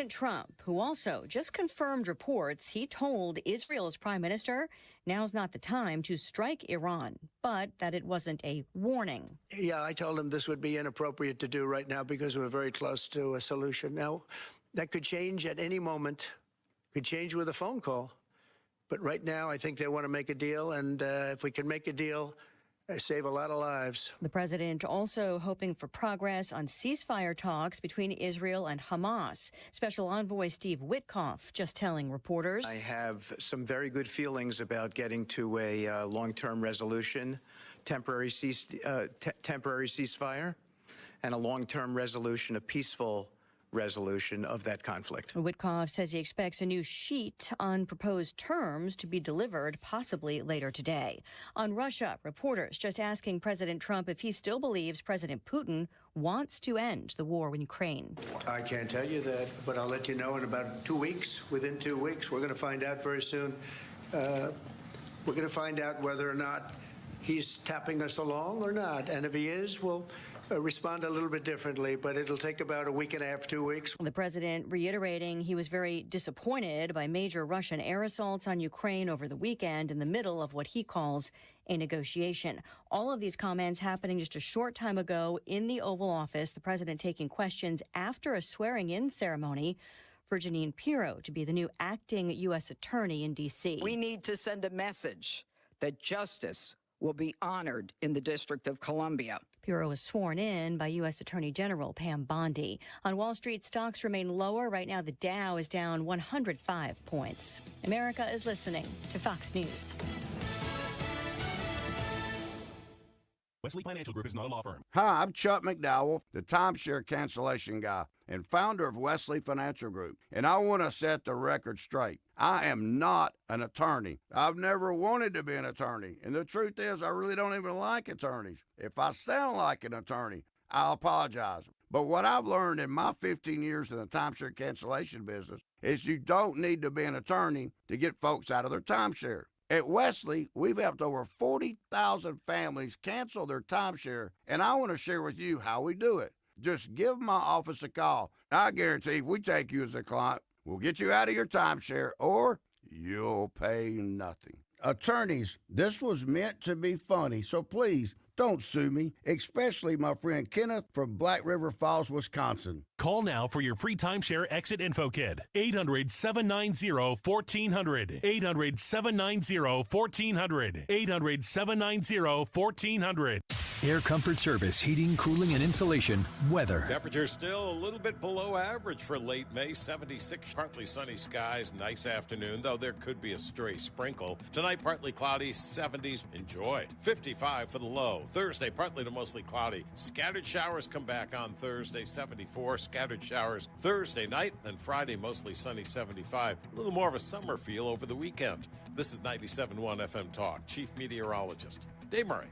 President Trump, who also just confirmed reports he told Israel's prime minister now's not the time to strike Iran, but that it wasn't a warning. Yeah, I told him this would be inappropriate to do right now because we're very close to a solution. Now, that could change at any moment, could change with a phone call. But right now, I think they want to make a deal. And if we can make a deal, save a lot of lives. The president also hoping for progress on ceasefire talks between Israel and Hamas. Special Envoy Steve Witkoff just telling reporters, I have some very good feelings about getting to a long-term resolution, temporary ceasefire, and a long-term resolution, a peaceful resolution of that conflict. Witkoff says he expects a new sheet on proposed terms to be delivered possibly later today. On Russia, reporters just asking President Trump if he still believes President Putin wants to end the war in Ukraine. I can't tell you that, but I'll let you know in about 2 weeks. Within 2 weeks, we're going to find out very soon. We're going to find out whether or not he's tapping us along or not. And if he is, we'll respond a little bit differently, but it'll take about a week and a half, 2 weeks. The president reiterating he was very disappointed by major Russian air assaults on Ukraine over the weekend in the middle of what he calls a negotiation. All of these comments happening just a short time ago in the Oval Office, the president taking questions after a swearing-in ceremony for Jeanine Pirro to be the new acting U.S. attorney in D.C. We need to send a message that justice will be honored in the District of Columbia. Pirro was sworn in by U.S. Attorney General Pam Bondi. On Wall Street, stocks remain lower. Right now, the Dow is down 105 points. America is listening to Fox News. Wesley Financial Group is not a law firm. Hi, I'm Chuck McDowell, the timeshare cancellation guy and founder of Wesley Financial Group. And I want to set the record straight. I am not an attorney. I've never wanted to be an attorney. And the truth is, I really don't even like attorneys. If I sound like an attorney, I'll apologize. But what I've learned in my 15 years in the timeshare cancellation business is you don't need to be an attorney to get folks out of their timeshare. At Wesley, we've helped over 40,000 families cancel their timeshare, and I want to share with you how we do it. Just give my office a call. I guarantee if we take you as a client, we'll get you out of your timeshare, or you'll pay nothing. Attorneys, this was meant to be funny, so please don't sue me, especially my friend Kenneth from Black River Falls, Wisconsin. Call now for your free timeshare exit info kit. 800-790-1400. 800-790-1400. 800-790-1400. Air Comfort Service, heating, cooling, and insulation. Weather. Temperature still a little bit below average for late May. 76, partly sunny skies. Nice afternoon, though there could be a stray sprinkle. Tonight, partly cloudy, 70s. Enjoy. 55 for the low. Thursday, partly to mostly cloudy. Scattered showers come back on Thursday, 74. Scattered showers Thursday night, and Friday, mostly sunny, 75. A little more of a summer feel over the weekend. This is 97.1 FM Talk. Chief Meteorologist Dave Murray.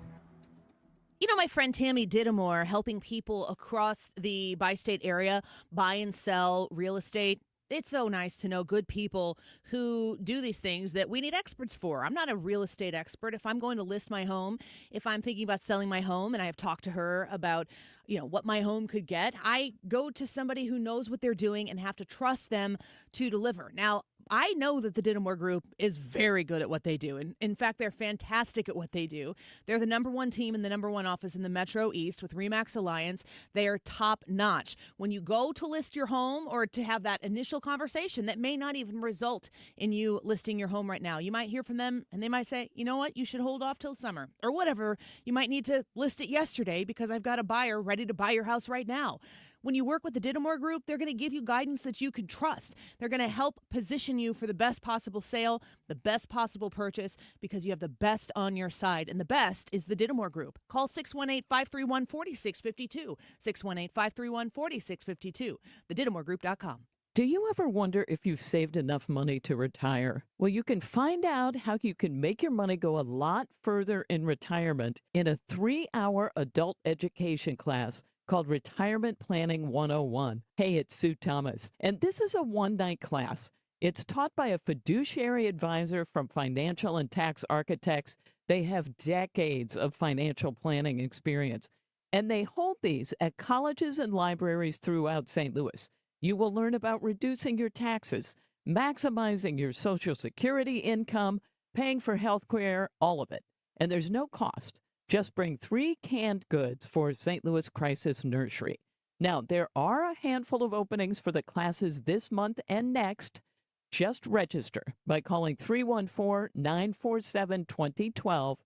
You know, my friend Tammy Didamore helping people across the bi-state area buy and sell real estate. It's so nice to know good people who do these things that we need experts for. I'm not a real estate expert. If I'm going to list my home, if I'm thinking about selling my home and I have talked to her about, what my home could get, I go to somebody who knows what they're doing and have to trust them to deliver. Now, I know that the Didamore Group is very good at what they do. And in fact, they're fantastic at what they do. They're the number one team in the number one office in the Metro East with RE/MAX Alliance. They are top notch. When you go to list your home or to have that initial conversation that may not even result in you listing your home right now, you might hear from them and they might say, you know what, you should hold off till summer or whatever. You might need to list it yesterday because I've got a buyer ready to buy your house right now. When you work with the Didamore Group, they're going to give you guidance that you can trust. They're going to help position you for the best possible sale, the best possible purchase, because you have the best on your side. And the best is the Didamore Group. Call 618-531-4652. 618-531-4652. TheDidamoreGroup.com. Do you ever wonder if you've saved enough money to retire? Well, you can find out how you can make your money go a lot further in retirement in a 3-hour adult education class called Retirement Planning 101. Hey, it's Sue Thomas, and this is a one-night class. It's taught by a fiduciary advisor from Financial and Tax Architects. They have decades of financial planning experience, and they hold these at colleges and libraries throughout St. Louis. You will learn about reducing your taxes, maximizing your Social Security income, paying for health care, all of it. And there's no cost. Just bring 3 canned goods for St. Louis Crisis Nursery. Now, there are a handful of openings for the classes this month and next. Just register by calling 314-947-2012.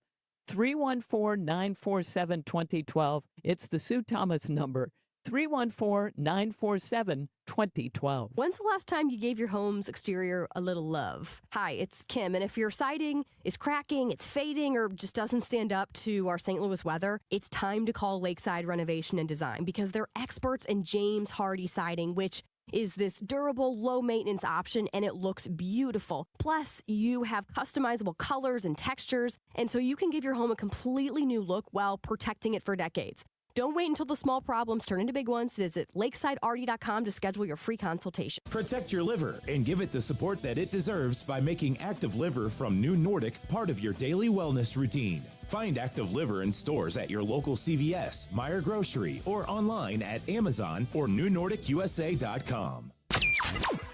314-947-2012. It's the Sue Thomas number. 314-947-2012. When's the last time you gave your home's exterior a little love? Hi, it's Kim, and if your siding is cracking, it's fading, or just doesn't stand up to our St. Louis weather, it's time to call Lakeside Renovation and Design because they're experts in James Hardy siding, which is this durable, low-maintenance option, and it looks beautiful. Plus, you have customizable colors and textures, and so you can give your home a completely new look while protecting it for decades. Don't wait until the small problems turn into big ones. Visit lakesidearty.com to schedule your free consultation. Protect your liver and give it the support that it deserves by making Active Liver from New Nordic part of your daily wellness routine. Find Active Liver in stores at your local CVS, Meijer Grocery, or online at Amazon or NewNordicUSA.com.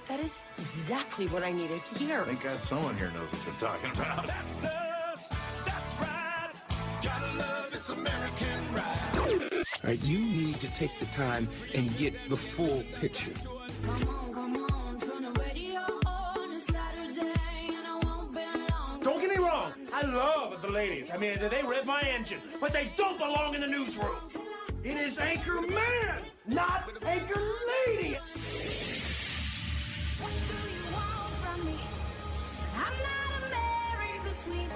That is exactly what I needed to hear. Thank God someone here knows what they're talking about. That's us. That's right. Gotta love this American ride. All right, you need to take the time and get the full picture. Don't get me wrong, I love the ladies. I mean, they rev my engine, but they don't belong in the newsroom. It is Anchor Man, not Anchor Lady. What do you want from me? I'm not America's sweetheart.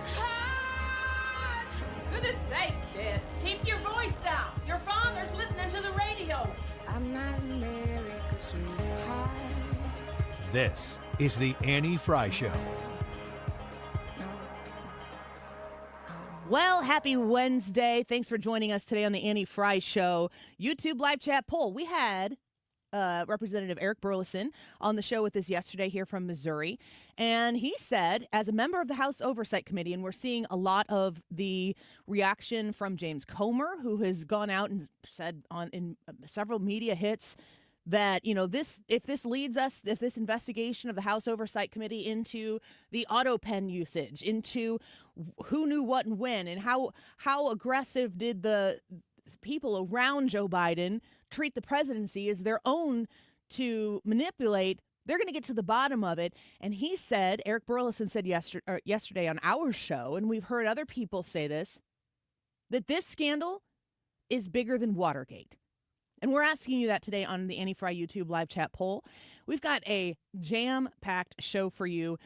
Goodness sake, kid. Keep your voice down. Your father's listening to the radio. I'm not America's sweetheart. This is the Annie Fry Show. Well, happy Wednesday. Thanks for joining us today on the Annie Fry Show YouTube live chat poll. We had Representative Eric Burleson on the show with us yesterday here from Missouri. And he said, as a member of the House Oversight Committee, and we're seeing a lot of the reaction from James Comer, who has gone out and said in several media hits that, you know, if this investigation of the House Oversight Committee into the auto pen usage, into who knew what and when, and how aggressive did the people around Joe Biden treat the presidency as their own to manipulate, they're going to get to the bottom of it. And he said, Eric Burleson said yesterday on our show, and we've heard other people say this, that this scandal is bigger than Watergate. And we're asking you that today on the Annie Fry YouTube live chat poll. We've got a jam-packed show for you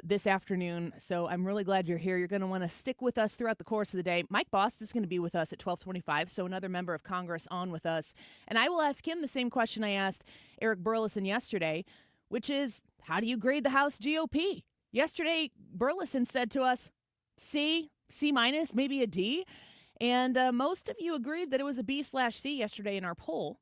this afternoon, so I'm really glad you're here. You're going to want to stick with us throughout the course of the day. Mike Bost is going to be with us at 12:25, so another member of Congress on with us. And I will ask him the same question I asked Eric Burleson yesterday, which is, how do you grade the House GOP? Yesterday, Burleson said to us, C, C-, maybe a D. And most of you agreed that it was a B/C yesterday in our poll.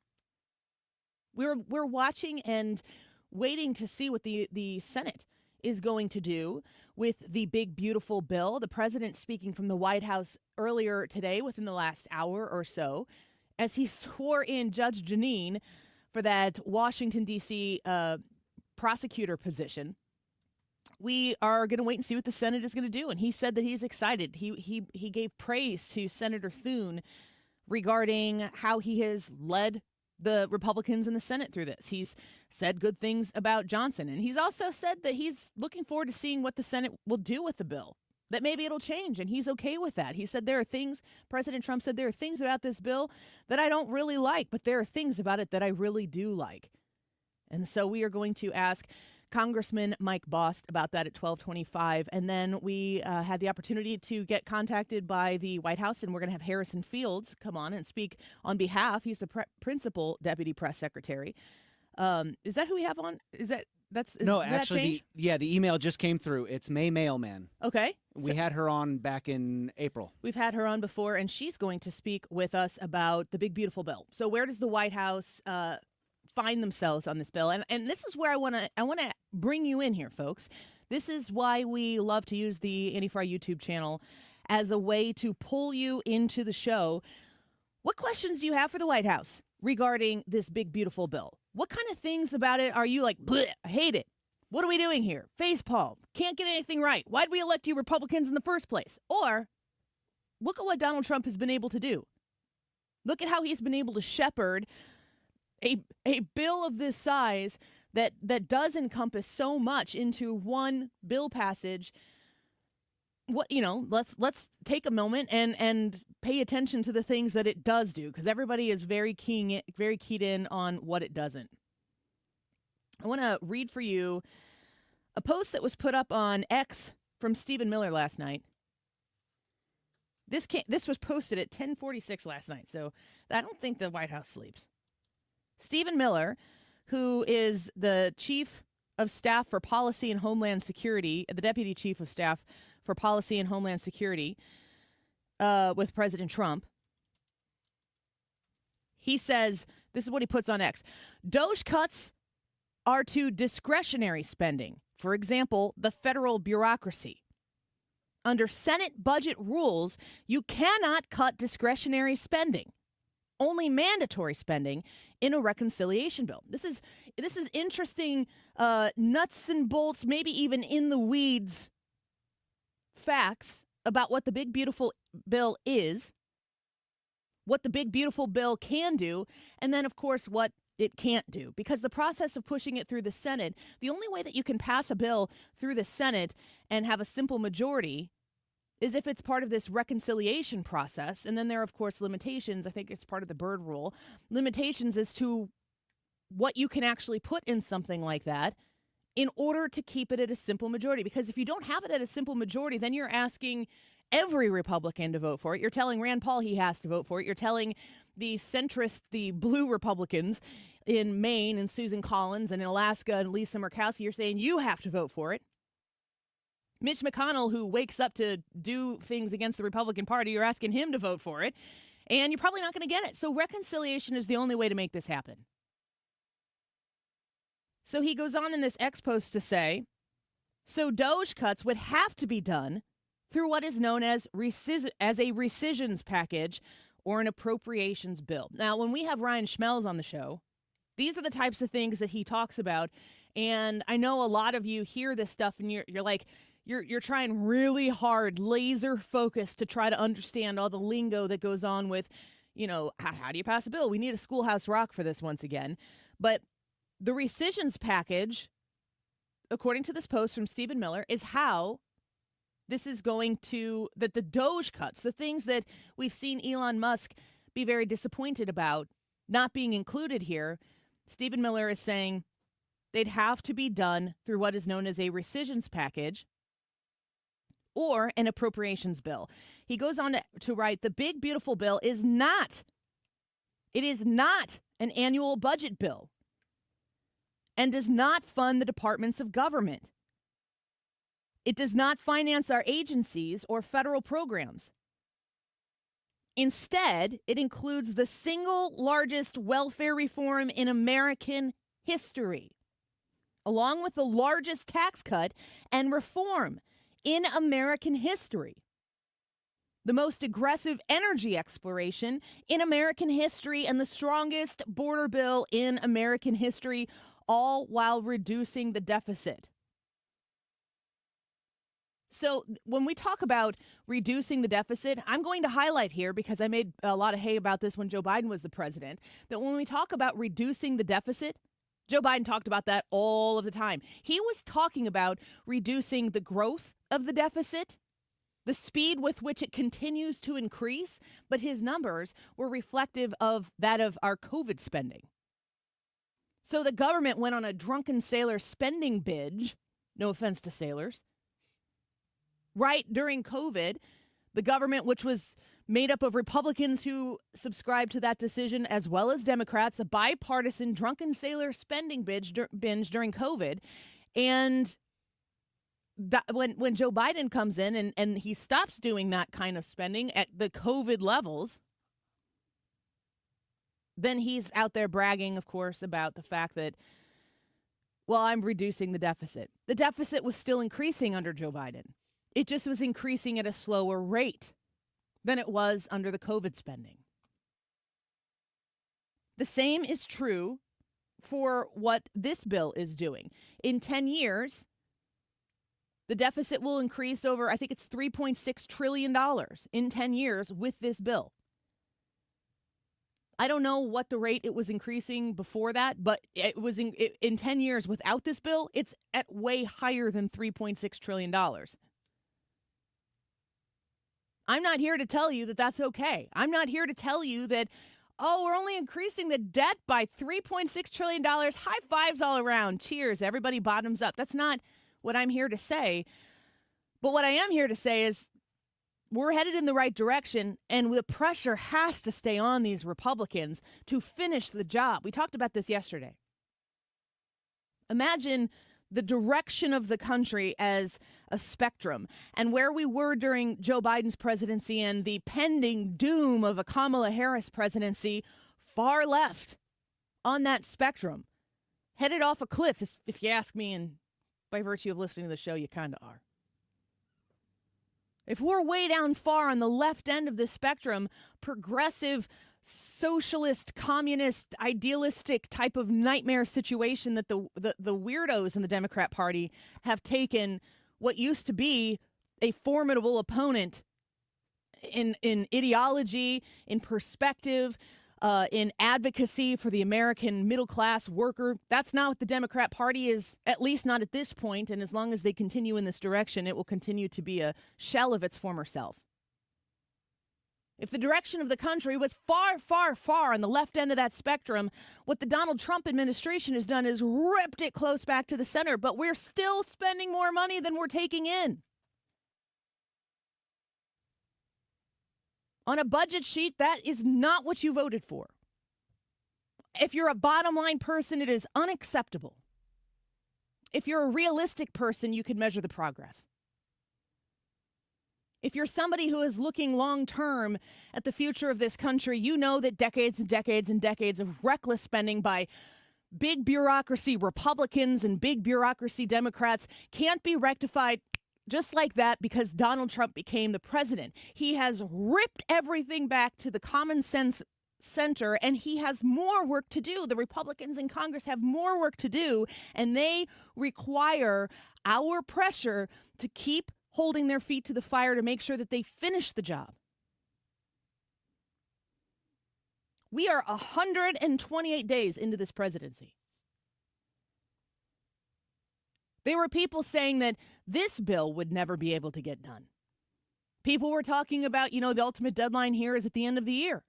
We're watching and waiting to see what the Senate is going to do with the big, beautiful bill. The president speaking from the White House earlier today, within the last hour or so, as he swore in Judge Jeanine for that Washington, D.C. Prosecutor position. We are going to wait and see what the Senate is going to do. And he said that he's excited. He gave praise to Senator Thune regarding how he has led the Republicans in the Senate through this. He's said good things about Johnson. And he's also said that he's looking forward to seeing what the Senate will do with the bill, that maybe it'll change. And he's okay with that. He said there are things, President Trump said, there are things about this bill that I don't really like, but there are things about it that I really do like. And so we are going to ask Congressman Mike Bost about that at 12:25. And then we had the opportunity to get contacted by the White House, and we're going to have Harrison Fields come on and speak on behalf. He's the principal deputy press secretary. Is that who we have on? No, actually, the email just came through. It's May Mailman. Okay. We had her on back in April. We've had her on before, and she's going to speak with us about the big, beautiful bill. So where does the White House find themselves on this bill? And this is where I want to bring you in here, folks. This is why we love to use the Annie Fry YouTube channel as a way to pull you into the show. What questions do you have for the White House regarding this big, beautiful bill? What kind of things about it are you like, bleh, I hate it? What are we doing here? Facepalm. Can't get anything right. Why'd we elect you Republicans in the first place? Or look at what Donald Trump has been able to do. Look at how he's been able to shepherd a bill of this size that does encompass so much into one bill passage. Let's take a moment and pay attention to the things that it does do, because everybody is very keyed in on what it doesn't. I want to read for you a post that was put up on X from Stephen Miller last night. This was posted at 10:46 last night, so I don't think the White House sleeps. Stephen Miller, who is the Chief of Staff for Policy and Homeland Security, the Deputy Chief of Staff for Policy and Homeland Security with President Trump, he says, this is what he puts on X, DOGE cuts are to discretionary spending. For example, the federal bureaucracy. Under Senate budget rules, you cannot cut discretionary spending. Only mandatory spending in a reconciliation bill. This is interesting, nuts and bolts, maybe even in the weeds facts about what the big beautiful bill is, what the big beautiful bill can do, and then of course what it can't do. Because the process of pushing it through the Senate, the only way that you can pass a bill through the Senate and have a simple majority is if it's part of this reconciliation process. And then there are, of course, limitations. I think it's part of the Byrd rule. Limitations as to what you can actually put in something like that in order to keep it at a simple majority. Because if you don't have it at a simple majority, then you're asking every Republican to vote for it. You're telling Rand Paul he has to vote for it. You're telling the centrist, the blue Republicans in Maine and Susan Collins, and in Alaska and Lisa Murkowski, you're saying you have to vote for it. Mitch McConnell, who wakes up to do things against the Republican Party, you're asking him to vote for it, and you're probably not going to get it. So reconciliation is the only way to make this happen. So he goes on in this X post to say, so DOGE cuts would have to be done through what is known as a rescissions package or an appropriations bill. Now, when we have Ryan Schmelz on the show, these are the types of things that he talks about, and I know a lot of you hear this stuff and you're like, You're trying really hard, laser focused to try to understand all the lingo that goes on with, how do you pass a bill? We need a Schoolhouse Rock for this once again. But the rescissions package, according to this post from Stephen Miller, is how this is going to, that the DOGE cuts, the things that we've seen Elon Musk be very disappointed about not being included here, Stephen Miller is saying they'd have to be done through what is known as a rescissions package or an appropriations bill. He goes on to write, the big beautiful bill is not an annual budget bill and does not fund the departments of government. It does not finance our agencies or federal programs. Instead, it includes the single largest welfare reform in American history, along with the largest tax cut and reform in American history, the most aggressive energy exploration in American history, and the strongest border bill in American history, all while reducing the deficit. So when we talk about reducing the deficit, I'm going to highlight here, because I made a lot of hay about this when Joe Biden was the president, that when we talk about reducing the deficit, Joe Biden talked about that all of the time. He was talking about reducing the growth of the deficit, the speed with which it continues to increase, but his numbers were reflective of that of our COVID spending. So the government went on a drunken sailor spending binge, no offense to sailors, right during COVID. The government, which was made up of Republicans who subscribed to that decision, as well as Democrats, a bipartisan drunken sailor spending binge during COVID. And when Joe Biden comes in and he stops doing that kind of spending at the COVID levels, then he's out there bragging, of course, about the fact that, well, I'm reducing the deficit. The deficit was still increasing under Joe Biden. It just was increasing at a slower rate than it was under the COVID spending. The same is true for what this bill is doing. In 10 years, the deficit will increase over, I think it's $3.6 trillion in 10 years with this bill. I don't know what the rate it was increasing before that, but it was in 10 years without this bill, it's at way higher than $3.6 trillion. I'm not here to tell you that that's okay. I'm not here to tell you that, oh, we're only increasing the debt by $3.6 trillion. High fives all around. Cheers. Everybody bottoms up. That's not what I'm here to say. But what I am here to say is we're headed in the right direction, and the pressure has to stay on these Republicans to finish the job. We talked about this yesterday. Imagine the direction of the country as a spectrum, and where we were during Joe Biden's presidency and the pending doom of a Kamala Harris presidency, far left on that spectrum, headed off a cliff, if you ask me, and by virtue of listening to the show, you kind of are. If we're way down far on the left end of the spectrum, progressive, socialist, communist, idealistic type of nightmare situation that the weirdos in the Democrat Party have taken what used to be a formidable opponent in ideology, in perspective, in advocacy for the American middle-class worker. That's not what the Democrat Party is, at least not at this point, and as long as they continue in this direction, it will continue to be a shell of its former self. If the direction of the country was far, far, far on the left end of that spectrum, what the Donald Trump administration has done is ripped it close back to the center, but we're still spending more money than we're taking in. On a budget sheet, that is not what you voted for. If you're a bottom line person, it is unacceptable. If you're a realistic person, you can measure the progress. If you're somebody who is looking long term at the future of this country, you know that decades and decades and decades of reckless spending by big bureaucracy Republicans and big bureaucracy Democrats can't be rectified just like that because Donald Trump became the president. He has ripped everything back to the common sense center, and he has more work to do. The Republicans in Congress have more work to do, and they require our pressure to keep holding their feet to the fire to make sure that they finish the job. We are 128 days into this presidency. There were people saying that this bill would never be able to get done. People were talking about, the ultimate deadline here is at the end of the year.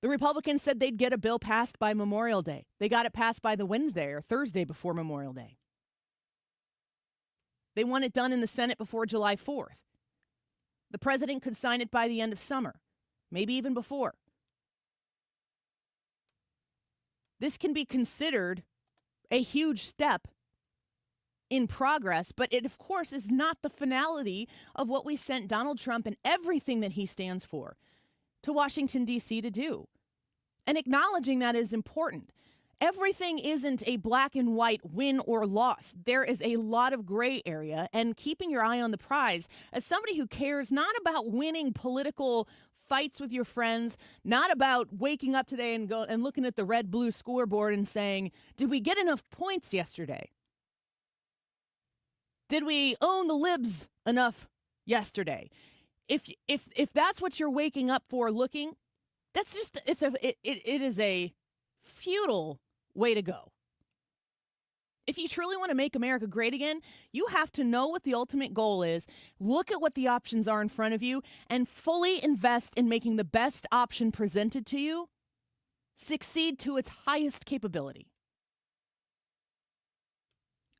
The Republicans said they'd get a bill passed by Memorial Day. They got it passed by the Wednesday or Thursday before Memorial Day. They want it done in the Senate before July 4th. The president could sign it by the end of summer, maybe even before. This can be considered a huge step in progress, but it, of course, is not the finality of what we sent Donald Trump and everything that he stands for to Washington, D.C. to do. And acknowledging that is important. Everything isn't a black and white win or loss. There is a lot of gray area, and keeping your eye on the prize as somebody who cares not about winning political fights with your friends, not about waking up today and looking at the red-blue scoreboard and saying, did we get enough points yesterday? Did we own the libs enough yesterday? If that's what you're waking up for looking, that's just it is a futile way to go. If you truly want to make America great again, you have to know what the ultimate goal is, look at what the options are in front of you, and fully invest in making the best option presented to you succeed to its highest capability.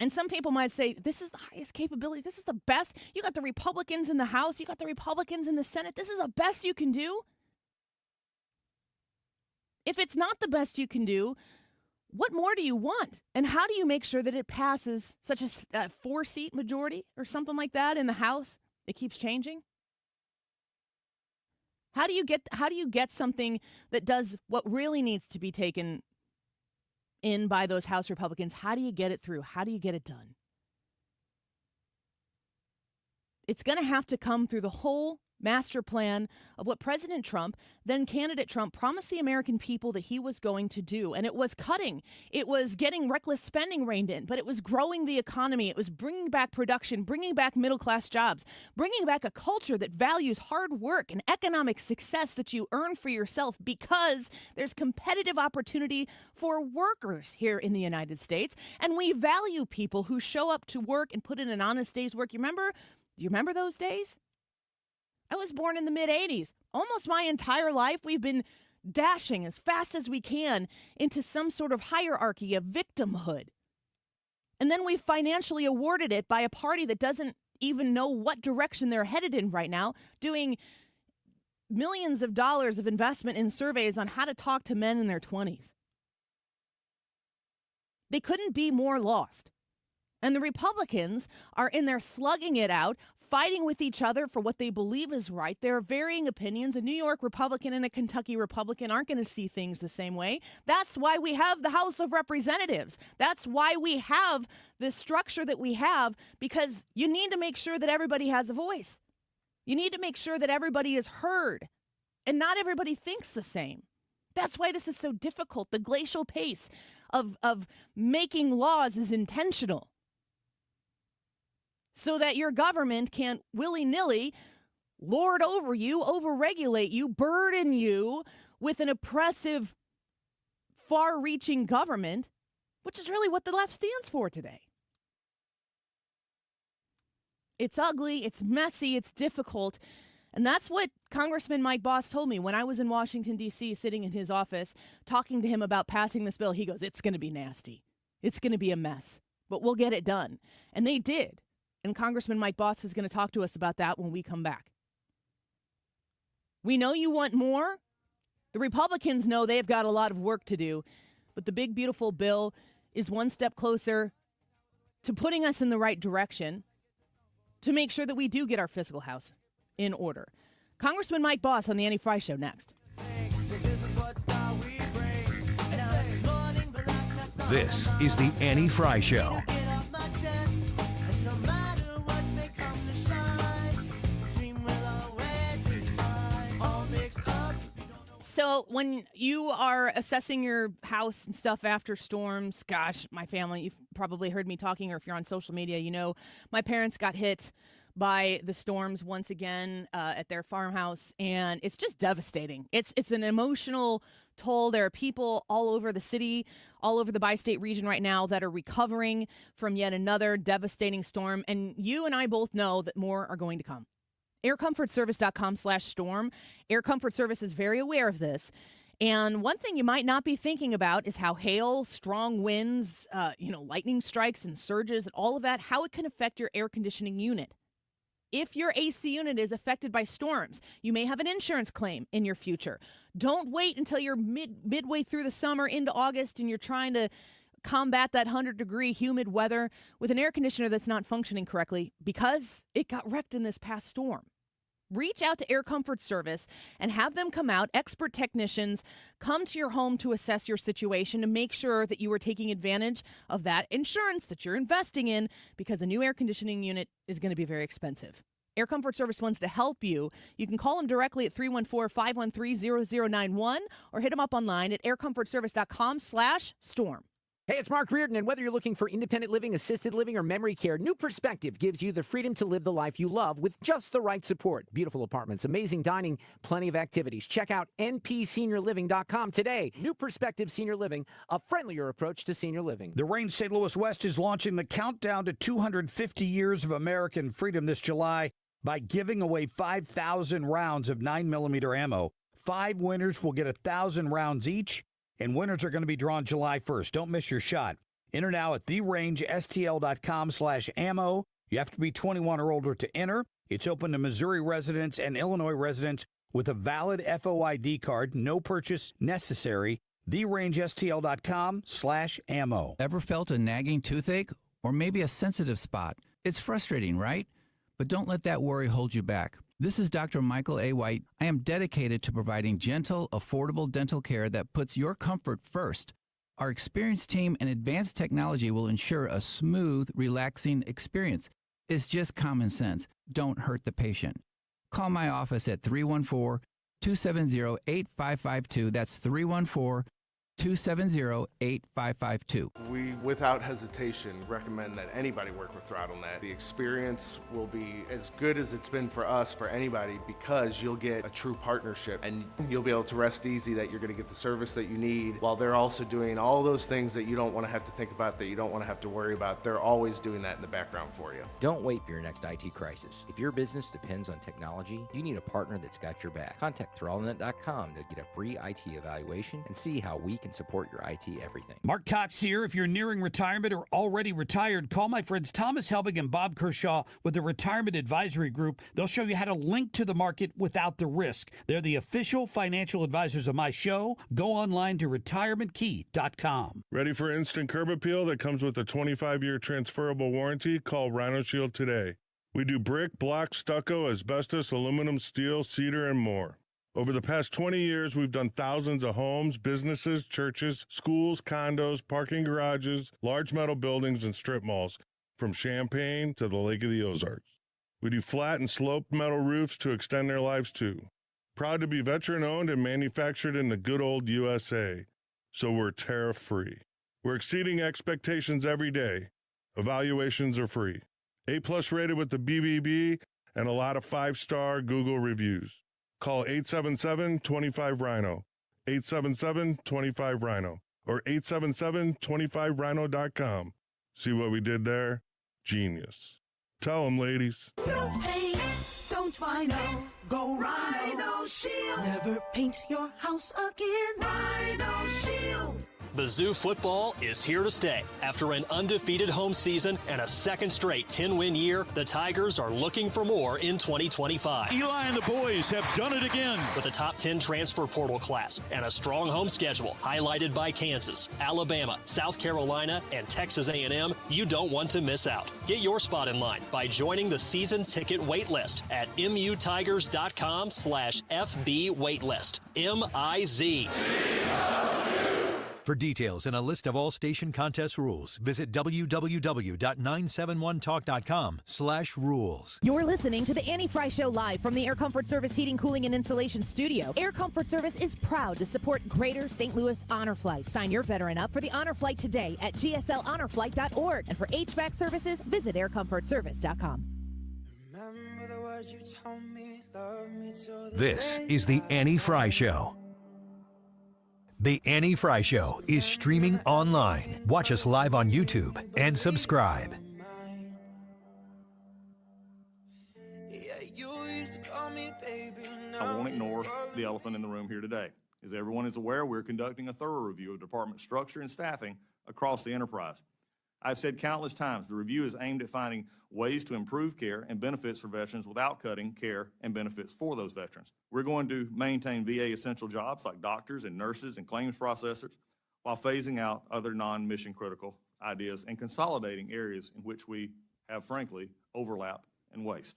And some people might say, this is the highest capability. This is the best. You got the Republicans in the House. You got the Republicans in the Senate. This is the best you can do. If it's not the best you can do, what more do you want? And how do you make sure that it passes such a 4-seat majority or something like that in the House? It keeps changing. How do you get something that does what really needs to be taken in by those House Republicans? How do you get it through? How do you get it done? It's going to have to come through the whole master plan of what President Trump, then candidate Trump, promised the American people that he was going to do. And it was cutting. It was getting reckless spending reined in, but it was growing the economy. It was bringing back production, bringing back middle-class jobs, bringing back a culture that values hard work and economic success that you earn for yourself because there's competitive opportunity for workers here in the United States. And we value people who show up to work and put in an honest day's work. You remember those days? I was born in the mid-'80s. Almost my entire life, we've been dashing as fast as we can into some sort of hierarchy of victimhood. And then we financially awarded it by a party that doesn't even know what direction they're headed in right now, doing millions of dollars of investment in surveys on how to talk to men in their 20s. They couldn't be more lost. And the Republicans are in there slugging it out, fighting with each other for what they believe is right. There are varying opinions. A New York Republican and a Kentucky Republican aren't going to see things the same way. That's why we have the House of Representatives. That's why we have the structure that we have, because you need to make sure that everybody has a voice. You need to make sure that everybody is heard, and not everybody thinks the same. That's why this is so difficult. The glacial pace of making laws is intentional, so that your government can't willy-nilly lord over you, overregulate you, burden you with an oppressive, far-reaching government, which is really what the left stands for today. It's ugly, it's messy, it's difficult, and that's what Congressman Mike Bost told me when I was in Washington, D.C., sitting in his office, talking to him about passing this bill. He goes, it's going to be nasty. It's going to be a mess, but we'll get it done. And they did. And Congressman Mike Bost is going to talk to us about that when we come back. We know you want more. The Republicans know they've got a lot of work to do. But the big, beautiful bill is one step closer to putting us in the right direction to make sure that we do get our fiscal house in order. Congressman Mike Bost on the Annie Fry Show next. This is the Annie Fry Show. So when you are assessing your house and stuff after storms, gosh, my family, you've probably heard me talking, or if you're on social media, you know my parents got hit by the storms once again at their farmhouse, and it's just devastating. It's an emotional toll. There are people all over the city, all over the bi-state region right now that are recovering from yet another devastating storm, and you and I both know that more are going to come. aircomfortservice.com/storm. Air Comfort Service is very aware of this. And one thing you might not be thinking about is how hail, strong winds, lightning strikes and surges and all of that, how it can affect your air conditioning unit. If your AC unit is affected by storms, you may have an insurance claim in your future. Don't wait until you're midway through the summer into August and you're trying to combat that 100-degree humid weather with an air conditioner that's not functioning correctly because it got wrecked in this past storm. Reach out to Air Comfort Service and have them come out. Expert technicians come to your home to assess your situation to make sure that you are taking advantage of that insurance that you're investing in, because a new air conditioning unit is going to be very expensive. Air Comfort Service wants to help you. You can call them directly at 314-513-0091 or hit them up online at aircomfortservice.com/storm. Hey, it's Mark Reardon, and whether you're looking for independent living, assisted living, or memory care, New Perspective gives you the freedom to live the life you love with just the right support. Beautiful apartments, amazing dining, plenty of activities. Check out npseniorliving.com today. New Perspective Senior Living, a friendlier approach to senior living. The Range St. Louis West is launching the countdown to 250 years of American freedom this July by giving away 5,000 rounds of 9mm ammo. 5 winners will get 1,000 rounds each, and winners are going to be drawn July 1st. Don't miss your shot. Enter now at therangestl.com/ammo. You have to be 21 or older to enter. It's open to Missouri residents and Illinois residents with a valid FOID card. No purchase necessary. therangestl.com/ammo. Ever felt a nagging toothache or maybe a sensitive spot? It's frustrating, right? But don't let that worry hold you back. This is Dr. Michael A. White. I am dedicated to providing gentle, affordable dental care that puts your comfort first. Our experienced team and advanced technology will ensure a smooth, relaxing experience. It's just common sense. Don't hurt the patient. call my office at 314-270-8552. That's 314-270-8552. We, without hesitation, recommend that anybody work with ThrottleNet. The experience will be as good as it's been for us, for anybody, because you'll get a true partnership and you'll be able to rest easy that you're going to get the service that you need while they're also doing all those things that you don't want to have to think about, that you don't want to have to worry about. They're always doing that in the background for you. Don't wait for your next IT crisis. If your business depends on technology, you need a partner that's got your back. Contact ThrottleNet.com to get a free IT evaluation and see how we can support your IT everything. Mark Cox here. If you're nearing retirement or already retired, call my friends Thomas Helbig and Bob Kershaw with the Retirement Advisory Group. They'll show you how to link to the market without the risk. They're the official financial advisors of my show. Go online to retirementkey.com. Ready for instant curb appeal that comes with a 25-year transferable warranty? Call Rhino Shield today. We do brick, block, stucco, asbestos, aluminum, steel, cedar, and more. Over the past 20 years, we've done thousands of homes, businesses, churches, schools, condos, parking garages, large metal buildings, and strip malls, from Champaign to the Lake of the Ozarks. We do flat and sloped metal roofs to extend their lives too. Proud to be veteran-owned and manufactured in the good old USA, so we're tariff-free. We're exceeding expectations every day. Evaluations are free. A+ rated with the BBB and a lot of 5-star Google reviews. Call 877-25-RHINO, 877-25-RHINO, or 877-25rhino.com. See what we did there? Genius. Tell them, ladies. Don't hate, don't Rhino, go Rhino Shield. Never paint your house again. Rhino Shield. Mizzou football is here to stay. After an undefeated home season and a second straight 10-win year, the Tigers are looking for more in 2025. Eli and the boys have done it again. With a top 10 transfer portal class and a strong home schedule highlighted by Kansas, Alabama, South Carolina, and Texas A&M, you don't want to miss out. Get your spot in line by joining the season ticket waitlist at mutigers.com/FB waitlist. MIZ. For details and a list of all station contest rules, visit www.971talk.com/rules. You're listening to the Annie Fry Show live from the Air Comfort Service Heating, Cooling, and Insulation Studio. Air Comfort Service is proud to support Greater St. Louis Honor Flight. Sign your veteran up for the Honor Flight today at gsLHonorFlight.org. And for HVAC services, visit aircomfortservice.com. This is the Annie Fry Show. The Annie Fry Show is streaming online. Watch us live on YouTube and subscribe. I won't ignore the elephant in the room here today. As everyone is aware, we're conducting a thorough review of department structure and staffing across the enterprise. I've said countless times the review is aimed at finding ways to improve care and benefits for veterans without cutting care and benefits for those veterans. We're going to maintain VA essential jobs like doctors and nurses and claims processors while phasing out other non-mission critical ideas and consolidating areas in which we have, frankly, overlap and waste.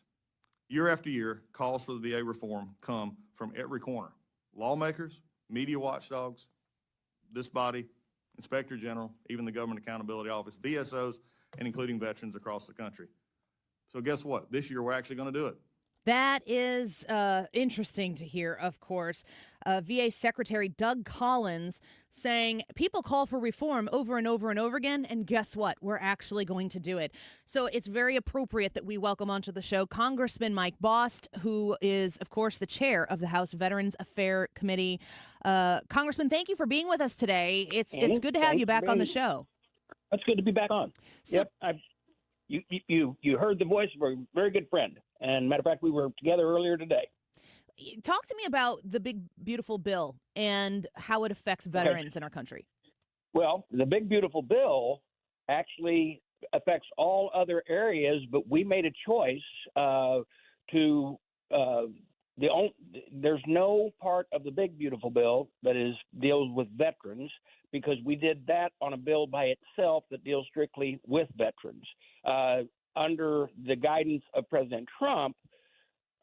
Year after year, calls for the VA reform come from every corner. Lawmakers, media watchdogs, this body, Inspector General, even the Government Accountability Office, VSOs, and including veterans across the country. So guess what? This year, we're actually going to do it. That is interesting to hear, of course. VA Secretary Doug Collins saying people call for reform over and over and over again, and guess what? We're actually going to do it. So it's very appropriate that we welcome onto the show Congressman Mike Bost, who is, of course, the chair of the House Veterans Affairs Committee. Congressman, thank you for being with us today. It's good to have you back on the show. That's good to be back on. So, yep, you heard the voice of a very good friend. And matter of fact, we were together earlier today. Talk to me about the big, beautiful bill and how it affects veterans in our country. Well, the big, beautiful bill actually affects all other areas, but we made a choice there's no part of the big, beautiful bill that deals with veterans, because we did that on a bill by itself that deals strictly with veterans. Under the guidance of President Trump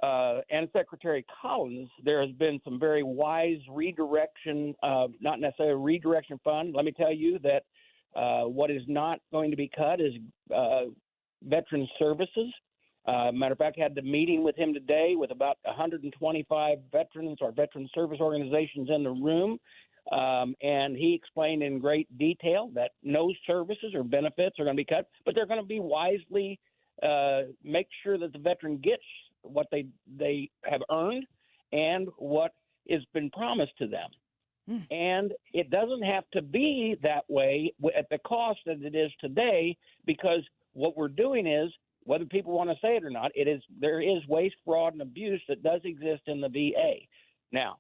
and Secretary Collins, there has been some very wise redirection, not necessarily a redirection fund. Let me tell you that what is not going to be cut is veteran services. Matter of fact, I had the meeting with him today with about 125 veterans or veteran service organizations in the room. And he explained in great detail that no services or benefits are going to be cut, but they're going to be wisely make sure that the veteran gets what they have earned and what has been promised to them. And it doesn't have to be that way at the cost that it is today, because what we're doing is, whether people want to say it or not, there is waste, fraud, and abuse that does exist in the VA. Now,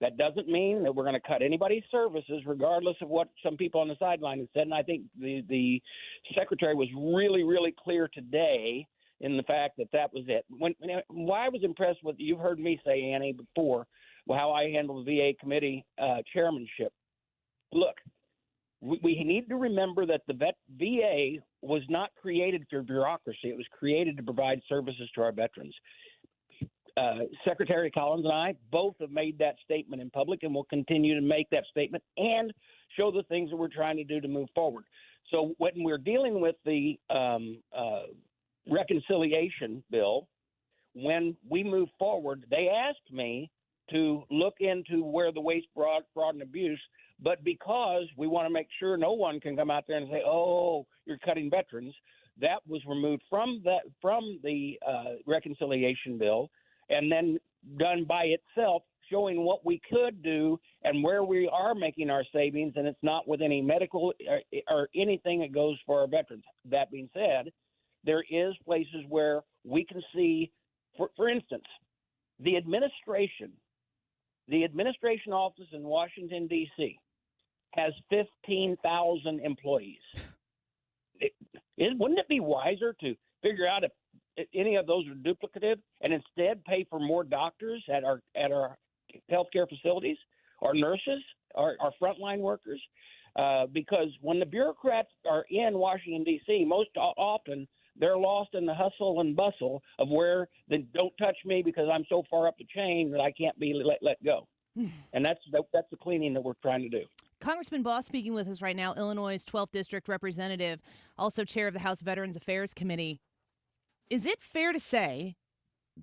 that doesn't mean that we're going to cut anybody's services, regardless of what some people on the sideline have said. And I think the secretary was really, really clear today in the fact that was it. Why I was impressed with, you've heard me say, Annie, before, how I handle the VA committee chairmanship. Look, we need to remember that the VA was not created for bureaucracy. It was created to provide services to our veterans. Secretary Collins and I both have made that statement in public, and will continue to make that statement and show the things that we're trying to do to move forward. So when we're dealing with the reconciliation bill, when we move forward, they asked me to look into where the waste, fraud, and abuse, but because we want to make sure no one can come out there and say, oh, you're cutting veterans, that was removed from the reconciliation bill, and then done by itself, showing what we could do and where we are making our savings, and it's not with any medical or anything that goes for our veterans. That being said, there is places where we can see, for instance, the administration office in Washington, D.C. has 15,000 employees. Wouldn't it be wiser to figure out if any of those are duplicative and instead pay for more doctors at our healthcare facilities, or nurses, or our frontline workers? Because when the bureaucrats are in Washington, D.C., most often they're lost in the hustle and bustle of where they don't touch me because I'm so far up the chain that I can't be let go. And that's the cleaning that we're trying to do. Congressman Bost speaking with us right now, Illinois' 12th District Representative, also chair of the House Veterans Affairs Committee. Is it fair to say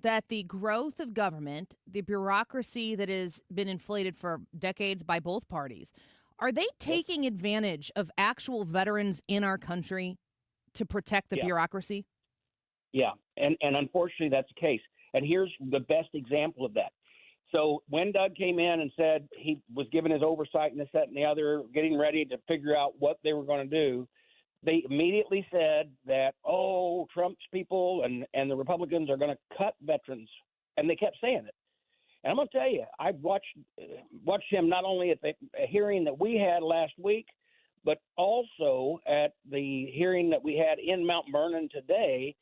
that the growth of government, the bureaucracy that has been inflated for decades by both parties, are they taking advantage of actual veterans in our country to protect the bureaucracy? Yeah, and unfortunately that's the case. And here's the best example of that. So when Doug came in and said he was given his oversight and this, that, and the other, getting ready to figure out what they were going to do, they immediately said that, oh, Trump's people and the Republicans are going to cut veterans. And they kept saying it. And I'm going to tell you, I watched him not only at the hearing that we had last week, but also at the hearing that we had in Mount Vernon today,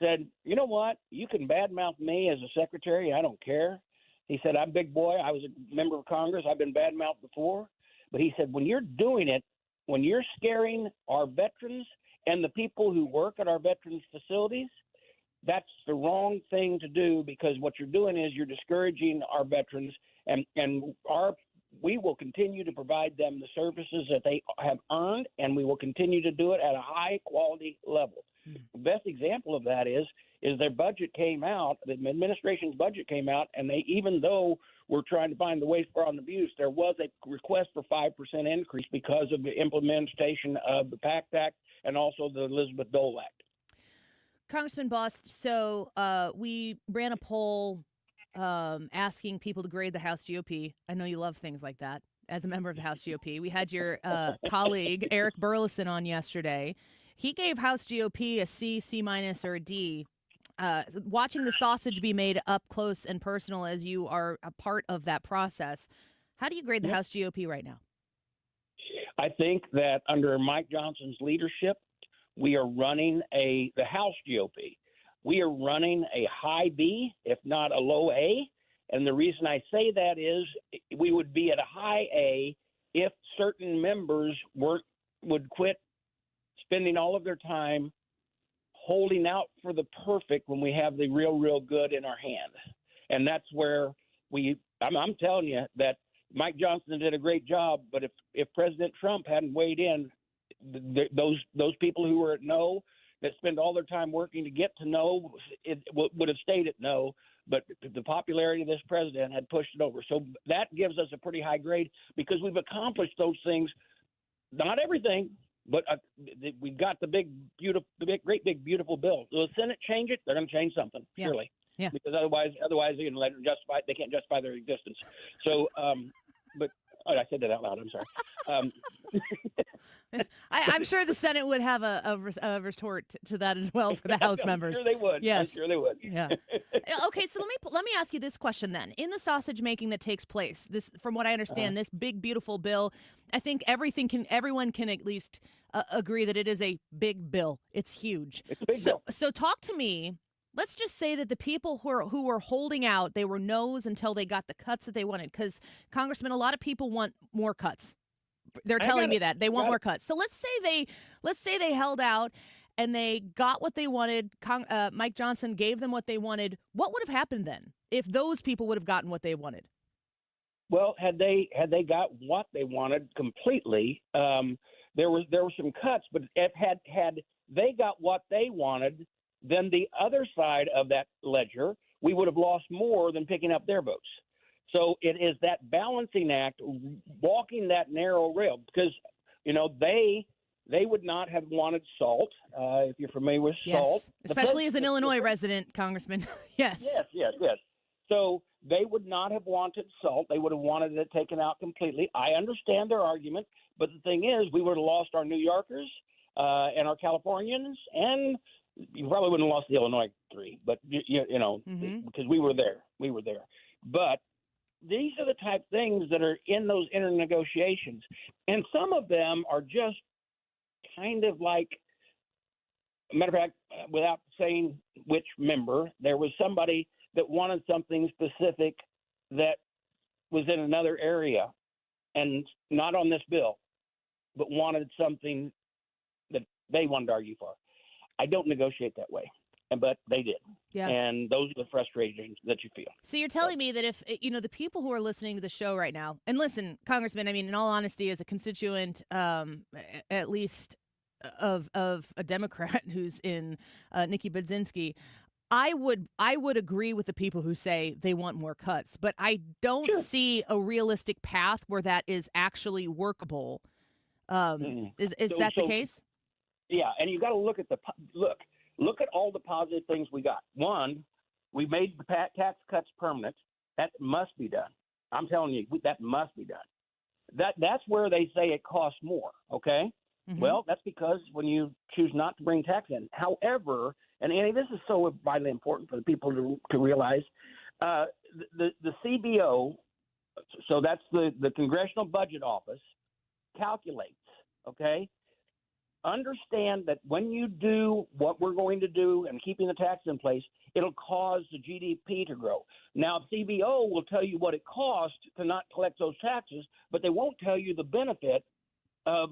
said, you know what, you can badmouth me as a secretary, I don't care. He said, I'm a big boy, I was a member of Congress, I've been badmouthed before. But he said, when you're doing it, when you're scaring our veterans and the people who work at our veterans facilities, that's the wrong thing to do, because what you're doing is you're discouraging our veterans, and we will continue to provide them the services that they have earned, and we will continue to do it at a high quality level. The best example of that is their budget came out, the administration's budget came out, and they, even though we're trying to find the waste, fraud, and abuse, there was a request for 5% increase because of the implementation of the PACT Act and also the Elizabeth Dole Act. Congressman Bost, so we ran a poll asking people to grade the House GOP. I know you love things like that as a member of the House GOP. We had your colleague, Eric Burleson, on yesterday. He gave House GOP a C, C-, or a D. Watching the sausage be made up close and personal as you are a part of that process, how do you grade the House GOP right now? I think that under Mike Johnson's leadership, we are running the House GOP. We are running a high B, if not a low A. And the reason I say that is we would be at a high A if certain members would quit spending all of their time holding out for the perfect when we have the real good in our hand. And that's where I'm telling you that Mike Johnson did a great job, but if President Trump hadn't weighed in, those people who were at no that spend all their time working to get to no it would have stayed at no, but the popularity of this president had pushed it over. So that gives us a pretty high grade because we've accomplished those things. Not everything, but we got the great big beautiful bill. Will the Senate change it? They're going to change something, surely. Yeah. Because otherwise they're going to let them justify. They can't justify their existence. So, but I said that out loud. I'm sorry. I'm sure the Senate would have a retort to that as well for the House members. I'm sure they would. Yes. I'm sure they would. Yeah. Okay, so let me ask you this question then. In the sausage making that takes place, this, from what I understand, this big beautiful bill, I think everyone can at least agree that it is a big bill. It's huge. It's a big bill. So talk to me. Let's just say that the people who were holding out, they were no's until they got the cuts that they wanted. Because, Congressman, a lot of people want more cuts. They're telling me that they want more cuts. So let's say they held out and they got what they wanted. Mike Johnson gave them what they wanted. What would have happened then if those people would have gotten what they wanted? Well, had they got what they wanted completely, there were some cuts. But had they got what they wanted, then the other side of that ledger, we would have lost more than picking up their votes. So it is that balancing act, walking that narrow rail, because, they would not have wanted SALT, if you're familiar with SALT. Especially as an Illinois resident, Congressman. Yes. Yes. So they would not have wanted SALT. They would have wanted it taken out completely. I understand their argument, but the thing is, we would have lost our New Yorkers and our Californians, and you probably wouldn't have lost the Illinois 3, but because we were there. But these are the type of things that are in those internegotiations, and some of them are just kind of like. Matter of fact, without saying which member, there was somebody that wanted something specific that was in another area, and not on this bill, but wanted something that they wanted to argue for. I don't negotiate that way, but they did. Yeah. And those are the frustrations that you feel. So you're telling me that if, the people who are listening to the show right now, and listen, Congressman, I mean, in all honesty, as a constituent, at least of a Democrat who's in Nikki Budzinski, I would agree with the people who say they want more cuts, but I don't see a realistic path where that is actually workable. Is that the case? Yeah, and you got to look at look at all the positive things we got. One, we made the tax cuts permanent. That must be done. I'm telling you, that must be done. That's where they say it costs more. Okay. Mm-hmm. Well, that's because when you choose not to bring tax in. However, and Annie, this is so vitally important for the people to realize, the CBO, so that's the Congressional Budget Office, calculates. Okay. Understand that when you do what we're going to do and keeping the tax in place, it'll cause the GDP to grow. Now, CBO will tell you what it costs to not collect those taxes, but they won't tell you the benefit of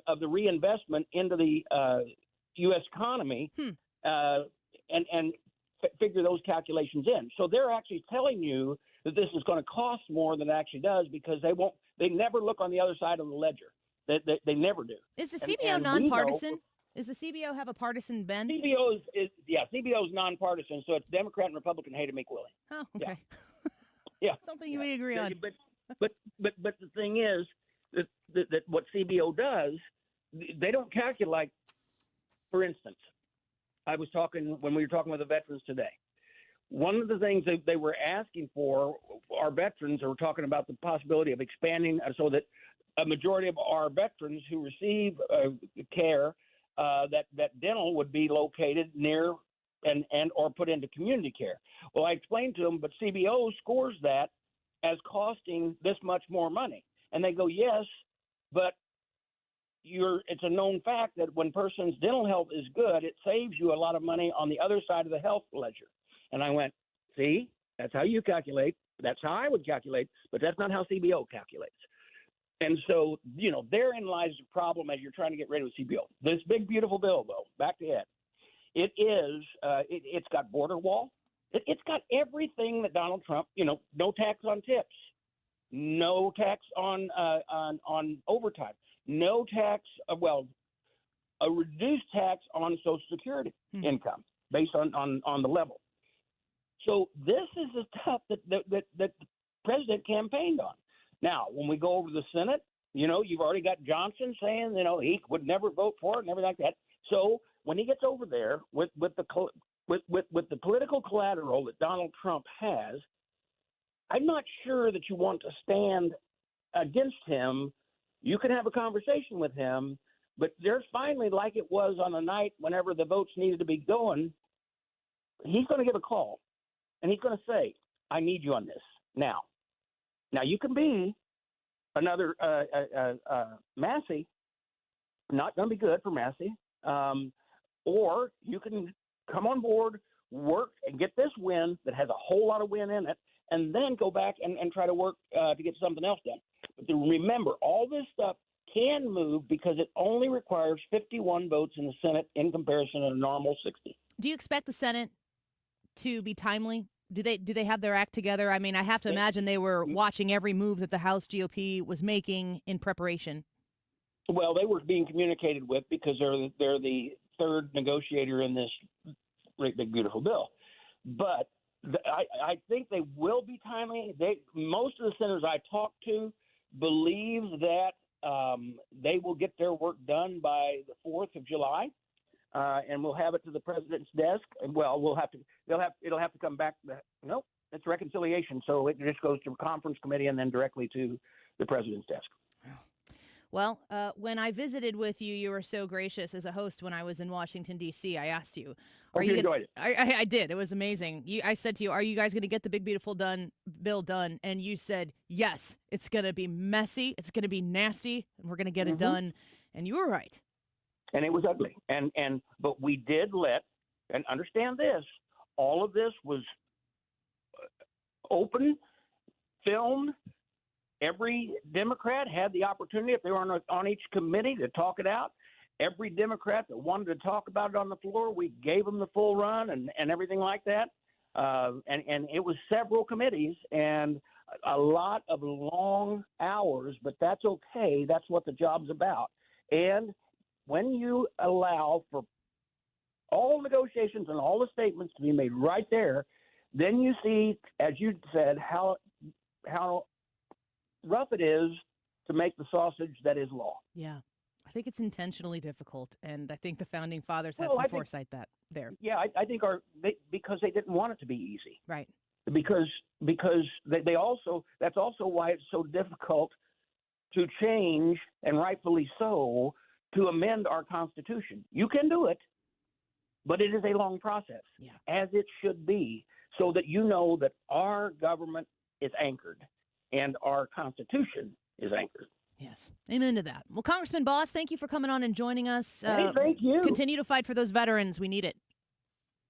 of the reinvestment into the U.S. economy and figure those calculations in. So they're actually telling you that this is going to cost more than it actually does because they never look on the other side of the ledger. They never do. Is the CBO nonpartisan? Does the CBO have a partisan bend? CBO is nonpartisan, so it's Democrat and Republican hate him equally. Oh, okay. Yeah. Something you may agree on. But the thing is that what CBO does, they don't calculate. For instance, when we were talking with the veterans today, one of the things they were asking for, our veterans are talking about the possibility of expanding so that a majority of our veterans who receive care, that dental would be located near and or put into community care. Well, I explained to them, but CBO scores that as costing this much more money. And they go, yes, but it's a known fact that when person's dental health is good, it saves you a lot of money on the other side of the health ledger. And I went, see, that's how you calculate. That's how I would calculate, but that's not how CBO calculates. And so, therein lies the problem as you're trying to get rid of CBO. This big, beautiful bill, though, back to Ed, it's got border wall. It's got everything that Donald Trump, no tax on tips, no tax on overtime, no tax, a reduced tax on Social Security income based on the level. So this is the stuff that the president campaigned on. Now, when we go over to the Senate, you've already got Johnson saying, he would never vote for it and everything like that. So when he gets over there with the political collateral that Donald Trump has, I'm not sure that you want to stand against him. You can have a conversation with him, but there's finally, like it was on the night whenever the votes needed to be going, he's going to give a call, and he's going to say, I need you on this now. Now, you can be another Massey, not going to be good for Massey, or you can come on board, work, and get this win that has a whole lot of win in it, and then go back and try to work to get something else done. But remember, all this stuff can move because it only requires 51 votes in the Senate in comparison to a normal 60. Do you expect the Senate to be timely? Do they have their act together? I mean, I have to imagine they were watching every move that the House GOP was making in preparation. Well, they were being communicated with because they're the third negotiator in this great big beautiful bill. But I think they will be timely. Most of the senators I talked to believe that they will get their work done by the 4th of July, and we'll have it to the president's desk. And well, it'll have to come back. Nope, it's reconciliation, so it just goes to a conference committee and then directly to the president's desk. Well, when I visited with you, you were so gracious as a host when I was in Washington, D.C. I asked you. You enjoyed it. I did. It was amazing. I said to you, are you guys going to get the big, beautiful bill done? And you said, yes, it's going to be messy. It's going to be nasty. And we're going to get it done. And you were right. And it was ugly. But we did and understand this, all of this was open, filmed. Every Democrat had the opportunity, if they were on each committee, to talk it out. Every Democrat that wanted to talk about it on the floor, we gave them the full run and everything like that. And it was several committees and a lot of long hours, but that's okay. That's what the job's about. And when you allow for all negotiations and all the statements to be made right there, then you see, as you said, how rough it is to make the sausage that is law. Yeah. I think it's intentionally difficult, and I think the founding fathers had some foresight there. Yeah, I think because they didn't want it to be easy. Right. Because they also, that's also why it's so difficult to change, and rightfully so, to amend our Constitution. You can do it, but it is a long process, as it should be, so that you know that our government is anchored and our Constitution is anchored. Yes. Amen to that. Well, Congressman Bost, thank you for coming on and joining us. Hey, thank you. Continue to fight for those veterans. We need it.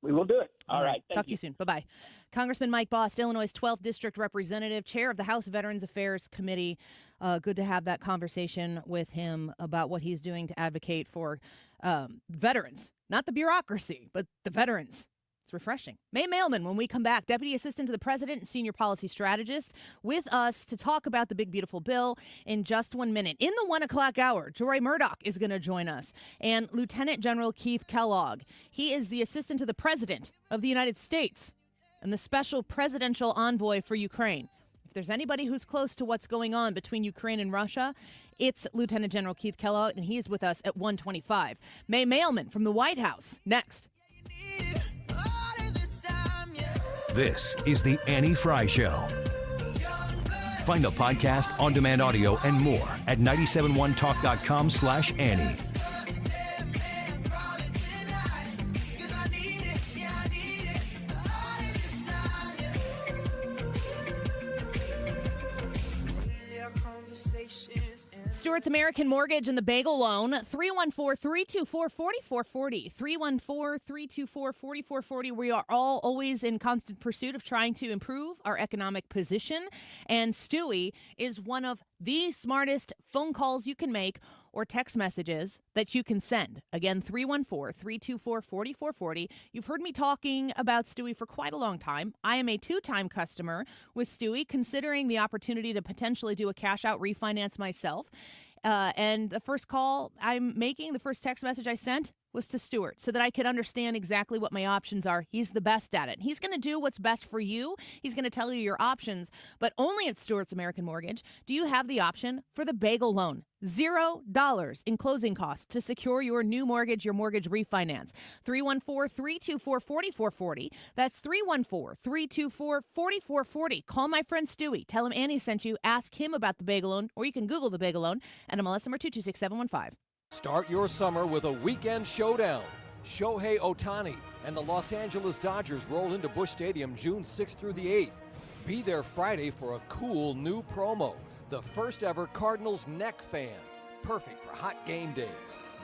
We will do it. All right. Talk to you soon. Bye-bye. Congressman Mike Bost, Illinois' 12th District Representative, Chair of the House Veterans Affairs Committee. Good to have that conversation with him about what he's doing to advocate for veterans. Not the bureaucracy, but the veterans. It's refreshing. May Mailman, when we come back, Deputy Assistant to the President and Senior Policy Strategist, with us to talk about the big, beautiful bill in just 1 minute. In the 1 o'clock hour, Deroy Murdock is going to join us, and Lieutenant General Keith Kellogg. He is the Assistant to the President of the United States and the Special Presidential Envoy for Ukraine. If there's anybody who's close to what's going on between Ukraine and Russia, it's Lieutenant General Keith Kellogg, and he's with us at 1:25. May Mailman from the White House, next. This is The Annie Fry Show. Find the podcast, on-demand audio, and more at 971talk.com/Annie. Stewart's American Mortgage and the Bagel Loan, 314-324-4440, 314-324-4440. We are all always in constant pursuit of trying to improve our economic position, and Stewie is one of the smartest phone calls you can make or text messages that you can send. Again, 314-324-4440. You've heard me talking about Stewie for quite a long time. I am a 2-time customer with Stewie, considering the opportunity to potentially do a cash-out refinance myself. And the first call I'm making, the first text message I sent was to Stuart so that I could understand exactly what my options are. He's the best at it. He's going to do what's best for you. He's going to tell you your options, but only at Stuart's American Mortgage do you have the option for the bagel loan. $0 in closing costs to secure your new mortgage, your mortgage refinance. 314-324-4440. That's 314-324-4440. Call my friend Stewie. Tell him Annie sent you. Ask him about the bagel loan, or you can Google the bagel loan at MLS number 226715. Start your summer with a weekend showdown. Shohei Ohtani and the Los Angeles Dodgers roll into Busch Stadium June 6th through the 8th. Be there Friday for a cool new promo, the first ever Cardinals neck fan. Perfect for hot game days.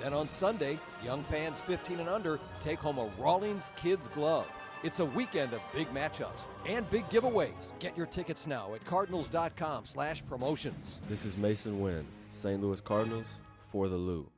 Then on Sunday, young fans 15 and under take home a Rawlings Kids Glove. It's a weekend of big matchups and big giveaways. Get your tickets now at cardinals.com/promotions. This is Mason Wynn, St. Louis Cardinals for the Lou.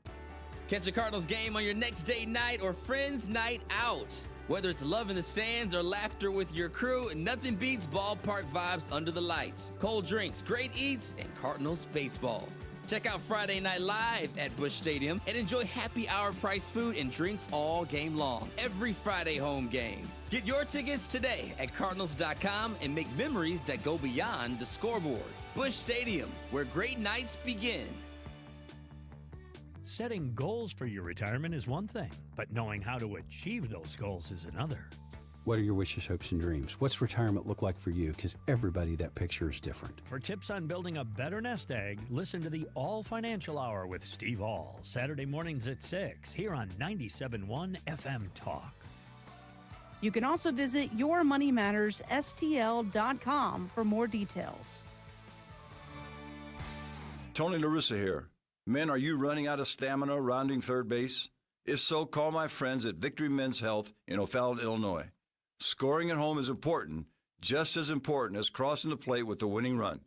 Catch a Cardinals game on your next date night or friends night out. Whether it's love in the stands or laughter with your crew, nothing beats ballpark vibes under the lights. Cold drinks, great eats, and Cardinals baseball. Check out Friday Night Live at Busch Stadium and enjoy happy hour price food and drinks all game long. Every Friday home game. Get your tickets today at Cardinals.com and make memories that go beyond the scoreboard. Busch Stadium, where great nights begin. Setting goals for your retirement is one thing, but knowing how to achieve those goals is another. What are your wishes, hopes, and dreams? What's retirement look like for you? Because everybody, that picture is different. For tips on building a better nest egg, listen to the All Financial Hour with Steve All, Saturday mornings at 6, here on 97.1 FM Talk. You can also visit yourmoneymattersstl.com for more details. Tony LaRussa here. Men, are you running out of stamina rounding third base? If so, call my friends at Victory Men's Health in O'Fallon, Illinois. Scoring at home is important, just as important as crossing the plate with the winning run.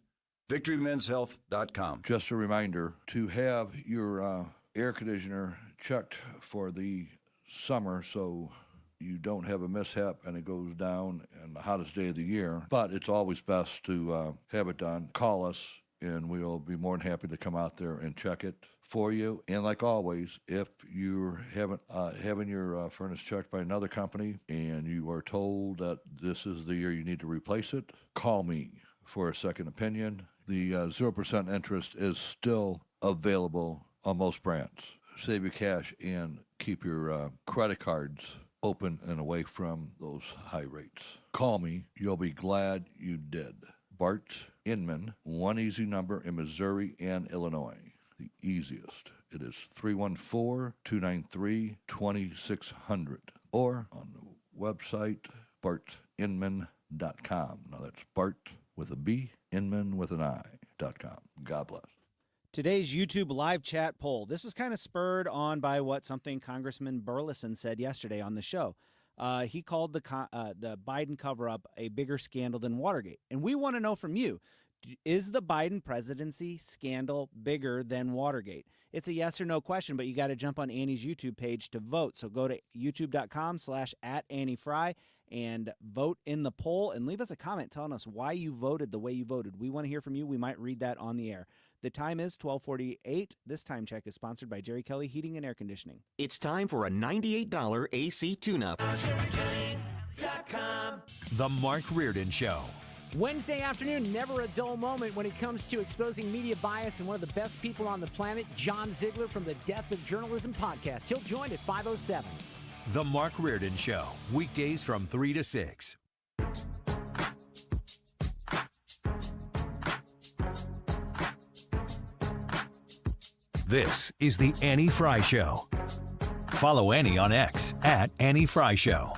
VictoryMen'sHealth.com. Just a reminder to have your air conditioner checked for the summer so you don't have a mishap and it goes down in the hottest day of the year. But it's always best to have it done. Call us, and we'll be more than happy to come out there and check it for you. And like always, if you're having your furnace checked by another company and you are told that this is the year you need to replace it, call me for a second opinion. The 0% interest is still available on most brands. Save your cash and keep your credit cards open and away from those high rates. Call me. You'll be glad you did. Bart Inman, one easy number in Missouri and Illinois. The easiest. It is 314-293-2600 or on the website bartinman.com. Now that's Bart with a B, Inman with an I.com. God bless. Today's YouTube live chat poll. This is kind of spurred on by what something Congressman Burleson said yesterday on the show. He called the Biden cover-up a bigger scandal than Watergate. And we want to know from you, is the Biden presidency scandal bigger than Watergate? It's a yes or no question, but you got to jump on Annie's YouTube page to vote. So go to youtube.com/@AnnieFry and vote in the poll and leave us a comment telling us why you voted the way you voted. We want to hear from you. We might read that on the air. The time is 12:48. This time check is sponsored by Jerry Kelly Heating and Air Conditioning. It's time for a $98 AC tune-up. The Mark Reardon Show. Wednesday afternoon, never a dull moment when it comes to exposing media bias, and one of the best people on the planet, John Ziegler from the Death of Journalism podcast. He'll join at 5:07. The Mark Reardon Show, weekdays from 3 to 6. This is the Annie Fry Show. Follow Annie on X @Annie Fry Show.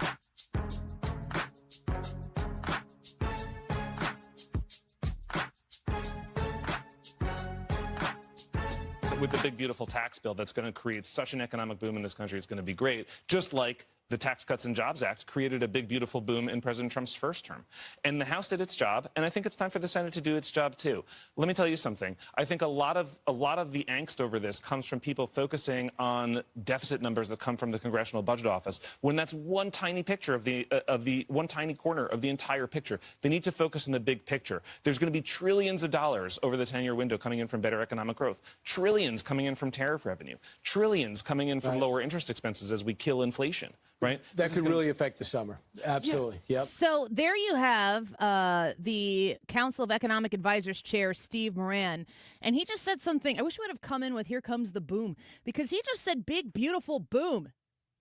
With the big, beautiful tax bill that's going to create such an economic boom in this country, it's going to be great. Just like the Tax Cuts and Jobs Act created a big, beautiful boom in President Trump's first term. And the House did its job, and I think it's time for the Senate to do its job too. Let me tell you something. I think a lot of the angst over this comes from people focusing on deficit numbers that come from the Congressional Budget Office, when that's one tiny picture of the one tiny corner of the entire picture. They need to focus on the big picture. There's going to be trillions of dollars over the 10-year window coming in from better economic growth, trillions coming in from tariff revenue, trillions coming in from lower interest expenses as we kill inflation. Right? That could really affect the summer. Absolutely. Yep. So there you have the Council of Economic Advisors chair, Steve Moran, and he just said something. I wish we would have come in with "Here comes the boom," because he just said "big, beautiful boom."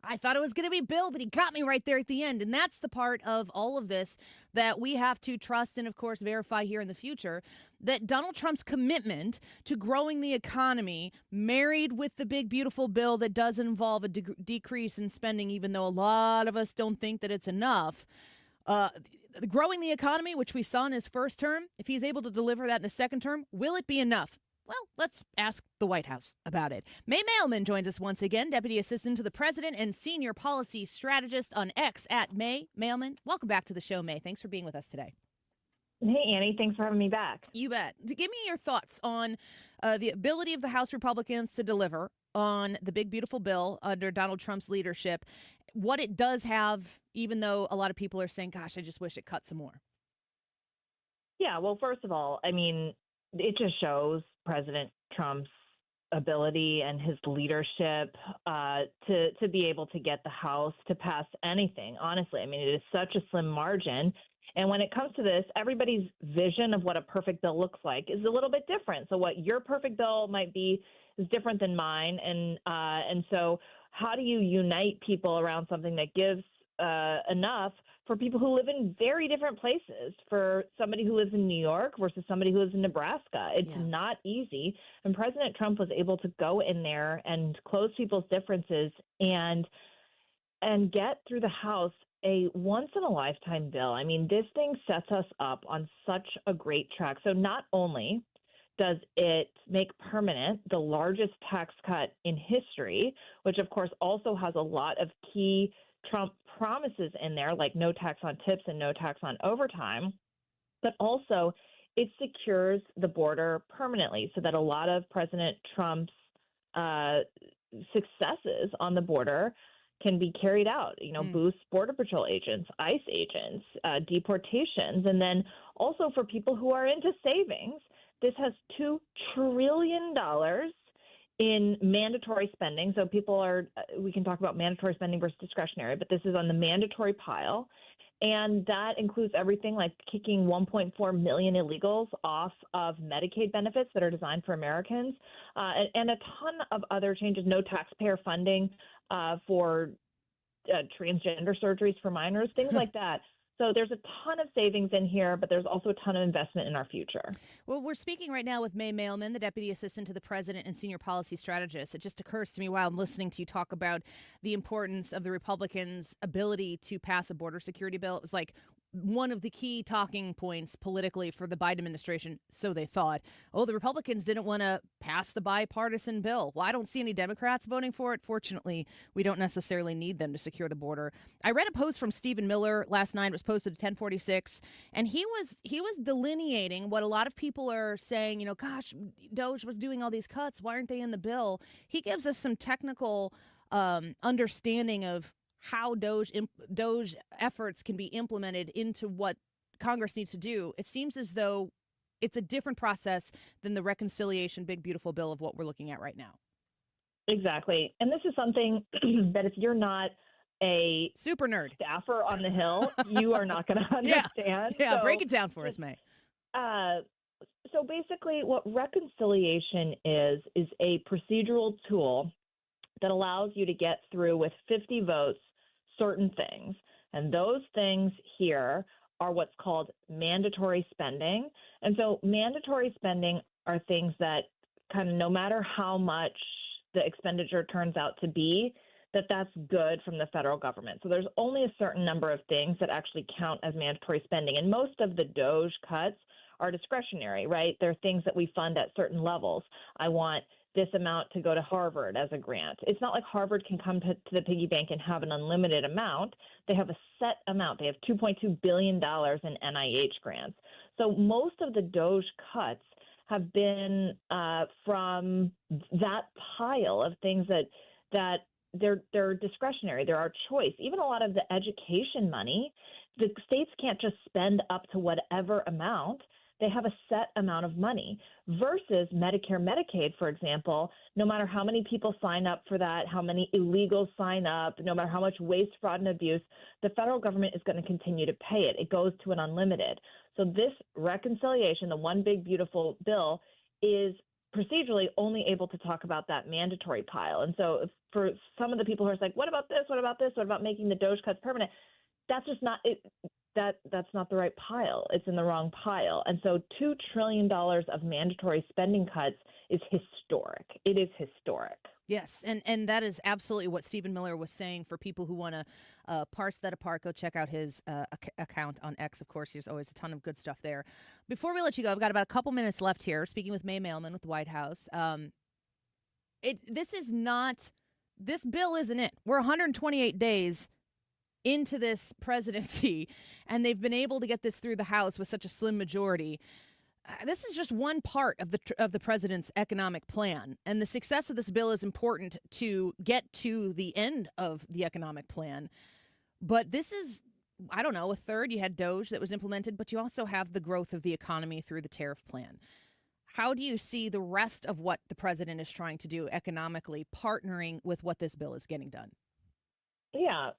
I thought it was going to be Bill, but he got me right there at the end. And that's the part of all of this that we have to trust and, of course, verify here in the future, that Donald Trump's commitment to growing the economy, married with the big, beautiful bill that does involve a decrease in spending, even though a lot of us don't think that it's enough, growing the economy, which we saw in his first term, if he's able to deliver that in the second term, will it be enough? Well, let's ask the White House about it. May Mailman joins us once again, Deputy Assistant to the President and Senior Policy Strategist on X at May Mailman. Welcome back to the show, May. Thanks for being with us today. Hey, Annie. Thanks for having me back. You bet. Give me your thoughts on the ability of the House Republicans to deliver on the big, beautiful bill under Donald Trump's leadership, what it does have, even though a lot of people are saying, gosh, I just wish it cut some more. Yeah, well, first of all, I mean, it just shows President Trump's ability and his leadership to be able to get the House to pass anything. Honestly, I mean, it is such a slim margin. And when it comes to this, everybody's vision of what a perfect bill looks like is a little bit different. So what your perfect bill might be is different than mine. And so how do you unite people around something that gives enough for people who live in very different places, for somebody who lives in New York versus somebody who lives in Nebraska? It's not easy. And President Trump was able to go in there and close people's differences and get through the House a once-in-a-lifetime bill. I mean, this thing sets us up on such a great track. So not only does it make permanent the largest tax cut in history, which of course also has a lot of key Trump promises in there, like no tax on tips and no tax on overtime, but also it secures the border permanently so that a lot of President Trump's successes on the border can be carried out, boost Border Patrol agents, ICE agents, deportations, and then also for people who are into savings, this has $2 trillion in mandatory spending. So we can talk about mandatory spending versus discretionary, but this is on the mandatory pile. And that includes everything like kicking 1.4 million illegals off of Medicaid benefits that are designed for Americans, and a ton of other changes, no taxpayer funding for transgender surgeries for minors, things like that. So there's a ton of savings in here, but there's also a ton of investment in our future. Well, we're speaking right now with May Mailman, the Deputy Assistant to the President and Senior Policy Strategist. It just occurs to me while I'm listening to you talk about the importance of the Republicans' ability to pass a border security bill. It was like one of the key talking points politically for the Biden administration, so they thought. Oh, the Republicans didn't want to pass the bipartisan bill. Well, I don't see any Democrats voting for it. Fortunately, we don't necessarily need them to secure the border. I read a post from Stephen Miller last night. It was posted at 10:46, and he was delineating what a lot of people are saying, gosh, Doge was doing all these cuts. Why aren't they in the bill? He gives us some technical understanding of how Doge efforts can be implemented into what Congress needs to do. It seems as though it's a different process than the reconciliation big, beautiful bill of what we're looking at right now. Exactly. And this is something that if you're not a super nerd staffer on the Hill, you are not going to understand. Yeah, so, break it down for us, May. So basically what reconciliation is a procedural tool that allows you to get through with 50 votes certain things. And those things here are what's called mandatory spending. And so mandatory spending are things that kind of no matter how much the expenditure turns out to be, that's good from the federal government. So there's only a certain number of things that actually count as mandatory spending. And most of the Doge cuts are discretionary, right? They're things that we fund at certain levels. I want this amount to go to Harvard as a grant. It's not like Harvard can come to the piggy bank and have an unlimited amount. They have a set amount. They have $2.2 billion in NIH grants. So most of the DOGE cuts have been from that pile of things that they're discretionary. They're our choice. Even a lot of the education money, the states can't just spend up to whatever amount. They have a set amount of money versus Medicare, Medicaid, for example. No matter how many people sign up for that, how many illegals sign up, no matter how much waste, fraud, and abuse, the federal government is going to continue to pay it. It goes to an unlimited. So this reconciliation, the one big beautiful bill, is procedurally only able to talk about that mandatory pile. And so for some of the people who are like, what about this? What about this? What about making the DOGE cuts permanent? That's just not it. That's not the right pile. It's in the wrong pile. And so $2 trillion of mandatory spending cuts is historic. It is historic. Yes, and that is absolutely what Stephen Miller was saying. For people who want to parse that apart, go check out his account on X. Of course, there's always a ton of good stuff there. Before we let you go, I've got about a couple minutes left here, speaking with May Mailman with the White House. This bill isn't it. We're 128 days into this presidency, and they've been able to get this through the House with such a slim majority. This is just one part of the president's economic plan, and the success of this bill is important to get to the end of the economic plan. But this is, I don't know, a third. You had DOGE that was implemented, but you also have the growth of the economy through the tariff plan. How do you see the rest of what the president is trying to do economically partnering with what this bill is getting done? Yeah,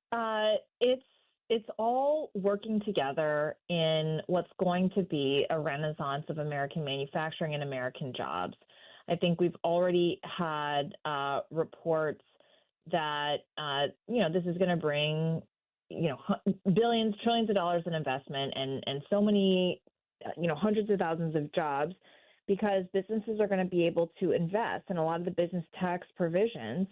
it's all working together in what's going to be a renaissance of American manufacturing and American jobs. I think we've already had reports that this is going to bring billions, trillions of dollars in investment and so many hundreds of thousands of jobs, because businesses are going to be able to invest, and a lot of the business tax provisions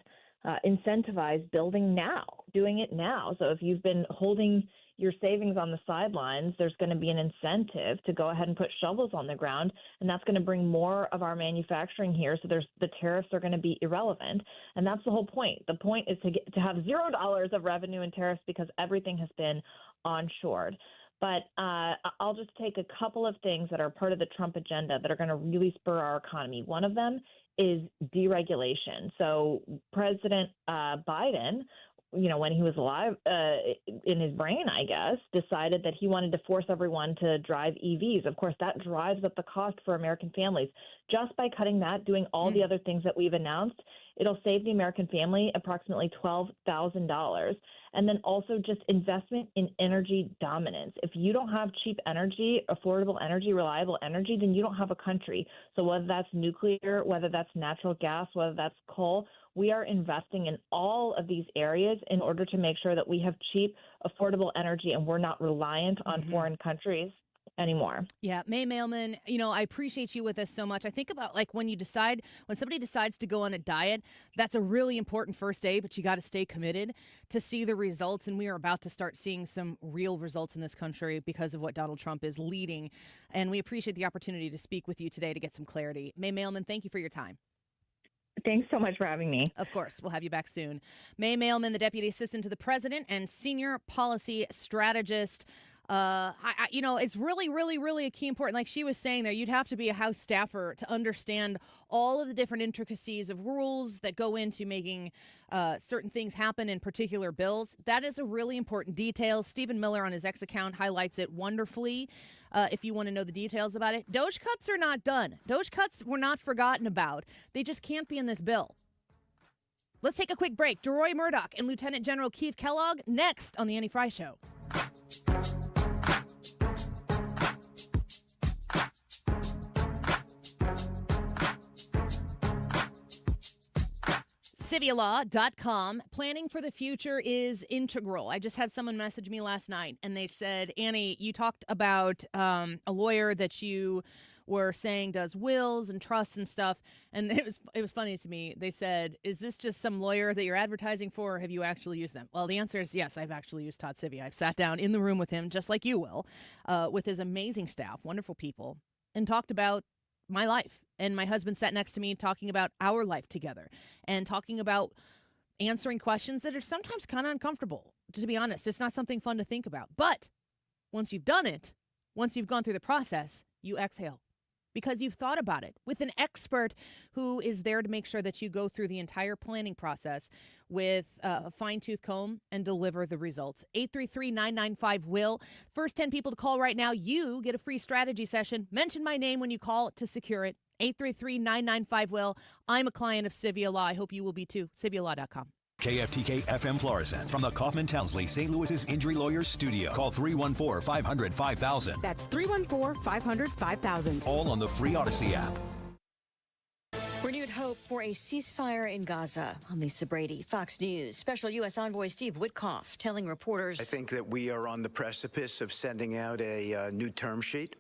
incentivize building now, doing it now. So if you've been holding your savings on the sidelines, there's going to be an incentive to go ahead and put shovels on the ground, and that's going to bring more of our manufacturing here. So the tariffs are going to be irrelevant, and that's the whole point. The point is to have $0 of revenue in tariffs because everything has been onshored. But I'll just take a couple of things that are part of the Trump agenda that are going to really spur our economy. One of them is deregulation. So President Biden, when he was alive, in his brain, I guess, decided that he wanted to force everyone to drive EVs. Of course, that drives up the cost for American families. Just by cutting that, doing all the other things that we've announced, it'll save the American family approximately $12,000. And then also just investment in energy dominance. If you don't have cheap energy, affordable energy, reliable energy, then you don't have a country. So whether that's nuclear, whether that's natural gas, whether that's coal, we are investing in all of these areas in order to make sure that we have cheap, affordable energy and we're not reliant on foreign countries anymore. Yeah, May Mailman, I appreciate you with us so much. I think about when somebody decides to go on a diet, that's a really important first day, but you got to stay committed to see the results. And we are about to start seeing some real results in this country because of what Donald Trump is leading. And we appreciate the opportunity to speak with you today to get some clarity. May Mailman, thank you for your time. Thanks so much for having me. Of course. We'll have you back soon. May Mailman, the Deputy Assistant to the President and Senior Policy Strategist. It's really, really, really a key important. Like she was saying there, you'd have to be a House staffer to understand all of the different intricacies of rules that go into making certain things happen in particular bills. That is a really important detail. Stephen Miller on his X account highlights it wonderfully. If you want to know the details about it, DOGE cuts are not done. DOGE cuts were not forgotten about. They just can't be in this bill. Let's take a quick break. Deroy Murdock and Lieutenant General Keith Kellogg next on the Annie Frey Show. CiviaLaw.com. Planning for the future is integral. I just had someone message me last night, and they said, Annie, you talked about a lawyer that you were saying does wills and trusts and stuff, and it was funny to me. They said, is this just some lawyer that you're advertising for, or have you actually used them? Well, the answer is yes, I've actually used Todd Civia. I've sat down in the room with him, just like you will, with his amazing staff, wonderful people, and talked about my life And my husband sat next to me talking about our life together and talking about answering questions that are sometimes kind of uncomfortable. To be honest, it's not something fun to think about. But once you've done it, once you've gone through the process, you exhale because you've thought about it with an expert who is there to make sure that you go through the entire planning process with a fine-tooth comb and deliver the results. 833-995-WILL. First 10 people to call right now, you get a free strategy session. Mention my name when you call to secure it. 833-995-WILL. I'm a client of Civia Law. I hope you will be too. CiviaLaw.com. KFTK FM Florissant from the Kaufman Townsley St. Louis's Injury Lawyers Studio. Call 314-500-5000. That's 314-500-5000. All on the free Odyssey app. Renewed hope for a ceasefire in Gaza. I'm Lisa Brady, Fox News. Special U.S. Envoy Steve Witkoff telling reporters. I think that we are on the precipice of sending out a new term sheet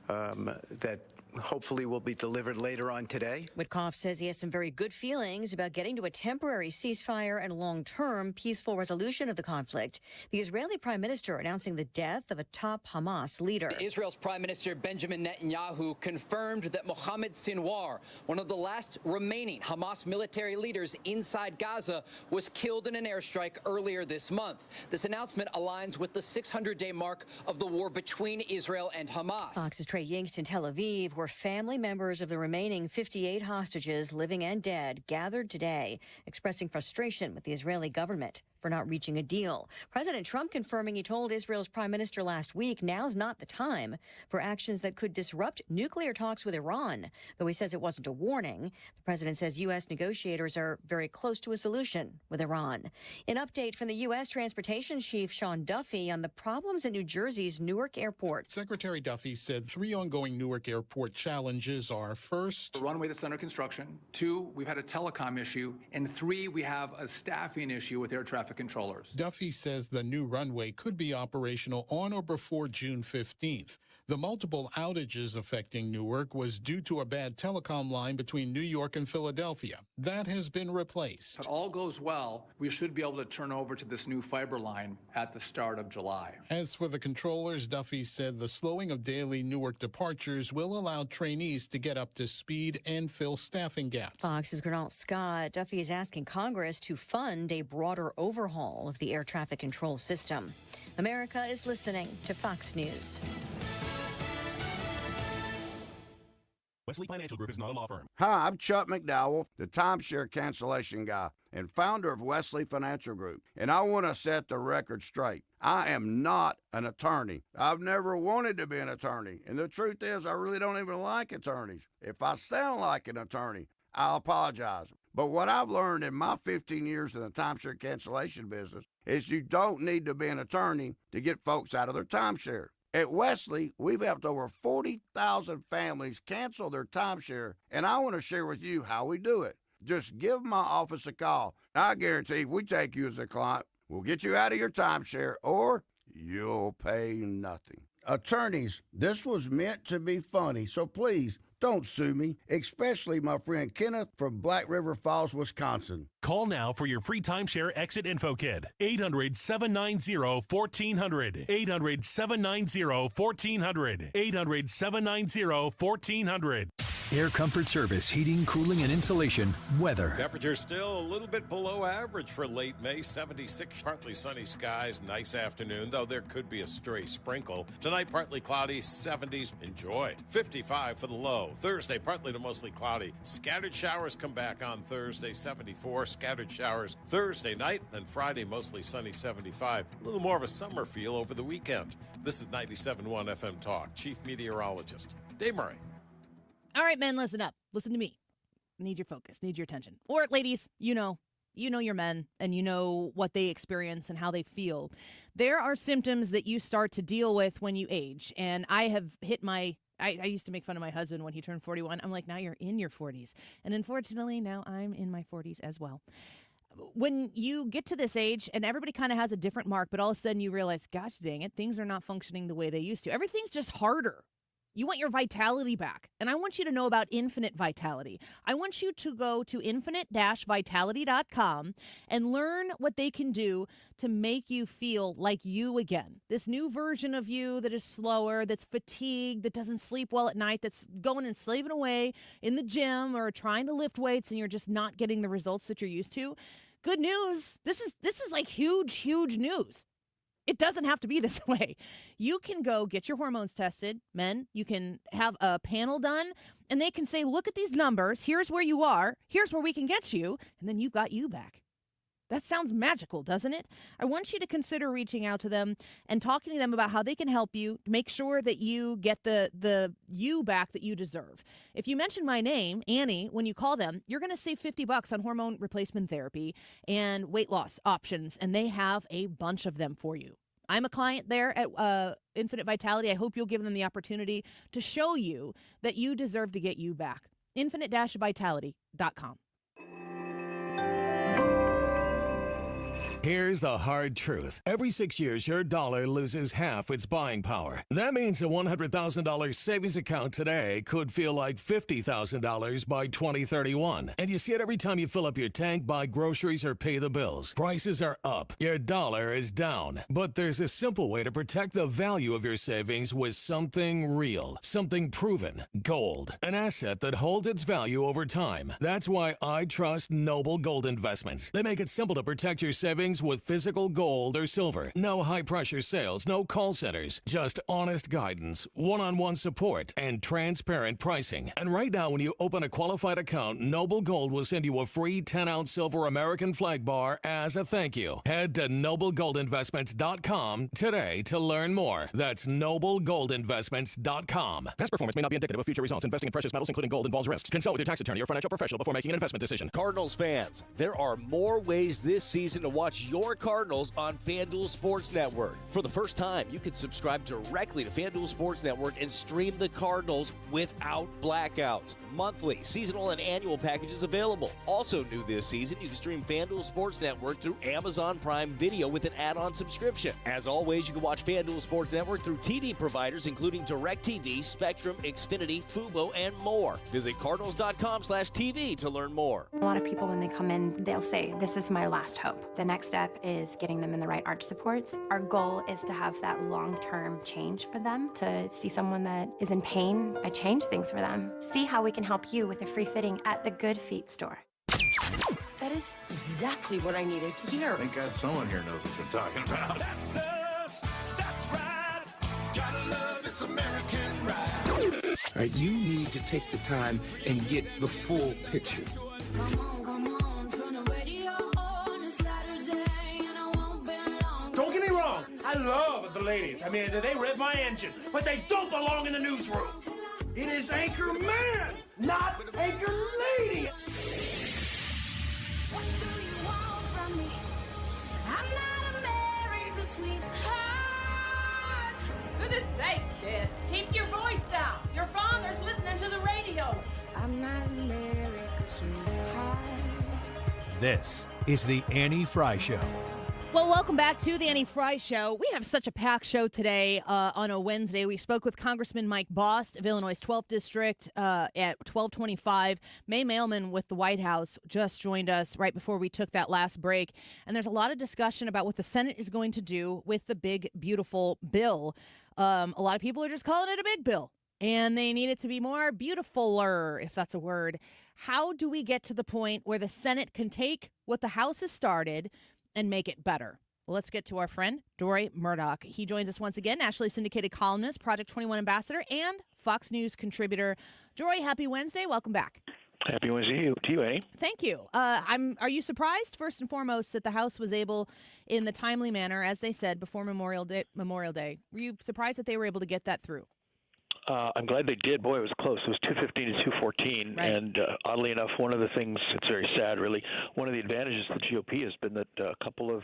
that hopefully will be delivered later on today. Witkoff says he has some very good feelings about getting to a temporary ceasefire and long-term peaceful resolution of the conflict. The Israeli prime minister announcing the death of a top Hamas leader. Israel's Prime Minister Benjamin Netanyahu confirmed that Mohammed Sinwar, one of the last remaining Hamas military leaders inside Gaza, was killed in an airstrike earlier this month. This announcement aligns with the 600-day mark of the war between Israel and Hamas. Fox's Trey Yingst in Tel Aviv, where family members of the remaining 58 hostages, living and dead, gathered today, expressing frustration with the Israeli government for not reaching a deal. President Trump confirming he told Israel's prime minister last week now's not the time for actions that could disrupt nuclear talks with Iran, though he says it wasn't a warning. The president says U.S. negotiators are very close to a solution with Iran. An update from the U.S. Transportation Chief Sean Duffy on the problems at New Jersey's Newark Airport. Secretary Duffy said 3 ongoing Newark Airport challenges are: first, the runway that's under construction; 2, we've had a telecom issue; and 3, we have a staffing issue with air traffic controllers. Duffy says the new runway could be operational on or before June 15th. The multiple outages affecting Newark was due to a bad telecom line between New York and Philadelphia. That has been replaced. If all goes well, we should be able to turn over to this new fiber line at the start of July. As for the controllers, Duffy said the slowing of daily Newark departures will allow trainees to get up to speed and fill staffing gaps. Fox's Gernal Scott. Duffy is asking Congress to fund a broader overhaul of the air traffic control system. America is listening to Fox News. Wesley Financial Group is not a law firm. Hi, I'm Chuck McDowell, the timeshare cancellation guy and founder of Wesley Financial Group. And I want to set the record straight. I am not an attorney. I've never wanted to be an attorney. And the truth is, I really don't even like attorneys. If I sound like an attorney, I'll apologize. But what I've learned in my 15 years in the timeshare cancellation business is you don't need to be an attorney to get folks out of their timeshare. At Wesley, we've helped over 40,000 families cancel their timeshare, and I want to share with you how we do it. Just give my office a call. I guarantee if we take you as a client, we'll get you out of your timeshare, or you'll pay nothing. Attorneys, this was meant to be funny, so please don't sue me, especially my friend Kenneth from Black River Falls, Wisconsin. Call now for your free timeshare exit info kit. 800-790-1400. 800-790-1400. 800-790-1400. Air Comfort Service, heating, cooling, and insulation, weather. Temperature still a little bit below average for late May. 76, partly sunny skies, nice afternoon, though there could be a stray sprinkle. Tonight, partly cloudy, 70s. Enjoy. 55 for the low. Thursday, partly to mostly cloudy. Scattered showers come back on Thursday, 74. Scattered showers Thursday night, then Friday, mostly sunny, 75. A little more of a summer feel over the weekend. This is 97.1 FM Talk. Chief Meteorologist Dave Murray. All right, men, listen up. Listen to me. Need your focus. Need your attention. Or, ladies, you know your men, and you know what they experience and how they feel. There are symptoms that you start to deal with when you age. And I have hit I used to make fun of my husband when he turned 41. I'm like, now you're in your 40s. And unfortunately, now I'm in my 40s as well. When you get to this age, and everybody kind of has a different mark, but all of a sudden you realize, gosh dang it, things are not functioning the way they used to. Everything's just harder. You want your vitality back. And I want you to know about Infinite Vitality. I want you to go to infinite-vitality.com and learn what they can do to make you feel like you again. This new version of you that is slower, that's fatigued, that doesn't sleep well at night, that's going and slaving away in the gym or trying to lift weights and you're just not getting the results that you're used to. Good news. This is like huge news. It doesn't have to be this way. You can go get your hormones tested, men. You can have a panel done, and they can say, look at these numbers. Here's where you are. Here's where we can get you. And then you've got you back. That sounds magical, doesn't it? I want you to consider reaching out to them and talking to them about how they can help you make sure that you get the you back that you deserve. If you mention my name, Annie, when you call them, you're going to save $50 on hormone replacement therapy and weight loss options, and they have a bunch of them for you. I'm a client there at Infinite Vitality. I hope you'll give them the opportunity to show you that you deserve to get you back. Infinite-vitality.com. Here's the hard truth. Every 6 years, your dollar loses half its buying power. That means a $100,000 savings account today could feel like $50,000 by 2031. And you see it every time you fill up your tank, buy groceries, or pay the bills. Prices are up. Your dollar is down. But there's a simple way to protect the value of your savings with something real, something proven. Gold. An asset that holds its value over time. That's why I trust Noble Gold Investments. They make it simple to protect your savings with physical gold or silver. No high-pressure sales, no call centers. Just honest guidance, one-on-one support, and transparent pricing. And right now, when you open a qualified account, Noble Gold will send you a free 10-ounce silver American flag bar as a thank you. Head to noblegoldinvestments.com today to learn more. That's noblegoldinvestments.com. Past performance may not be indicative of future results. Investing in precious metals, including gold, involves risks. Consult with your tax attorney or financial professional before making an investment decision. Cardinals fans, there are more ways this season to watch your Cardinals on FanDuel Sports Network. For the first time, you can subscribe directly to FanDuel Sports Network and stream the Cardinals without blackouts. Monthly, seasonal, and annual packages available. Also new this season, you can stream FanDuel Sports Network through Amazon Prime Video with an add-on subscription. As always, you can watch FanDuel Sports Network through TV providers including DirecTV, Spectrum, Xfinity, Fubo, and more. Visit Cardinals.com/TV to learn more. A lot of people, when they come in, they'll say, this is my last hope. The next step is getting them in the right arch supports. Our goal is to have that long-term change for them. To see someone that is in pain, I change things for them. See how we can help you with a free fitting at the Good Feet store. That is exactly what I needed to hear. Thank God someone here knows what they're talking about. That's us. That's right. Gotta love this American ride. All right, you need to take the time and get the full picture. Don't get me wrong, I love the ladies. I mean, they rev my engine, but they don't belong in the newsroom. It is Anchor Man, not Anchor Lady. What do you want from me? I'm not America's sweetheart. Goodness sake, kid. Keep your voice down. Your father's listening to the radio. I'm not America's sweetheart. This is the Annie Fry Show. Well, welcome back to the Annie Fry Show. We have such a packed show today on a Wednesday. We spoke with Congressman Mike Bost of Illinois' 12th District at 12:25. May Mailman with the White House just joined us right before we took that last break. And there's a lot of discussion about what the Senate is going to do with the big, beautiful bill. A lot of people are just calling it a big bill, and they need it to be more beautifuler, if that's a word. How do we get to the point where the Senate can take what the House has started and make it better? Well, let's get to our friend, Deroy Murdock. He joins us once again, nationally syndicated columnist, Project 21 ambassador, and Fox News contributor. Deroy, happy Wednesday. Welcome back. Happy Wednesday to you, Annie. Thank you. Are you surprised, first and foremost, that the House was able, in the timely manner, as they said, before Memorial Day? Were you surprised that they were able to get that through? I'm glad they did. Boy, it was close. It was 215 to 214. Right. And oddly enough, one of the things, it's very sad, really, one of the advantages of the GOP has been that a couple of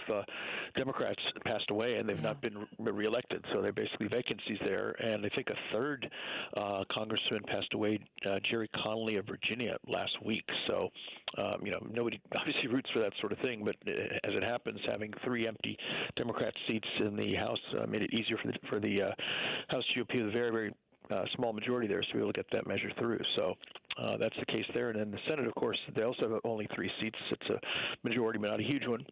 Democrats passed away, and they've not been reelected. So they're basically vacancies there. And I think a third congressman passed away, Jerry Connolly of Virginia, last week. So, nobody obviously roots for that sort of thing. But as it happens, having three empty Democrat seats in the House made it easier for the House GOP with a very, very small majority there, so we'll be able to get that measure through. So that's the case there. And then the Senate, of course, they also have only 3 seats. It's a majority, but not a huge one.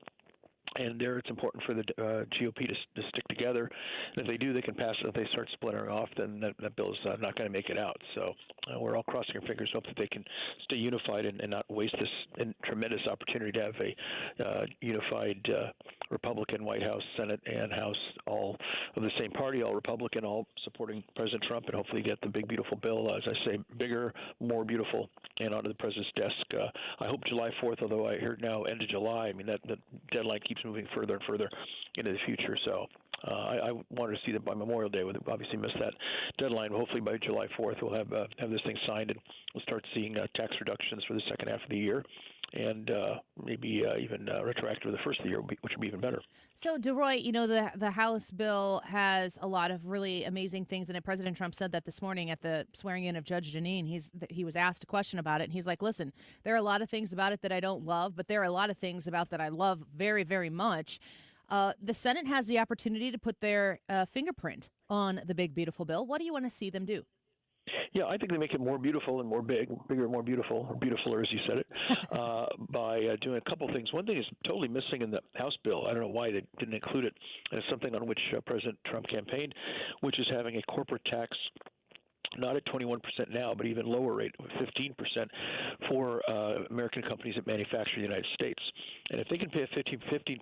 And there, it's important for the GOP to stick together. And if they do, they can pass it. If they start splintering off, then that bill is not going to make it out. So we're all crossing our fingers, hope that they can stay unified and not waste this tremendous opportunity to have a unified Republican White House, Senate, and House, all of the same party, all Republican, all supporting President Trump, and hopefully get the big, beautiful bill, as I say, bigger, more beautiful, and onto the president's desk. I hope July 4th, although I heard now end of July. I mean, that deadline keeps moving further and further into the future. So I wanted to see that by Memorial Day. We'll obviously miss that deadline. Hopefully by July 4th we'll have this thing signed, and we'll start seeing tax reductions for the second half of the year, and maybe even retroactive to the first of the year, which would be even better. So, Deroy, you know, the House bill has a lot of really amazing things in it. President Trump said that this morning at the swearing-in of Judge Jeanine. He was asked a question about it, and he's like, listen, there are a lot of things about it that I don't love, but there are a lot of things about that I love very, very much. The Senate has the opportunity to put their fingerprint on the big, beautiful bill. What do you want to see them do? Yeah, I think they make it more beautiful and more bigger, more beautiful, or beautifuler, as you said it, by doing a couple things. One thing is totally missing in the House bill. I don't know why they didn't include it. And it's something on which President Trump campaigned, which is having a corporate tax not at 21% now, but even lower rate, 15% for American companies that manufacture in the United States. And if they can pay a 15%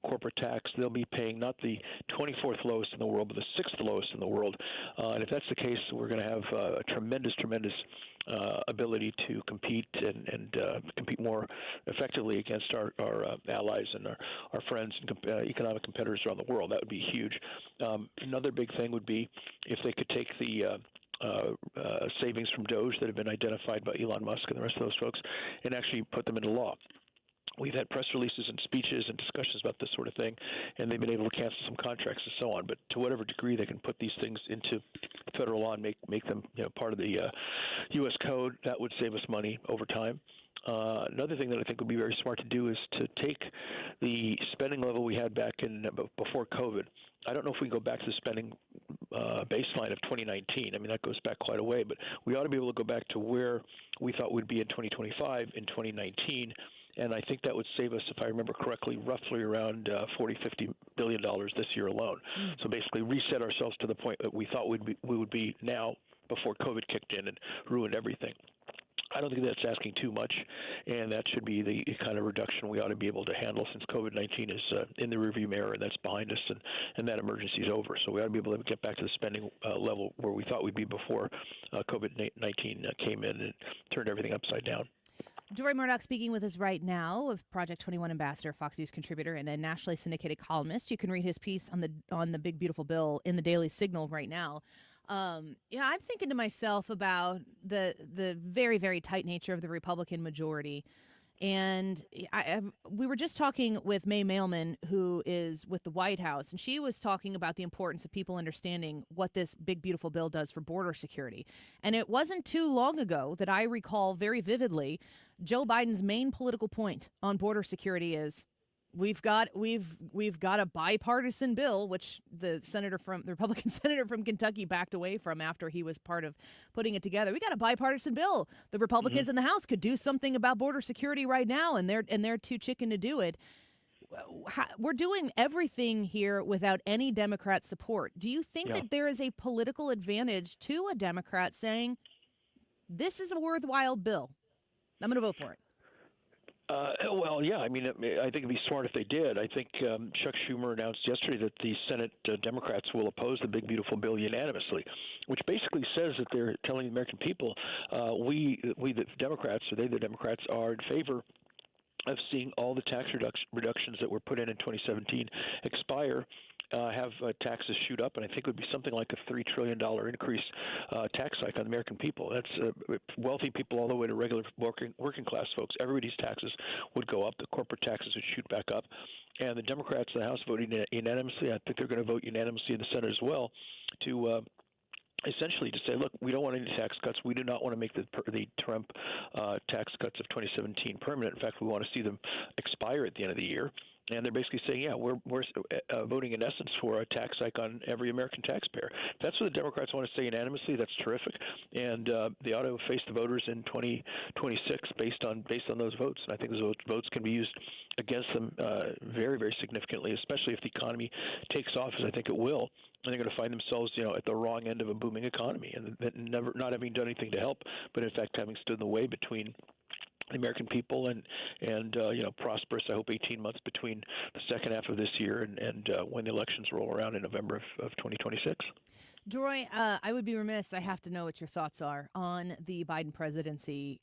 corporate tax, they'll be paying not the 24th lowest in the world, but the 6th lowest in the world. And if that's the case, we're going to have a tremendous ability to compete and compete more effectively against our allies and our friends and economic competitors around the world. That would be huge. Another big thing would be if they could take the savings from DOGE that have been identified by Elon Musk and the rest of those folks and actually put them into law. We've had press releases and speeches and discussions about this sort of thing, and they've been able to cancel some contracts and so on. But to whatever degree they can put these things into federal law and make them part of the U.S. code, that would save us money over time. Another thing that I think would be very smart to do is to take the spending level we had back in before COVID. I don't know if we can go back to the spending baseline of 2019. I mean, that goes back quite a way, but we ought to be able to go back to where we thought we'd be in 2025 in 2019. And I think that would save us, if I remember correctly, roughly around $40-50 billion this year alone. So basically reset ourselves to the point that we thought we would be now before COVID kicked in and ruined everything. I don't think that's asking too much, and that should be the kind of reduction we ought to be able to handle since COVID-19 is in the rearview mirror, and that's behind us, and that emergency is over. So we ought to be able to get back to the spending level where we thought we'd be before COVID-19 came in and turned everything upside down. Deroy Murdock speaking with us right now, of Project 21 ambassador, Fox News contributor, and a nationally syndicated columnist. You can read his piece on the big, beautiful bill in the Daily Signal right now. I'm thinking to myself about the very, very tight nature of the Republican majority. And we were just talking with May Mailman, who is with the White House, and she was talking about the importance of people understanding what this big, beautiful bill does for border security. And it wasn't too long ago that I recall very vividly Joe Biden's main political point on border security is we've got a bipartisan bill, which the Republican senator from Kentucky backed away from after he was part of putting it together. We got a bipartisan bill. The Republicans in the House could do something about border security right now, and they're too chicken to do it. We're doing everything here without any Democrat support. Do you think that there is a political advantage to a Democrat saying, this is a worthwhile bill, I'm going to vote for it? Well, yeah. I mean, I think it'd be smart if they did. I think Chuck Schumer announced yesterday that the Senate Democrats will oppose the big, beautiful bill unanimously, which basically says that they're telling the American people, we the Democrats, or they the Democrats, are in favor of seeing all the tax reductions that were put in 2017 expire, have taxes shoot up, and I think it would be something like a $3 trillion increase tax hike on American people. That's wealthy people all the way to regular working class folks. Everybody's taxes would go up. The corporate taxes would shoot back up. And the Democrats in the House voting unanimously. I think they're going to vote unanimously in the Senate as well to essentially to say, look, we don't want any tax cuts. We do not want to make the Trump tax cuts of 2017 permanent. In fact, we want to see them expire at the end of the year. And they're basically saying, yeah, we're voting in essence for a tax hike on every American taxpayer. If that's what the Democrats want to say unanimously, that's terrific. And they ought to face the voters in 2026 based on those votes. And I think those votes can be used against them very, very significantly, especially if the economy takes off, as I think it will. And they're going to find themselves, at the wrong end of a booming economy, and not having done anything to help, but in fact having stood in the way between the American people and prosperous, I hope, 18 months between the second half of this year and when the elections roll around in November of 2026. Deroy, I would be remiss. I have to know what your thoughts are on the Biden presidency,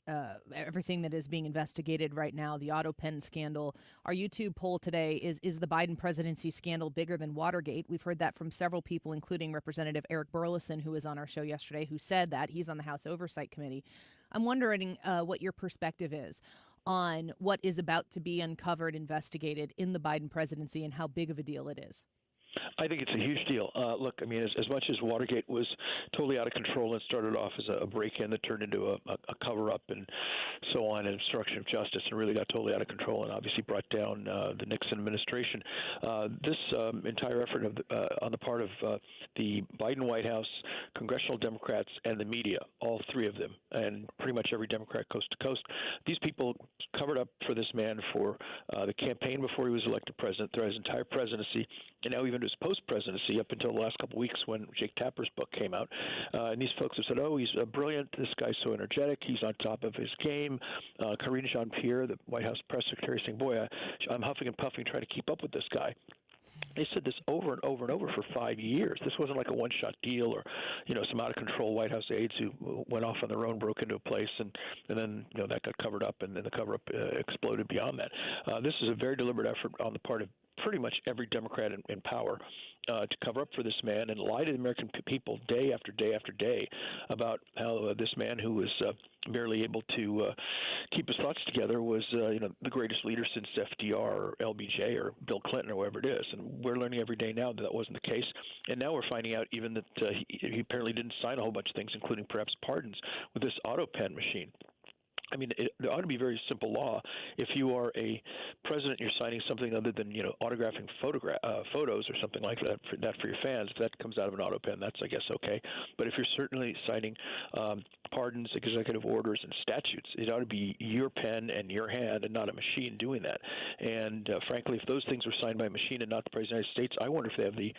everything that is being investigated right now, the auto pen scandal. Our YouTube poll today is the Biden presidency scandal bigger than Watergate? We've heard that from several people, including Representative Eric Burlison, who was on our show yesterday, who said that. He's on the House Oversight Committee. I'm wondering what your perspective is on what is about to be uncovered, investigated in the Biden presidency, and how big of a deal it is. I think it's a huge deal. Look, I mean, as much as Watergate was totally out of control and started off as a break-in that turned into a cover-up and so on, and obstruction of justice, and really got totally out of control and obviously brought down the Nixon administration, this entire effort on the part of the Biden White House, congressional Democrats, and the media, all three of them, and pretty much every Democrat coast to coast, these people covered up for this man for the campaign before he was elected president, throughout his entire presidency, and now even his post-presidency up until the last couple of weeks when Jake Tapper's book came out. And these folks have said, oh, he's brilliant. This guy's so energetic. He's on top of his game. Karine Jean-Pierre, the White House press secretary, saying, boy, I'm huffing and puffing trying to keep up with this guy. They said this over and over and over for 5 years. This wasn't like a one-shot deal or, some out-of-control White House aides who went off on their own, broke into a place, and then, that got covered up, and then the cover-up exploded beyond that. This is a very deliberate effort on the part of pretty much every Democrat in power to cover up for this man and lie to the American people day after day after day about how this man who was barely able to keep his thoughts together was the greatest leader since FDR or LBJ or Bill Clinton or whoever it is. And we're learning every day now that wasn't the case. And now we're finding out even that he apparently didn't sign a whole bunch of things, including perhaps pardons, with this auto pen machine. I mean, there ought to be very simple law. If you are a president, you're signing something other than autographing photos or something like that for your fans. If that comes out of an auto pen, that's, I guess, okay. But if you're certainly signing pardons, executive orders, and statutes, it ought to be your pen and your hand and not a machine doing that. And frankly, if those things were signed by a machine and not the President of the United States, I wonder if they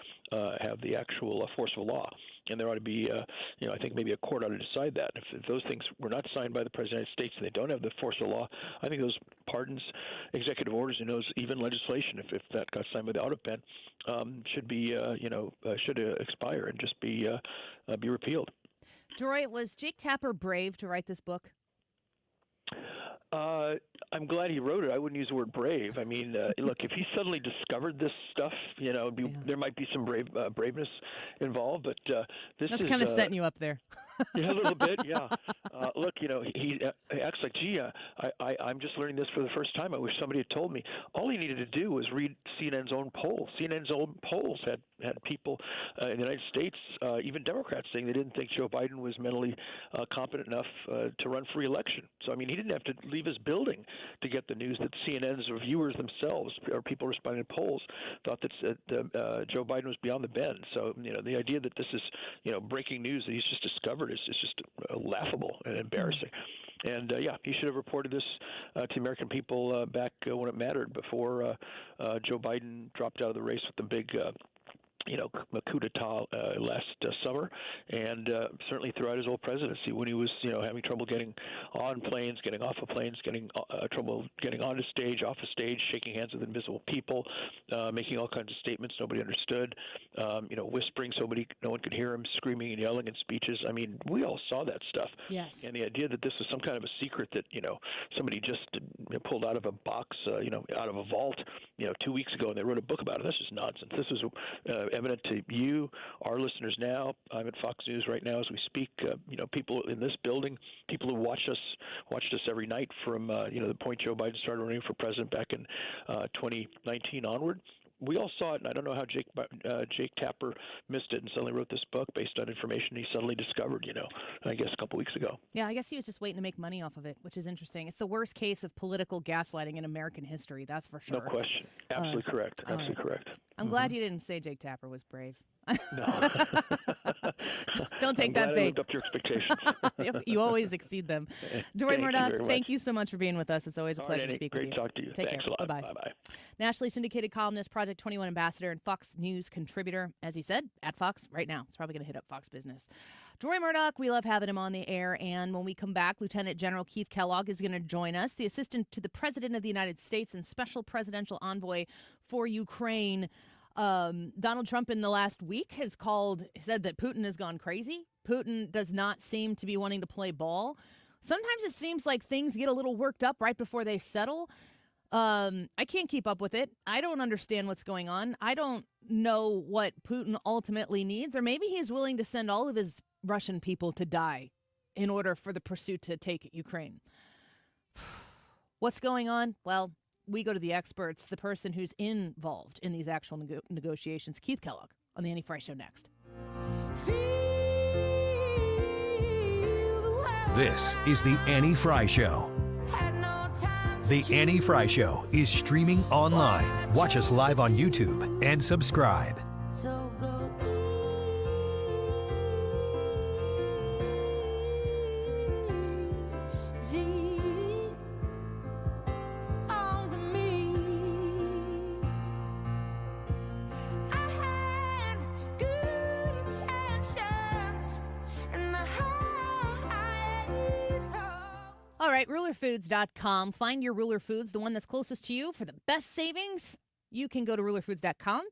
have the actual force of law. And there ought to be, I think maybe a court ought to decide that. If those things were not signed by the President of the United States and they don't have the force of law, I think those pardons, executive orders, and those even legislation, if that got signed by the auto pen, should be, should expire and just be repealed. Deroy, was Jake Tapper brave to write this book? I'm glad he wrote it. I wouldn't use the word brave. I mean, look, if he suddenly discovered this stuff, there might be some braveness involved. But that's kind of setting you up there. Yeah, a little bit, yeah. Look, he acts like, gee, I'm just learning this for the first time. I wish somebody had told me. All he needed to do was read CNN's own polls. CNN's own polls had people in the United States, even Democrats, saying they didn't think Joe Biden was mentally competent enough to run for re-election. So, I mean, he didn't have to leave his building to get the news that CNN's reviewers themselves, or people responding to polls, thought that Joe Biden was beyond the bend. So, the idea that this is, breaking news that he's just discovered is just laughable and embarrassing. And, he should have reported this to the American people back when it mattered, before Joe Biden dropped out of the race with the big coup d'etat last summer, and certainly throughout his whole presidency, when he was, having trouble getting on planes, getting off of planes, getting trouble getting onto stage, off of stage, shaking hands with invisible people, making all kinds of statements nobody understood, whispering so no one could hear him, screaming and yelling in speeches. I mean, we all saw that stuff. Yes. And the idea that this was some kind of a secret that, somebody just pulled out of a box, out of a vault, 2 weeks ago, and they wrote a book about it. This is nonsense. This was evident to you, our listeners now. I'm at Fox News right now as we speak. People in this building, people who watched us every night from the point Joe Biden started running for president back in 2019 onward. we all saw it, and I don't know how Jake Tapper missed it and suddenly wrote this book based on information he suddenly discovered, I guess a couple weeks ago. Yeah, I guess he was just waiting to make money off of it, which is interesting. It's the worst case of political gaslighting in American history, that's for sure. No question. Absolutely correct. Absolutely correct. I'm glad you didn't say Jake Tapper was brave. No. Don't take that I bait. lived up to your expectations. You always exceed them. Deroy Murdock, thank you so much for being with us. It's always a pleasure to speak with you. Great to talk to you. Take Thanks care. a lot. Bye-bye. Bye-bye. Nationally syndicated columnist, Project 21 ambassador, and Fox News contributor, as he said, at Fox right now. It's probably going to hit up Fox Business. Deroy Murdock, we love having him on the air. And when we come back, Lieutenant General Keith Kellogg is going to join us, the assistant to the President of the United States and special presidential envoy for Ukraine. Donald Trump in the last week has said that Putin has gone crazy. Putin does not seem to be wanting to play ball. Sometimes it seems like things get a little worked up right before they settle. I can't keep up with it. I don't understand what's going on. I don't know what Putin ultimately needs, or maybe he's willing to send all of his Russian people to die in order for the pursuit to take Ukraine. What's going on? Well, we go to the experts, the person who's involved in these actual negotiations, Keith Kellogg, on the Annie Frey Show next. This is the Annie Frey Show. The Annie Frey Show is streaming online. Watch us live on YouTube and subscribe. All right, rulerfoods.com. Find your Ruler Foods, the one that's closest to you for the best savings. You can go to rulerfoods.com,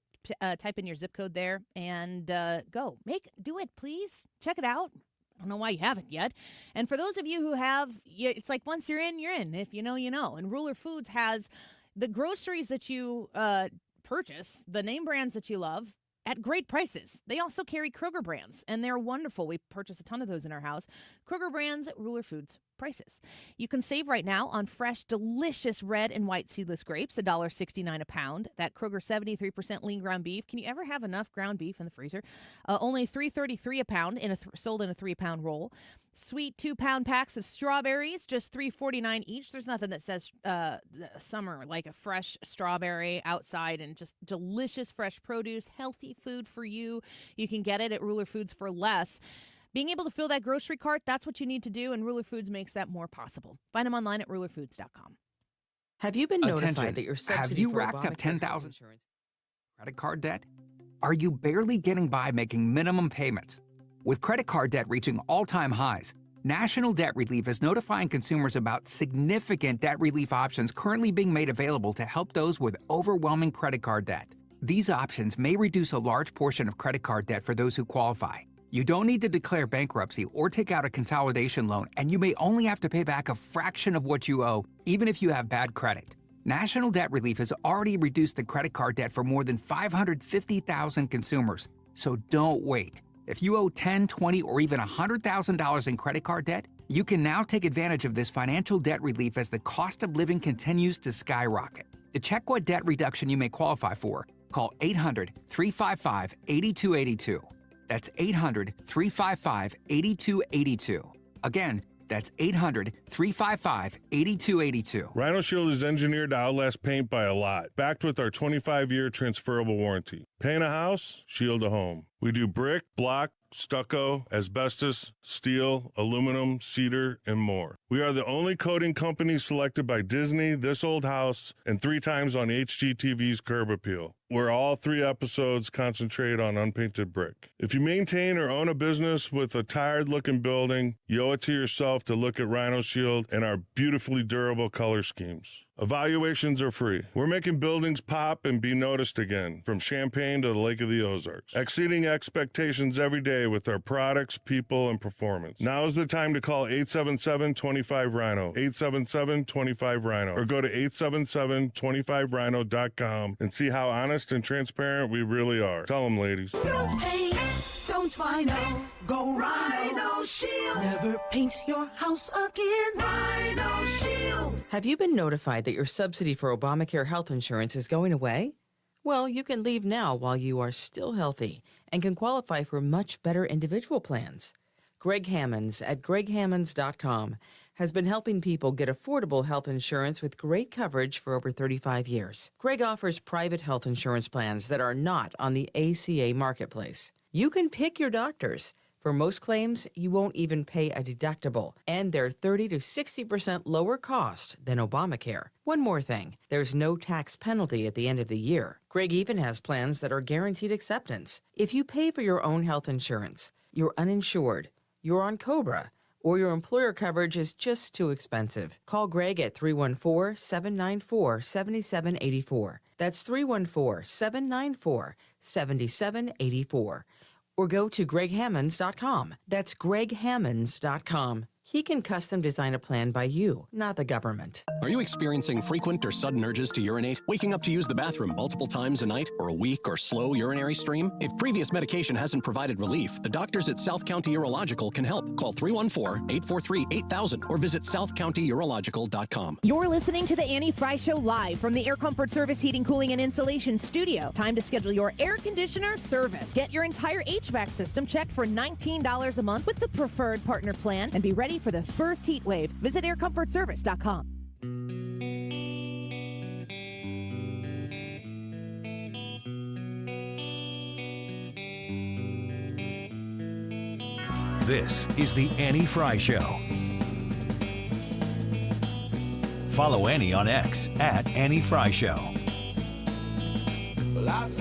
type in your zip code there, and go. Do it, please. Check it out. I don't know why you haven't yet. And for those of you who have, it's like once you're in, you're in. If you know, you know. And Ruler Foods has the groceries that you purchase, the name brands that you love, at great prices. They also carry Kroger brands, and they're wonderful. We purchase a ton of those in our house. Kroger brands, Ruler Foods prices. You can save right now on fresh, delicious red and white seedless grapes, $1.69 a pound. That Kroger 73% lean ground beef. Can you ever have enough ground beef in the freezer? Only $3.33 a pound, sold in a 3-pound roll. Sweet 2-pound packs of strawberries, just $3.49 each. There's nothing that says summer like a fresh strawberry outside, and just delicious fresh produce, healthy food for you. You can get it at Ruler Foods for less. Being able to fill that grocery cart, that's what you need to do, and Ruler Foods makes that more possible. Find them online at rulerfoods.com. Have you been notified that your subsidy Have you for racked up Obamacare $10,000 credit card debt? Are you barely getting by making minimum payments? With credit card debt reaching all-time highs, National Debt Relief is notifying consumers about significant debt relief options currently being made available to help those with overwhelming credit card debt. These options may reduce a large portion of credit card debt for those who qualify. You don't need to declare bankruptcy or take out a consolidation loan, and you may only have to pay back a fraction of what you owe, even if you have bad credit. National Debt Relief has already reduced the credit card debt for more than 550,000 consumers, so don't wait. If you owe $10,000, $20,000, or even $100,000 in credit card debt, you can now take advantage of this financial debt relief as the cost of living continues to skyrocket. To check what debt reduction you may qualify for, call 800-355-8282. That's 800-355-8282. Again, that's 800-355-8282. Rhino Shield is engineered to outlast paint by a lot, backed with our 25-year transferable warranty. Paint a house, shield a home. We do brick, block, stucco, asbestos, steel, aluminum, cedar, and more. We are the only coating company selected by Disney, This Old House, and 3 times on HGTV's Curb Appeal, where all 3 episodes concentrate on unpainted brick. If you maintain or own a business with a tired-looking building, you owe it to yourself to look at Rhino Shield and our beautifully durable color schemes. Evaluations are free. We're making buildings pop and be noticed again, from Champaign to the Lake of the Ozarks, exceeding expectations every day with our products, people, and performance. Now is the time to call 877-25-RHINO, 877-25-RHINO, or go to 877-25rhino.com and see how honest and transparent we really are. Tell them, ladies. Don't paint, don't Rhino, go Rhino Shield. Never paint your house again. Rhino Shield. Have you been notified that your subsidy for Obamacare health insurance is going away? Well, you can leave now while you are still healthy and can qualify for much better individual plans. Greg Hammonds at greghammonds.com has been helping people get affordable health insurance with great coverage for over 35 years. Greg offers private health insurance plans that are not on the ACA marketplace. You can pick your doctors. For most claims, you won't even pay a deductible, and they're 30 to 60% lower cost than Obamacare. One more thing, there's no tax penalty at the end of the year. Greg even has plans that are guaranteed acceptance. If you pay for your own health insurance, you're uninsured, you're on COBRA, or your employer coverage is just too expensive, call Greg at 314-794-7784. That's 314-794-7784. Or go to greghammonds.com. That's greghammonds.com. He can custom design a plan by you, not the government. Are you experiencing frequent or sudden urges to urinate, waking up to use the bathroom multiple times a night, or a weak or slow urinary stream? If previous medication hasn't provided relief, the doctors at South County Urological can help. Call 314-843-8000 or visit southcountyurological.com. You're listening to the Annie Fry Show live from the Air Comfort Service Heating, Cooling, and Insulation Studio. Time to schedule your air conditioner service. Get your entire HVAC system checked for $19 a month with the preferred partner plan and be ready for the first heat wave. Visit aircomfortservice.com. This is the Annie Fry Show. Follow Annie on X at Annie Fry Show.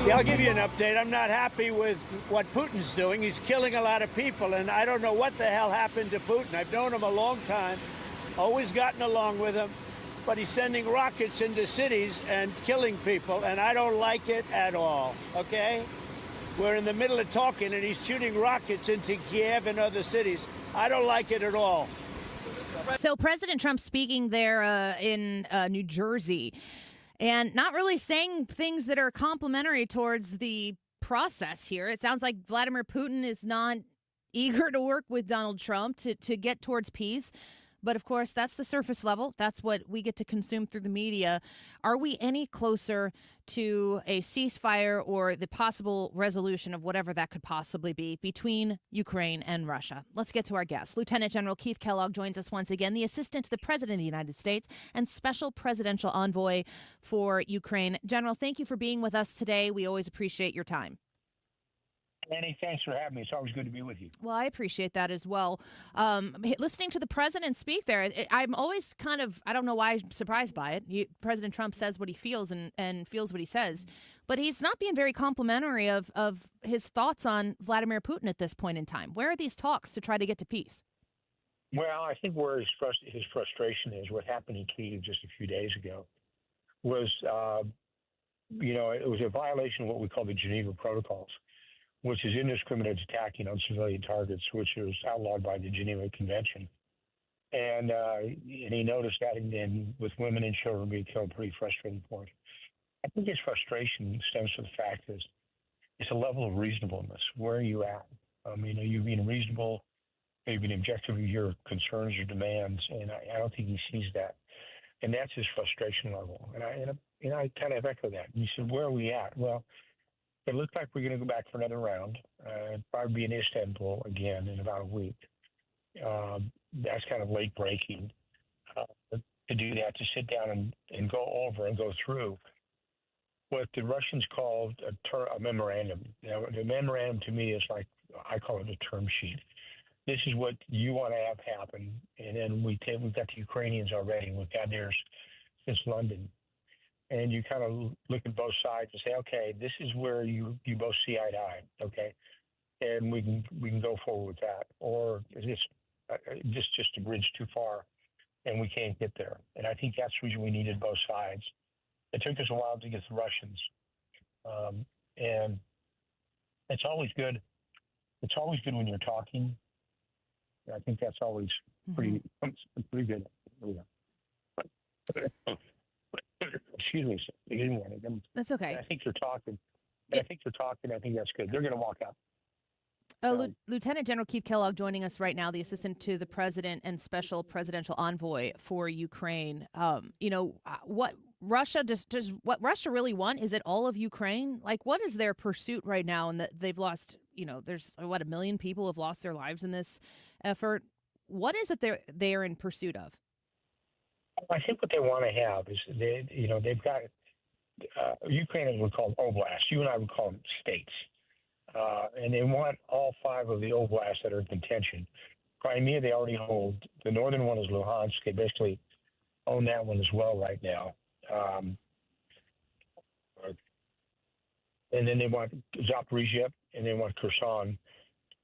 Yeah, I'll give you an update. I'm not happy with what Putin's doing. He's killing a lot of people, and I don't know what the hell happened to Putin. I've known him a long time, always gotten along with him, but he's sending rockets into cities and killing people, and I don't like it at all, okay? We're in the middle of talking, and he's shooting rockets into Kiev and other cities. I don't like it at all. So President Trump speaking there in New Jersey, and not really saying things that are complimentary towards the process here. It sounds like Vladimir Putin is not eager to work with Donald Trump to get towards peace. But, of course, that's the surface level. That's what we get to consume through the media. Are we any closer to a ceasefire or the possible resolution of whatever that could possibly be between Ukraine and Russia? Let's get to our guest. Lieutenant General Keith Kellogg joins us once again, the Assistant to the President of the United States and Special Presidential Envoy for Ukraine. General, thank you for being with us today. We always appreciate your time. Annie, thanks for having me. It's always good to be with you. Well, I appreciate that as well. Listening to the president speak there, I'm always kind of, I don't know why I'm surprised by it. President Trump says what he feels and feels what he says, but he's not being very complimentary of his thoughts on Vladimir Putin at this point in time. Where are these talks to try to get to peace? Well, I think where his frustration is, what happened in Kyiv just a few days ago was, it was a violation of what we call the Geneva Protocols, which is indiscriminate attacking on civilian targets, which was outlawed by the Geneva Convention. And he noticed that, and with women and children being killed, pretty frustrating for him. I think his frustration stems from the fact is it's a level of reasonableness. Where are you at? Are you being reasonable? Are you being objective of your concerns or demands? And I don't think he sees that. And that's his frustration level. And I kind of echo that. And he said, where are we at? Well, it looks like we're going to go back for another round, probably be in Istanbul again in about a week. That's kind of late breaking to do that, to sit down and go over and go through what the Russians called a memorandum. Now, the memorandum to me is like, I call it a term sheet. This is what you want to have happen. And then we've got the Ukrainians already. We've got theirs since London. And you kind of look at both sides and say, okay, this is where you both see eye to eye, okay, and we can go forward with that, or is this just a bridge too far, and we can't get there? And I think that's the reason we needed both sides. It took us a while to get the Russians, and it's always good. It's always good when you're talking. I think that's always pretty good. Excuse me. That's okay. I think they're talking. I think that's good. They're going to walk out. Lieutenant General Keith Kellogg joining us right now, the Assistant to the President and Special Presidential Envoy for Ukraine. Russia, does what Russia really want? Is it all of Ukraine? Like, what is their pursuit right now? And that they've lost, there's 1 million people have lost their lives in this effort. What is it they're in pursuit of? I think what they want to have is they've got Ukrainians would call them oblasts. You and I would call them states, and they want all 5 of the oblasts that are in contention. Crimea they already hold. The northern one is Luhansk. They basically own that one as well right now. And then they want Zaporizhia and they want Kherson.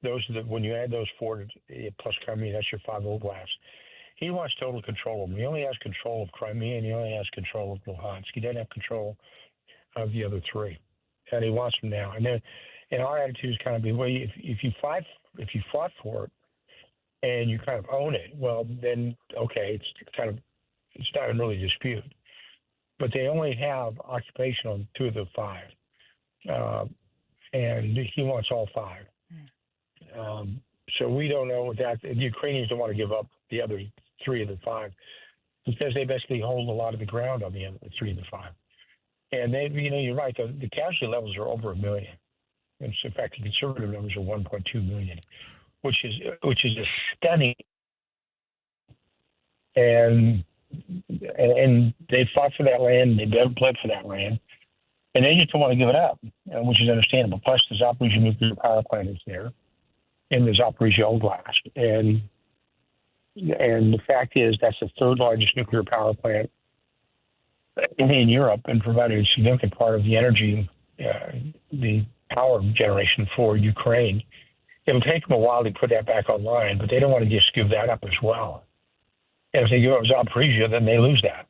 Those are when you add those 4 plus Crimea, that's your 5 oblasts. He wants total control of them. He only has control of Crimea and he only has control of Luhansk. He doesn't have control of the other 3, and he wants them now. And then, our attitude is kind of be, well, if you fought for it and you kind of own it, well, then okay, it's not a really dispute. But they only have occupation on 2 of the 5, and he wants all 5. So we don't know what that. The Ukrainians don't want to give up the other 3 of the 5 because they basically hold a lot of the ground on the other 3 of the 5. And they, you're right. The casualty levels are over 1 million. And so in fact, the conservative numbers are 1.2 million, which is a stunning. And they fought for that land. They bled for that land, and they just don't want to give it up, which is understandable. Plus, the Zaporizhia nuclear power plant is there, in the Zaporizhia Oblast, and the fact is that's the 3rd largest nuclear power plant in Europe, and provided a significant part of the energy, the power generation for Ukraine. It'll take them a while to put that back online, but they don't want to just give that up as well. And if they give up Zaporizhia, then they lose that.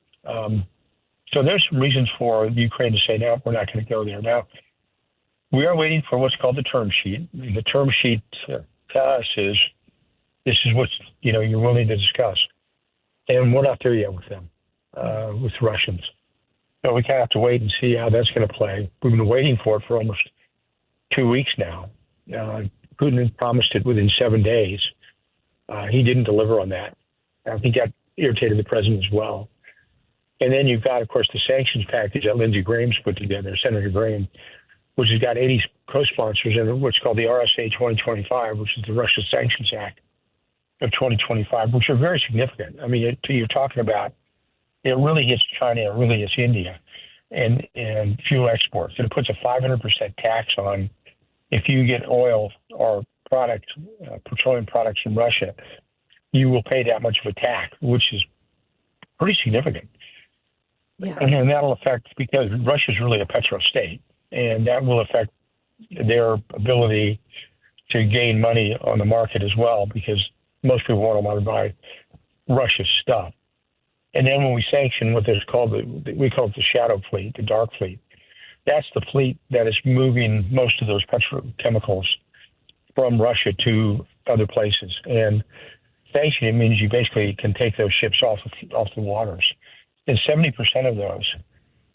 So there's some reasons for Ukraine to say, no, we're not going to go there. Now, we are waiting for what's called the term sheet. The term sheet to us is, this is what you're willing to discuss. And we're not there yet with them, with the Russians. So we kind of have to wait and see how that's going to play. We've been waiting for it for almost 2 weeks now. Putin promised it within 7 days. He didn't deliver on that. I think that irritated the president as well. And then you've got, of course, the sanctions package that Lindsey Graham's put together, Senator Graham, which has got 80 co-sponsors in what's called the RSA 2025, which is the Russia Sanctions Act of 2025, which are very significant. I mean, you're talking about, it really hits China, it really hits India, and fuel exports. And it puts a 500% tax on if you get oil or petroleum products from Russia, you will pay that much of a tax, which is pretty significant. Yeah. And that'll affect, because Russia's really a petro state, and that will affect their ability to gain money on the market as well, because most people won't want to buy Russia's stuff. And then when we sanction what is called we call it the shadow fleet, the dark fleet, that's the fleet that is moving most of those petrochemicals from Russia to other places. And sanctioning means you basically can take those ships off the waters. And 70% of those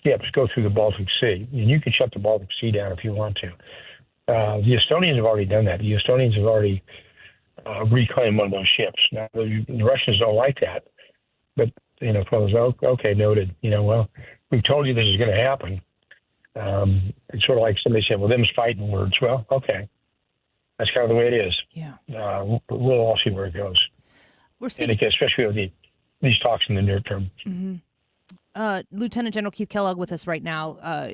ships go through the Baltic Sea. And you can shut the Baltic Sea down if you want to. The Estonians have already done that. The Estonians have already reclaimed one of those ships. Now, the Russians don't like that. But, it's one of those, okay, noted. Well, we've told you this is going to happen. It's sort of like somebody said, well, them's fighting words. Well, okay. That's kind of the way it is. Yeah. We'll all see where it goes. We're speaking, and especially with these talks in the near term. Mm-hmm. Lieutenant General Keith Kellogg with us right now.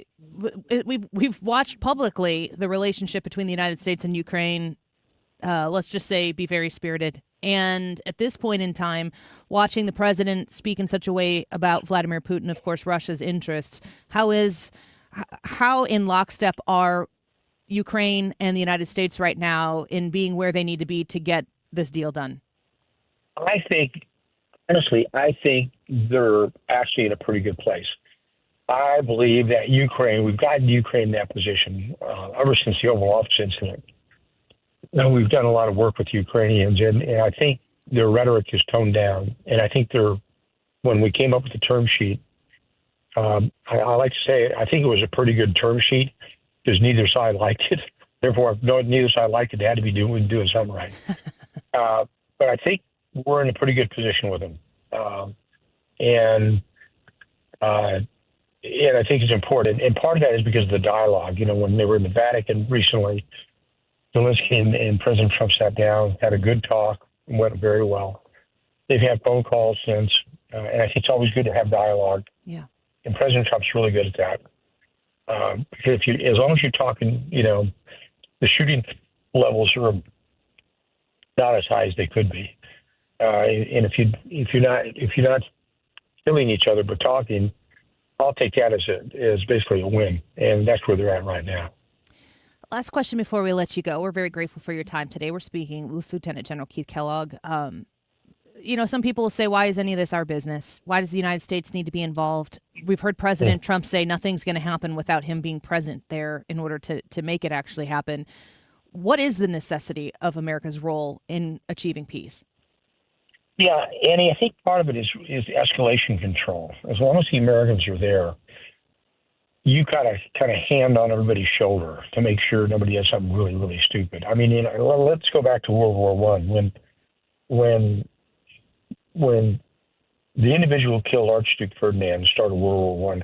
We've watched publicly the relationship between the United States and Ukraine, let's just say, be very spirited. And at this point in time, watching the president speak in such a way about Vladimir Putin, of course, Russia's interests, how in lockstep are Ukraine and the United States right now in being where they need to be to get this deal done? Honestly, I think they're actually in a pretty good place. I believe that we've gotten Ukraine in that position ever since the Oval Office incident. We've done a lot of work with Ukrainians, and I think their rhetoric is toned down. And I think when we came up with the term sheet, I like to say I think it was a pretty good term sheet because neither side liked it. Therefore, if neither side liked it, they had to be doing something right. But I think we're in a pretty good position with them. And And I think it's important. And part of that is because of the dialogue. You know, when they were in the Vatican recently, Zelensky and President Trump sat down, had a good talk, went very well. They've had phone calls since, and I think it's always good to have dialogue. Yeah. And President Trump's really good at that. Because as long as you're talking, you know, the shooting levels are not as high as they could be. And if you're not killing each other but talking, I'll take that as basically a win, and that's where they're at right now. Last question before we let you go. We're very grateful for your time today. We're speaking with Lieutenant General Keith Kellogg. You know, some people will say, why is any of this our business? Why does the United States need to be involved? We've heard President Trump say nothing's going to happen without him being present there in order to make it actually happen. What is the necessity of America's role in achieving peace? Yeah, Annie, I think part of it is escalation control. As long as the Americans are there, you got to kind of hand on everybody's shoulder to make sure nobody does something really, really stupid. I mean, you know, let's go back to World War I when the individual killed Archduke Ferdinand and started World War I.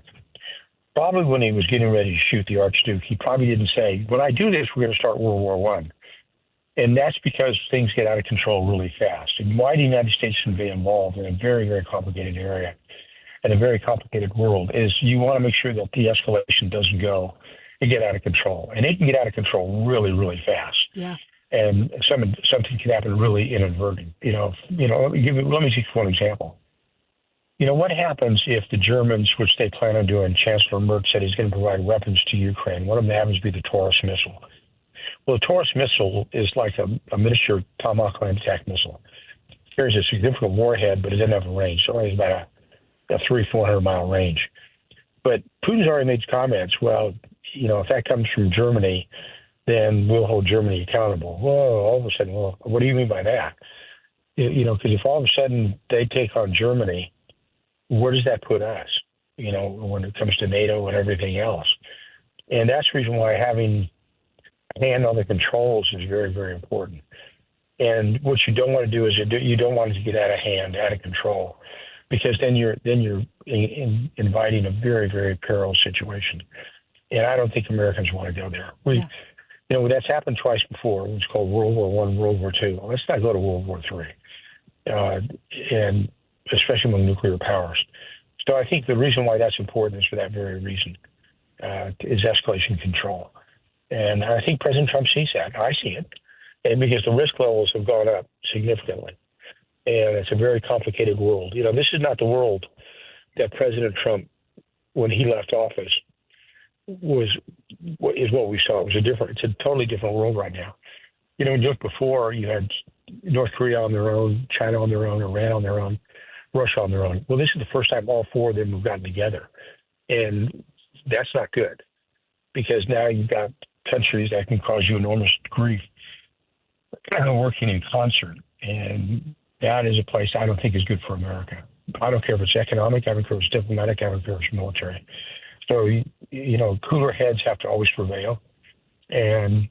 Probably when he was getting ready to shoot the Archduke, he probably didn't say, when I do this, we're going to start World War I. And that's because things get out of control really fast. And why the United States should be involved in a very, very complicated area and a very complicated world is you want to make sure that the escalation doesn't go and get out of control. And it can get out of control really, really fast. Yeah. And something can happen really inadvertent. Let me give one example. You know, what happens if the Germans, which they plan on doing, Chancellor Merz said he's going to provide weapons to Ukraine. One of them happens to be the Taurus missile. Well, the Taurus missile is like a miniature Tomahawk land attack missile. It carries a significant warhead, but it doesn't have a range. So it's about a 300-400 mile range. But Putin's already made comments. Well, you know, if that comes from Germany, then we'll hold Germany accountable. Whoa, all of a sudden, well, what do you mean by that? You know, because if all of a sudden they take on Germany, where does that put us, you know, when it comes to NATO and everything else? And that's the reason why having a hand on the controls is very, very important. And what you don't want to do is you don't want it to get out of hand, out of control, because then you're inviting a very, very perilous situation. And I don't think Americans want to go there. You know, that's happened twice before. It was called World War I, World War II. Let's not go to World War III, and especially among nuclear powers. So I think the reason why that's important is for that very reason, is escalation control. And I think President Trump sees that. I see it. And because the risk levels have gone up significantly. And it's a very complicated world. You know, this is not the world that President Trump, when he left office, is what we saw. It's a totally different world right now. You know, just before you had North Korea on their own, China on their own, Iran on their own, Russia on their own. Well, this is the first time all four of them have gotten together. And that's not good, because now you've got countries that can cause you enormous grief working in concert. And that is a place I don't think is good for America. I don't care if it's economic, I don't care if it's diplomatic, I don't care if it's military. So, you know, cooler heads have to always prevail. And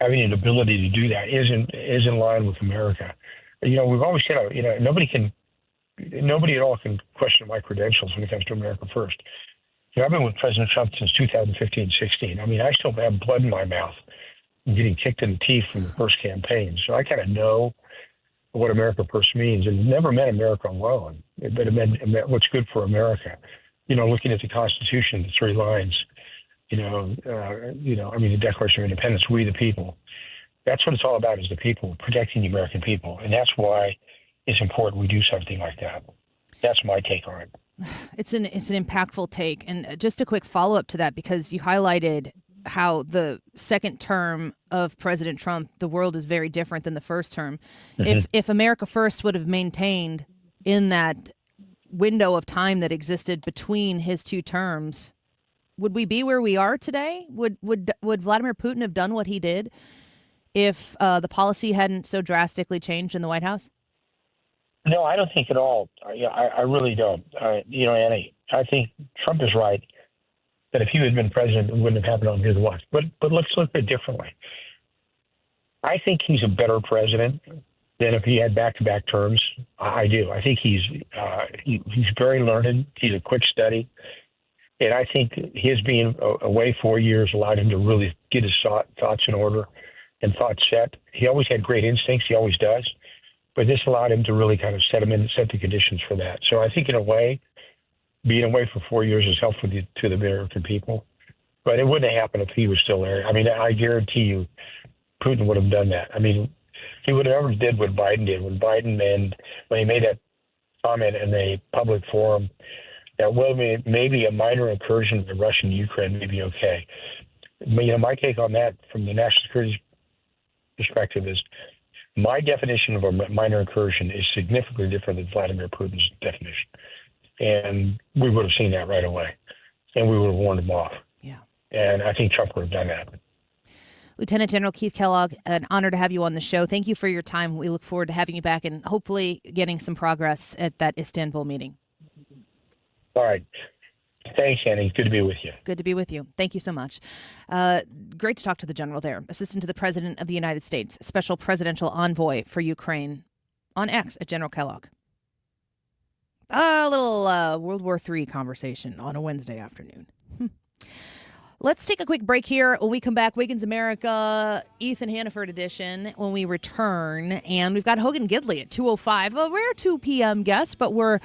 having an ability to do that is in line with America. You know, we've always said, you know, nobody at all can question my credentials when it comes to America First. You know, I've been with President Trump since 2015-16. I mean, I still have blood in my mouth and getting kicked in the teeth from the first campaign. So I kind of know what America First means, and never meant America alone, but it meant what's good for America. You know, looking at the Constitution, the three lines, I mean, the Declaration of Independence, we the people. That's what it's all about, is the people, protecting the American people. And that's why it's important we do something like that. That's my take on it. It's an impactful take. And just a quick follow-up to that, because you highlighted how the second term of President Trump, the world is very different than the first term. Mm-hmm. If America First would have maintained in that window of time that existed between his two terms, would we be where we are today? Would Vladimir Putin have done what he did if the policy hadn't so drastically changed in the White House? No, I don't think at all. I really don't. You know, Annie, I think Trump is right that if he had been president, it wouldn't have happened on his watch. But let's look at it differently. I think he's a better president than if he had back-to-back terms. I do. I think he's very learned. He's a quick study. And I think his being away 4 years allowed him to really get his thoughts in order and thoughts set. He always had great instincts. He always does. But this allowed him to really kind of set the conditions for that. So I think in a way, being away for 4 years has helped to the American people. But it wouldn't have happened if he was still there. I mean, I guarantee you Putin would have done that. I mean, he would have never did what Biden did. When he made that comment in a public forum, that maybe a minor incursion of Russia in Ukraine may be okay. My take on that from the national security perspective is my definition of a minor incursion is significantly different than Vladimir Putin's definition. And we would have seen that right away. And we would have warned him off. Yeah. And I think Trump would have done that. Lieutenant General Keith Kellogg, an honor to have you on the show. Thank you for your time. We look forward to having you back and hopefully getting some progress at that Istanbul meeting. All right. Thanks, Annie. Good to be with you. Good to be with you. Thank you so much. Great to talk to the general there. Assistant to the President of the United States, Special Presidential Envoy for Ukraine on X at General Kellogg. A little World War III conversation on a Wednesday afternoon. Let's take a quick break here. When we come back, Wiggins America, Ethan Hannaford edition when we return. And we've got Hogan Gidley at 2:05, a rare 2 p.m. guest, but we're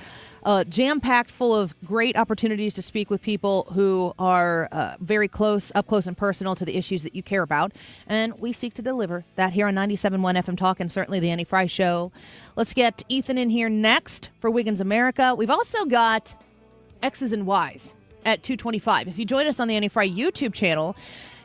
jam-packed full of great opportunities to speak with people who are very close, up close and personal to the issues that you care about. And we seek to deliver that here on 97.1 FM Talk and certainly the Annie Fry Show. Let's get Ethan in here next for Wiggins America. We've also got X's and Y's at 2:25. If you join us on the Annie Fry YouTube channel,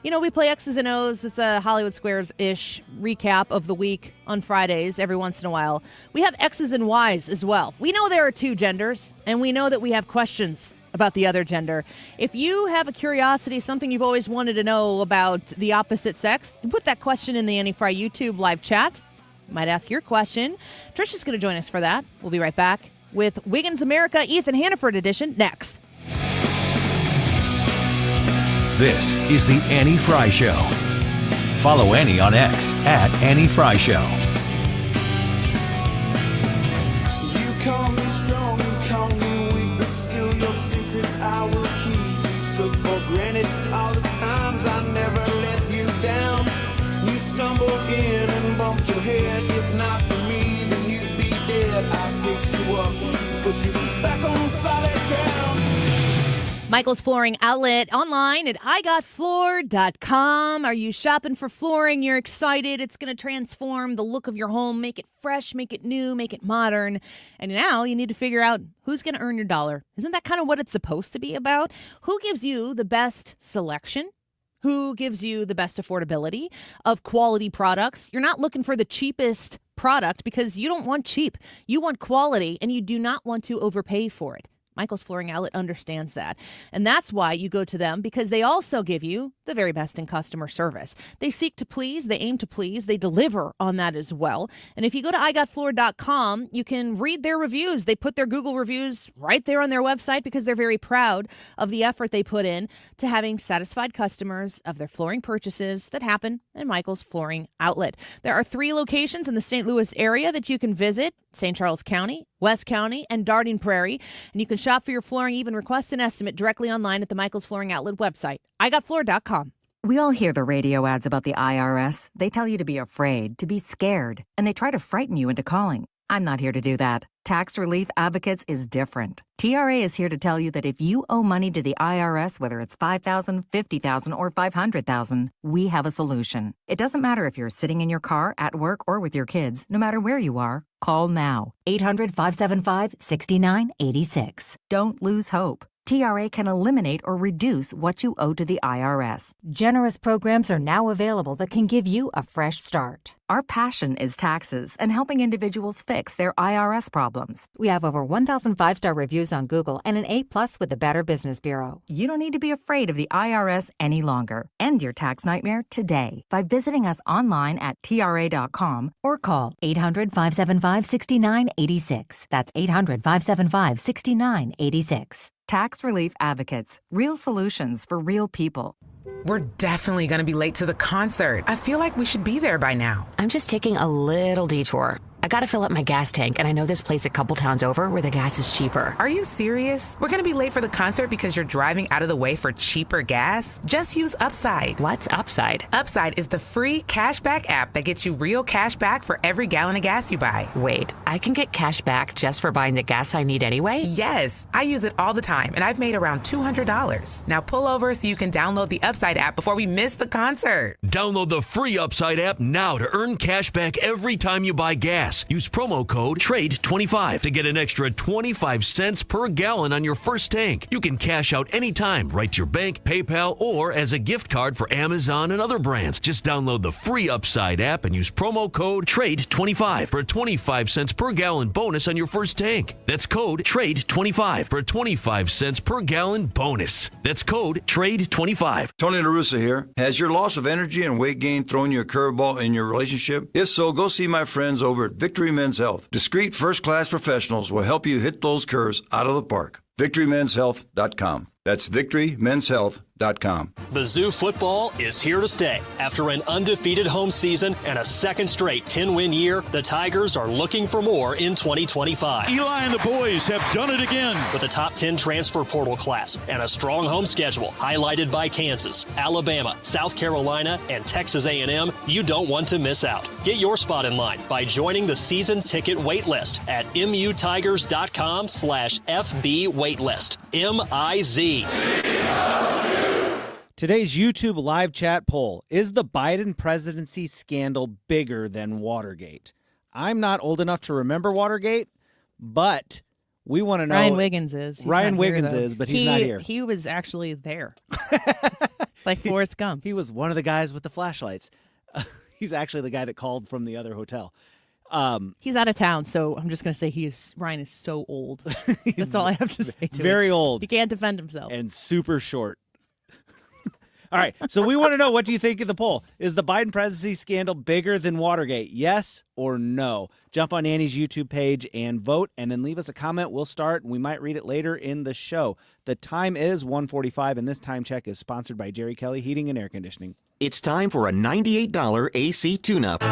you know, we play X's and O's. It's a Hollywood Squares-ish recap of the week on Fridays every once in a while. We have X's and Y's as well. We know there are two genders, and we know that we have questions about the other gender. If you have a curiosity, something you've always wanted to know about the opposite sex, put that question in the Annie Fry YouTube live chat. You might ask your question. Trisha's going to join us for that. We'll be right back with Wiggins America, Ethan Hannaford edition next. This is the Annie Fry Show. Follow Annie on X at Annie Fry Show. You call me strong, you call me weak, but still your secrets I will keep. You took for granted all the times I never let you down. You stumbled in and bumped your head. If not for me, then you'd be dead. I picked you up, put you back on solid ground. Michael's Flooring Outlet online at igotfloor.com. Are you shopping for flooring? You're excited. It's going to transform the look of your home, make it fresh, make it new, make it modern. And now you need to figure out who's going to earn your dollar. Isn't that kind of what it's supposed to be about? Who gives you the best selection? Who gives you the best affordability of quality products? You're not looking for the cheapest product because you don't want cheap. You want quality, and you do not want to overpay for it. Michael's Flooring Outlet understands that. And that's why you go to them, because they also give you the very best in customer service. They seek to please, they aim to please, they deliver on that as well. And if you go to igotfloor.com, you can read their reviews. They put their Google reviews right there on their website because they're very proud of the effort they put in to having satisfied customers of their flooring purchases that happen in Michael's Flooring Outlet. There are 3 locations in the St. Louis area that you can visit: St. Charles County, West County, and Darting Prairie. And you can shop for your flooring, even request an estimate directly online at the Michael's Flooring Outlet website, igotfloor.com. We all hear the radio ads about the IRS. They tell you to be afraid, to be scared, and they try to frighten you into calling. I'm not here to do that. Tax Relief Advocates is different. TRA is here to tell you that if you owe money to the IRS, whether it's $5,000, $50,000, or $500,000, we have a solution. It doesn't matter if you're sitting in your car, at work, or with your kids. No matter where you are, call now. 800-575-6986. Don't lose hope. TRA can eliminate or reduce what you owe to the IRS. Generous programs are now available that can give you a fresh start. Our passion is taxes and helping individuals fix their IRS problems. We have over 1,000 5-star reviews on Google and an A+ with the Better Business Bureau. You don't need to be afraid of the IRS any longer. End your tax nightmare today by visiting us online at TRA.com or call 800-575-6986. That's 800-575-6986. Tax Relief Advocates. Real solutions for real people. We're definitely going to be late to the concert. I feel like we should be there by now. I'm just taking a little detour. I gotta fill up my gas tank, and I know this place a couple towns over where the gas is cheaper. Are you serious? We're gonna be late for the concert because you're driving out of the way for cheaper gas? Just use Upside. What's Upside? Upside is the free cashback app that gets you real cash back for every gallon of gas you buy. Wait, I can get cash back just for buying the gas I need anyway? Yes, I use it all the time, and I've made around $200. Now pull over so you can download the Upside app before we miss the concert. Download the free Upside app now to earn cash back every time you buy gas. Use promo code TRADE25 to get an extra 25 cents per gallon on your first tank. You can cash out anytime, right to your bank, PayPal, or as a gift card for Amazon and other brands. Just download the free Upside app and use promo code TRADE25 for a 25 cents per gallon bonus on your first tank. That's code TRADE25 for a 25 cents per gallon bonus. That's code TRADE25. Tony La Russa here. Has your loss of energy and weight gain thrown you a curveball in your relationship? If so, go see my friends over at Victory Men's Health. Discreet first-class professionals will help you hit those curves out of the park. VictoryMen'sHealth.com. That's VictoryMen'sHealth.com. Mizzou football is here to stay. After an undefeated home season and a second straight 10-win year, the Tigers are looking for more in 2025. Eli and the boys have done it again. With a top 10 transfer portal class and a strong home schedule highlighted by Kansas, Alabama, South Carolina, and Texas A&M, you don't want to miss out. Get your spot in line by joining the season ticket waitlist at mutigers.com/FB waitlist. MIZ. Today's YouTube live chat poll: is the Biden presidency scandal bigger than Watergate? I'm not old enough to remember Watergate, but we want to know. Ryan Wiggins is. He's Ryan not Wiggins here, though. is, but he's not here. He was actually there. Like Forrest Gump. He was one of the guys with the flashlights. He's actually the guy that called from the other hotel. He's out of town, so I'm just going to say Ryan is so old. That's all I have to say to Very him. old. He can't defend himself. And super short. All right, so we want to know, what do you think of the poll? Is the Biden presidency scandal bigger than Watergate? Yes or no? Jump on Annie's YouTube page and vote, and then leave us a comment. We'll start, and we might read it later in the show. The time is 1:45, and this time check is sponsored by Jerry Kelly Heating and Air Conditioning. It's time for a $98 AC tune-up.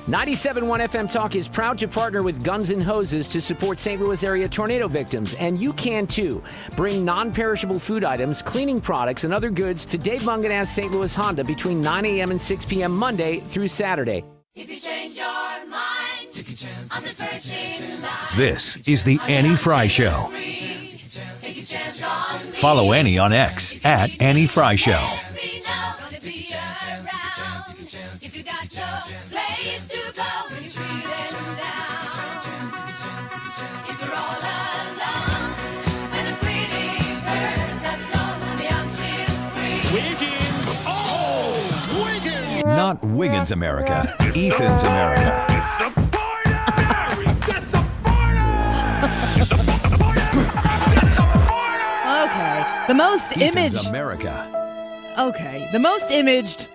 97.1 FM Talk is proud to partner with Guns N' Hoses to support St. Louis area tornado victims, and you can too. Bring non-perishable food items, cleaning products, and other goods to Dave Munganaz St. Louis Honda between 9 a.m. and 6 p.m. Monday through Saturday. If you change your mind, take a chance. I'm the first in line. This is the Annie Fry Show. Take a chance on me. Follow Annie on X at Annie Fry Show. If you got no place to go when you're feeling down, if you're all alone, when the pretty birds have flown and the I'm still free. Wiggins! Oh! Wiggins! Not Wiggins America. Ethan's America. Okay. The most Ethan's America. Okay. The most imaged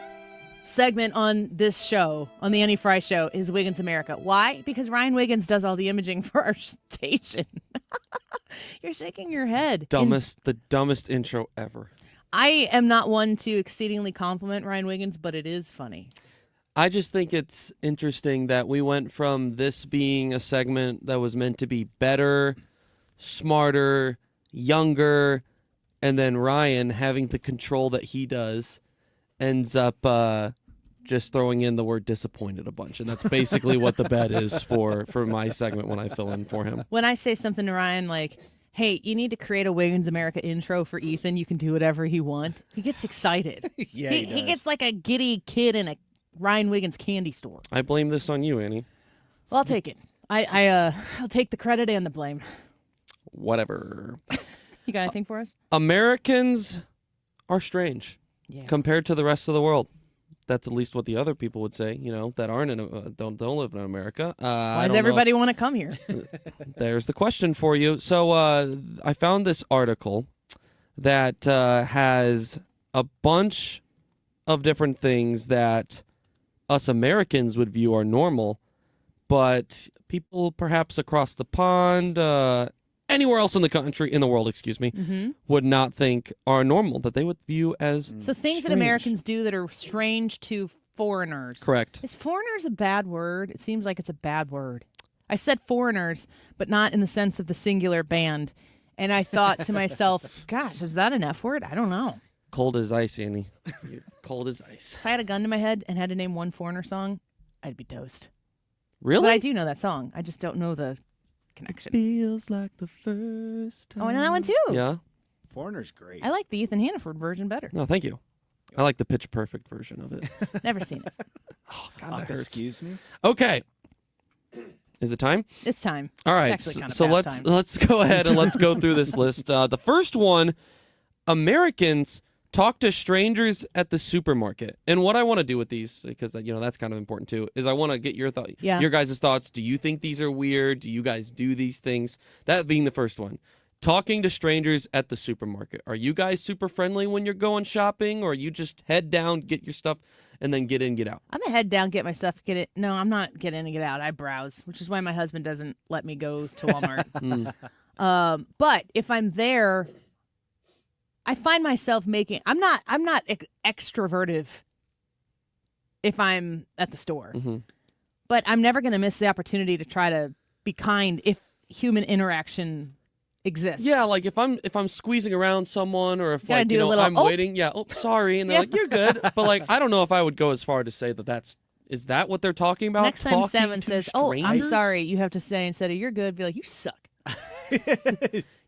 segment on this show, on the Annie Fry Show, is Wiggins America. Why? Because Ryan Wiggins does all the imaging for our station. You're shaking your head. The dumbest intro ever. I am not one to exceedingly compliment Ryan Wiggins, but it is funny. I just think it's interesting that we went from this being a segment that was meant to be better, smarter, younger, and then Ryan, having the control that he does, ends up just throwing in the word disappointed a bunch. And that's basically what the bet is for my segment when I fill in for him. When I say something to Ryan like, hey, you need to create a Wiggins America intro for Ethan, you can do whatever you want, he gets excited. Yeah, he gets like a giddy kid in a Ryan Wiggins candy store. I blame this on you, Annie. Well, I'll take it. I'll take the credit and the blame. Whatever. You got anything for us? Americans are strange compared to the rest of the world. That's at least what the other people would say, that aren't don't live in America. Why does everybody want to come here? There's the question for you. So I found this article that has a bunch of different things that us Americans would view are normal, but people perhaps across the pond, anywhere else in the world, would not think are normal, that they would view as So things strange. that Americans do that are strange to foreigners. Correct. Is foreigners a bad word? It seems like it's a bad word. I said foreigners, but not in the sense of the singular band. And I thought to myself, gosh, is that an F word? I don't know. Cold as ice, Annie. You're cold as ice. If I had a gun to my head and had to name one foreigner song, I'd be toast. Really? But I do know that song. I just don't know the connection. Feels like the first time. Oh, I know that one too. Yeah. Foreigner's great. I like the Ethan Hannaford version better. No, thank you. I like the Pitch Perfect version of it. Never seen it. Oh, God, that hurts. Excuse me? Okay. Is it time? It's time. All right. It's actually kind of So past let's time. go ahead and let's go through this list. The first one, Americans talk to strangers at the supermarket. And what I want to do with these, because that's kind of important too, is I want to get your your guys' thoughts. Do you think these are weird? Do you guys do these things? That being the first one. Talking to strangers at the supermarket. Are you guys super friendly when you're going shopping, or you just head down, get your stuff, and then get in, get out? I'm a head down, get my stuff, get it. No, I'm not get in and get out. I browse, which is why my husband doesn't let me go to Walmart. But if I'm there, I find myself making. I'm not extrovertive if I'm at the store, but I'm never going to miss the opportunity to try to be kind if human interaction exists. Yeah, like if I'm squeezing around someone, or if I'm "Oh." waiting, sorry, and they're like, you're good, but like I don't know if I would go as far to say is that what they're talking about? Next time Talking Seven to says, "Oh, I'm strangers? sorry," you have to say instead of "you're good," be like, "You suck."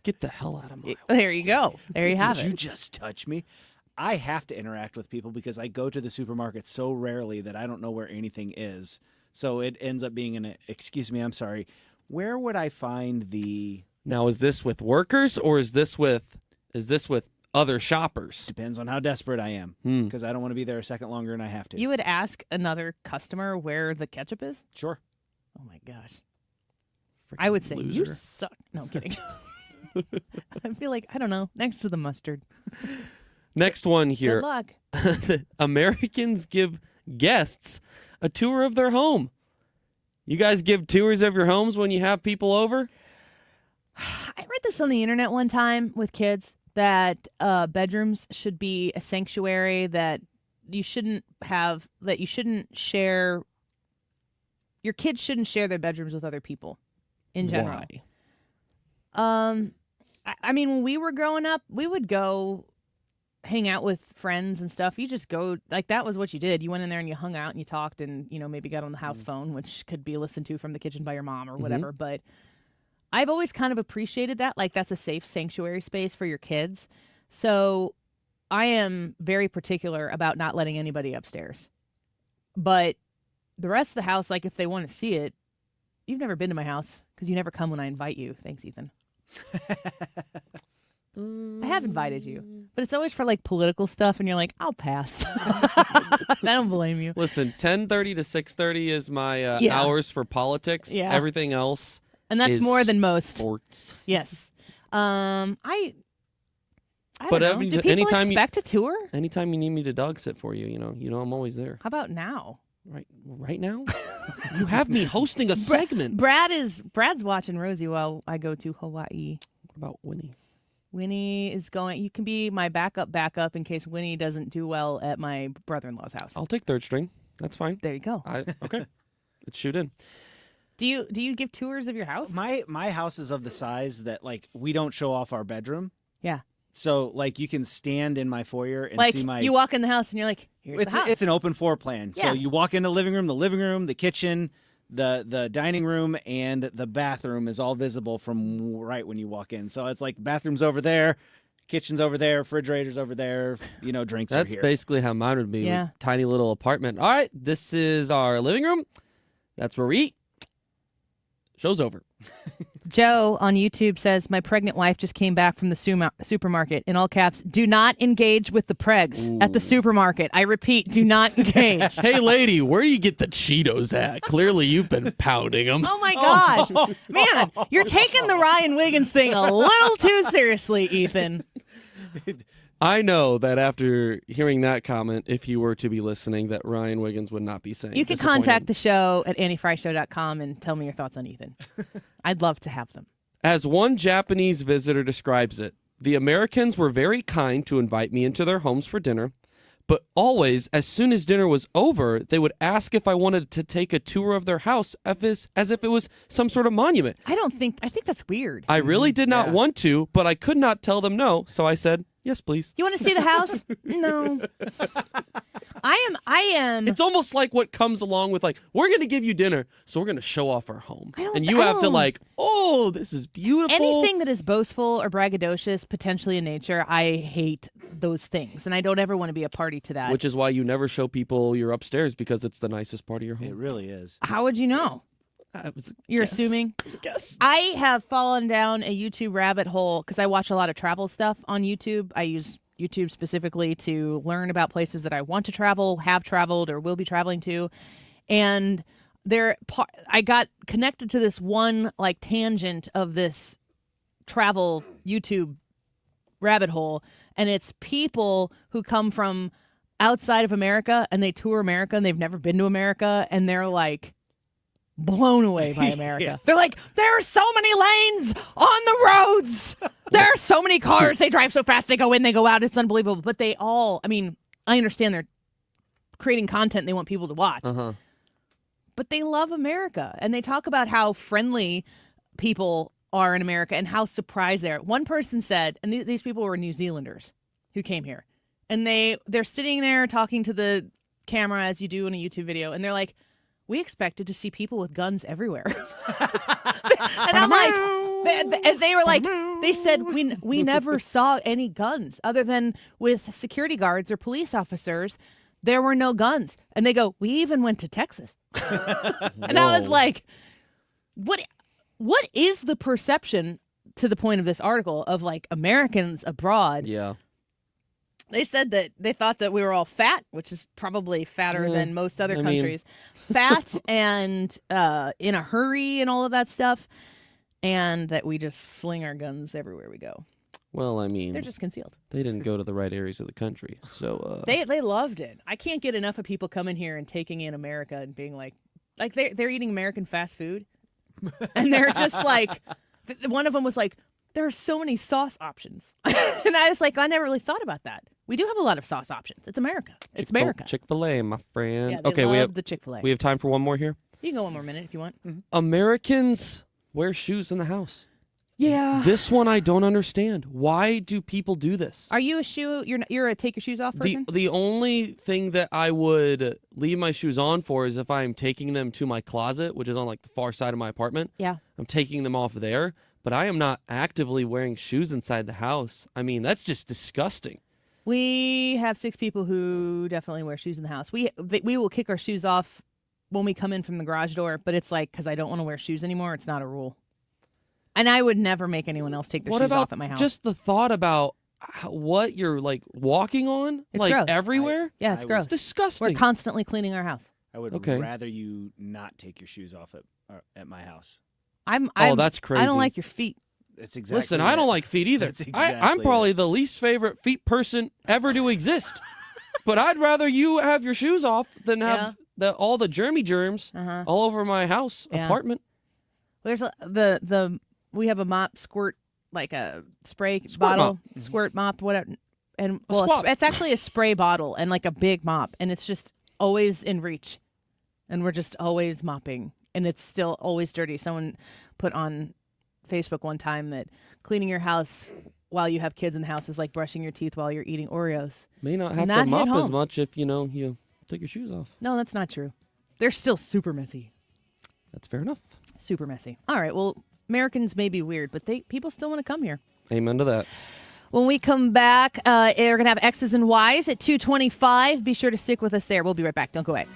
Get the hell out of my way. There you go. There you have Did it. you just touch me? I have to interact with people because I go to the supermarket so rarely that I don't know where anything is. So it ends up being excuse me, I'm sorry. Where would I find the... Now, is this with workers, or is this with other shoppers? Depends on how desperate I am, because I don't want to be there a second longer than I have to. You would ask another customer where the ketchup is? Sure. Oh, my gosh. I would say, you loser. suck. No, I'm kidding. I feel like, I don't know, next to the mustard. Next one here. Good luck. Americans give guests a tour of their home. You guys give tours of your homes when you have people over? I read this on the internet one time with kids that bedrooms should be a sanctuary, that you shouldn't share, your kids shouldn't share their bedrooms with other people in general. Why? I mean, when we were growing up, we would go hang out with friends and stuff. You just go, like, that was what you did. You went in there and you hung out and you talked and, maybe got on the house phone, which could be listened to from the kitchen by your mom or whatever. But I've always kind of appreciated that. Like, that's a safe sanctuary space for your kids. So I am very particular about not letting anybody upstairs. But the rest of the house, like, if they want to see it, you've never been to my house because you never come when I invite you. Thanks, Ethan. I have invited you, but it's always for like political stuff, and you're like, I'll pass. I don't blame you. Listen, 10:30 to 6:30 is my hours for politics. Yeah. Everything else, and that's is more than most. Sports. Yes. I But don't know. Do people anytime expect a tour? Anytime you need me to dog sit for you, I'm always there. How about now? Right now? You have me hosting a segment. Brad's watching Rosie while I go to Hawaii. What about Winnie? Winnie is going. You can be my backup in case Winnie doesn't do well at my brother-in-law's house. I'll take third string. That's fine. There you go. Okay. Let's shoot in. Do you give tours of your house? My house is of the size that, like, we don't show off our bedroom. Yeah. So, like, you can stand in my foyer and like, see my... you walk in the house and you're like, here's the house. It's an open floor plan. Yeah. So you walk into the living room, the kitchen, the dining room, and the bathroom is all visible from right when you walk in. So it's like bathroom's over there, kitchen's over there, refrigerator's over there, drinks are here. That's basically how mine would be. Yeah. With tiny little apartment. All right, this is our living room. That's where we eat. Show's over. Joe on YouTube says, my pregnant wife just came back from the supermarket. In all caps, do not engage with the pregs at the supermarket. I repeat, do not engage. Hey, lady, where do you get the Cheetos at? Clearly, you've been pounding them. Oh, my gosh. Man, you're taking the Ryan Wiggins thing a little too seriously, Ethan. I know that after hearing that comment, if you were to be listening, that Ryan Wiggins would not be saying. You can contact the show at anniefryshow.com and tell me your thoughts on Ethan. I'd love to have them. As one Japanese visitor describes it, the Americans were very kind to invite me into their homes for dinner, But always, as soon as dinner was over, they would ask if I wanted to take a tour of their house as if it was some sort of monument. I think that's weird. I really did not want to, but I could not tell them no, so I said, yes, please. You want to see the house? No. I am. It's almost like what comes along with, like, we're going to give you dinner, so we're going to show off our home. And you have to, like, oh, this is beautiful. Anything that is boastful or braggadocious, potentially in nature, I hate those things. And I don't ever want to be a party to that. Which is why you never show people your upstairs, because it's the nicest part of your home. It really is. How would you know? You're assuming? It was a guess. I have fallen down a YouTube rabbit hole because I watch a lot of travel stuff on YouTube. I use YouTube specifically to learn about places that I want to travel, have traveled, or will be traveling to. And I got connected to this one like tangent of this travel YouTube rabbit hole, and it's people who come from outside of America and they tour America and they've never been to America, and they're like blown away by America. Yeah. They're like, there are so many lanes on the roads. There are so many cars. They drive so fast. They go in, they go out. It's unbelievable. But they all, I mean, I understand they're creating content they want people to watch. Uh-huh. But they love America. And they talk about how friendly people are in America and how surprised they are. One person said, and these people were New Zealanders who came here. And they're sitting there talking to the camera as you do in a YouTube video. And they're like, we expected to see people with guns everywhere. And I'm like, they were like, they said, we never saw any guns other than with security guards or police officers. There were no guns. And they go, we even went to Texas. And I was like, what is the perception, to the point of this article, of like Americans abroad? Yeah. They said that they thought that we were all fat, which is probably fatter than most other countries. Fat and in a hurry and all of that stuff. And that we just sling our guns everywhere we go. Well, I mean, they're just concealed. They didn't go to the right areas of the country. So they loved it. I can't get enough of people coming here and taking in America and being like they're eating American fast food. And they're just like, one of them was like, there are so many sauce options. And I was like, I never really thought about that. We do have a lot of sauce options. It's America. It's America. Chick-fil-A, my friend. Yeah, they love the Chick-fil-A. We have time for one more here. You can go one more minute if you want. Mm-hmm. Americans wear shoes in the house. Yeah. This one I don't understand. Why do people do this? Are you you're a take your shoes off person? The only thing that I would leave my shoes on for is if I'm taking them to my closet, which is on like the far side of my apartment. Yeah. I'm taking them off there, but I am not actively wearing shoes inside the house. I mean, that's just disgusting. We have 6 people who definitely wear shoes in the house. We will kick our shoes off when we come in from the garage door, but it's like, because I don't want to wear shoes anymore, it's not a rule. And I would never make anyone else take their shoes off at my house. Just the thought about what you're like walking on, it's like gross. Everywhere? It's gross. It's disgusting. We're constantly cleaning our house. I would rather you not take your shoes off at my house. That's crazy. I don't like your feet. That's exactly. Listen, I don't like feet either. I'm probably the least favorite feet person ever to exist. But I'd rather you have your shoes off than have all the germs all over my house, apartment. There's we have a mop squirt, like a spray bottle, squirt mop, whatever. And it's actually a spray bottle and like a big mop, and it's just always in reach. And we're just always mopping, and it's still always dirty. Someone put on Facebook one time that cleaning your house while you have kids in the house is like brushing your teeth while you're eating Oreos. May not have to mop as much if you take your shoes off. No, that's not true. They're still super messy. That's fair enough. Super messy. All right, well, Americans may be weird, but people still want to come here. Amen to that. When we come back, we're going to have X's and Y's at 2:25. Be sure to stick with us there. We'll be right back. Don't go away.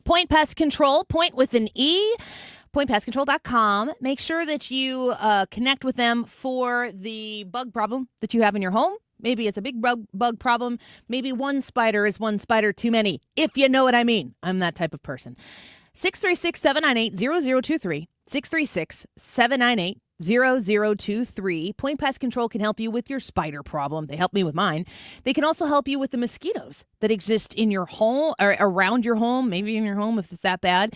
Point Pest Control, point with an E, pointpestcontrol.com. Make sure that you connect with them for the bug problem that you have in your home. Maybe it's a big bug problem. Maybe one spider is one spider too many, if you know what I mean. I'm that type of person. 636-798-0023, 0023. Point Pest Control can help you with your spider problem. They help me with mine. They can also help you with the mosquitoes that exist in your home or around your home, maybe in your home if it's that bad.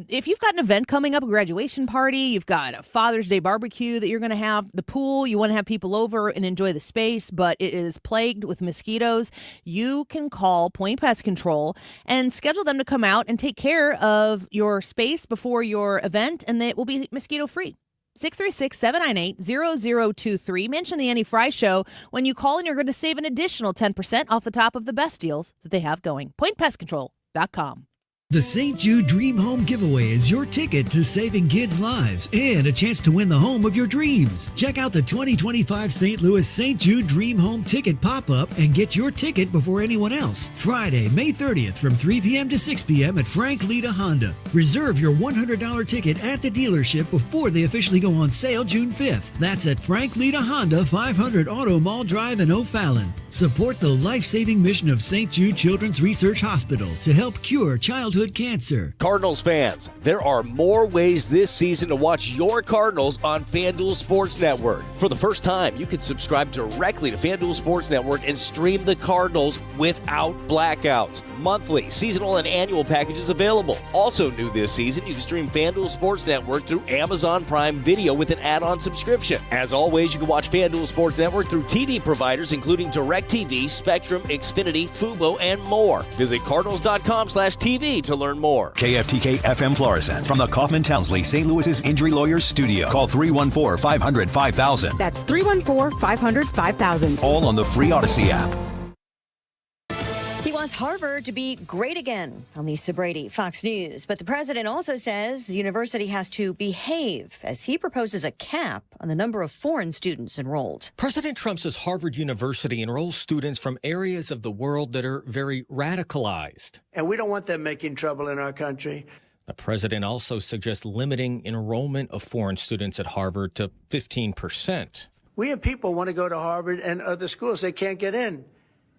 If you've got an event coming up, a graduation party, you've got a Father's Day barbecue that you're going to have, the pool, you want to have people over and enjoy the space, but it is plagued with mosquitoes, you can call Point Pest Control and schedule them to come out and take care of your space before your event, and it will be mosquito-free. 636-798-0023. Mention the Annie Fry Show when you call, and you're going to save an additional 10% off the top of the best deals that they have going. PointPestControl.com. The St. Jude Dream Home Giveaway is your ticket to saving kids' lives and a chance to win the home of your dreams. Check out the 2025 St. Louis St. Jude Dream Home Ticket pop-up and get your ticket before anyone else. Friday, May 30th from 3 p.m. to 6 p.m. at Frank Lita Honda. Reserve your $100 ticket at the dealership before they officially go on sale June 5th. That's at Frank Lita Honda, 500 Auto Mall Drive in O'Fallon. Support the life-saving mission of St. Jude Children's Research Hospital to help cure childhood cancer. Cardinals fans, there are more ways this season to watch your Cardinals on FanDuel Sports Network. For the first time, you can subscribe directly to FanDuel Sports Network and stream the Cardinals without blackouts. Monthly, seasonal, and annual packages available. Also new this season, you can stream FanDuel Sports Network through Amazon Prime Video with an add-on subscription. As always, you can watch FanDuel Sports Network through TV providers including DirecTV, Spectrum, Xfinity, Fubo, and more. Visit Cardinals.com/TV to learn more. KFTK FM Florissant from the Kaufman Townsley St. Louis's Injury Lawyers Studio. Call 314-500-5000. That's 314-500-5000. All on the free Odyssey app. He wants Harvard to be great again. I'm Lisa Brady, Fox News. But the president also says the university has to behave as he proposes a cap on the number of foreign students enrolled. President Trump says Harvard University enrolls students from areas of the world that are very radicalized. And we don't want them making trouble in our country. The president also suggests limiting enrollment of foreign students at Harvard to 15%. We have people who want to go to Harvard and other schools. They can't get in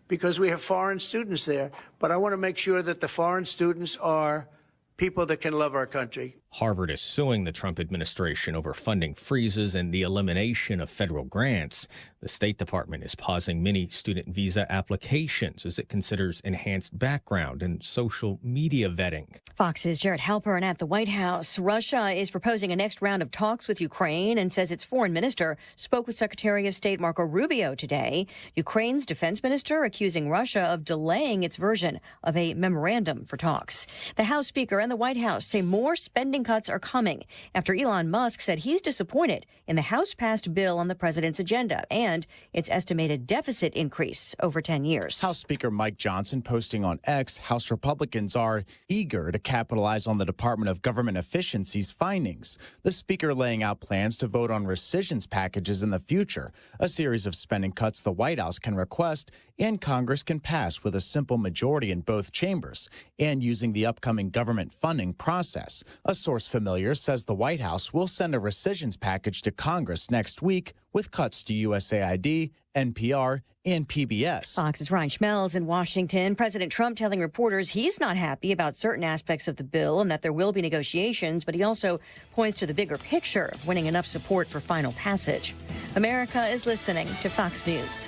because we have foreign students there. But I want to make sure that the foreign students are people that can love our country. Harvard is suing the Trump administration over funding freezes and the elimination of federal grants. The State Department is pausing many student visa applications as it considers enhanced background and social media vetting. Fox's Jared Halpern at the White House. Russia is proposing a next round of talks with Ukraine and says its foreign minister spoke with Secretary of State Marco Rubio today. Ukraine's defense minister accusing Russia of delaying its version of a memorandum for talks. The House Speaker and the White House say more spending cuts are coming after Elon Musk said he's disappointed in the House-passed bill on the president's agenda and its estimated deficit increase over 10 years. House Speaker Mike Johnson posting on X, House Republicans are eager to capitalize on the Department of Government Efficiency's findings. The speaker laying out plans to vote on rescissions packages in the future, a series of spending cuts the White House can request and Congress can pass with a simple majority in both chambers and using the upcoming government funding process. A source familiar says the White House will send a rescissions package to Congress next week with cuts to USAID, NPR, and PBS. Fox's Ryan Schmelz in Washington. President Trump telling reporters he's not happy about certain aspects of the bill and that there will be negotiations, but he also points to the bigger picture of winning enough support for final passage. America is listening to Fox News.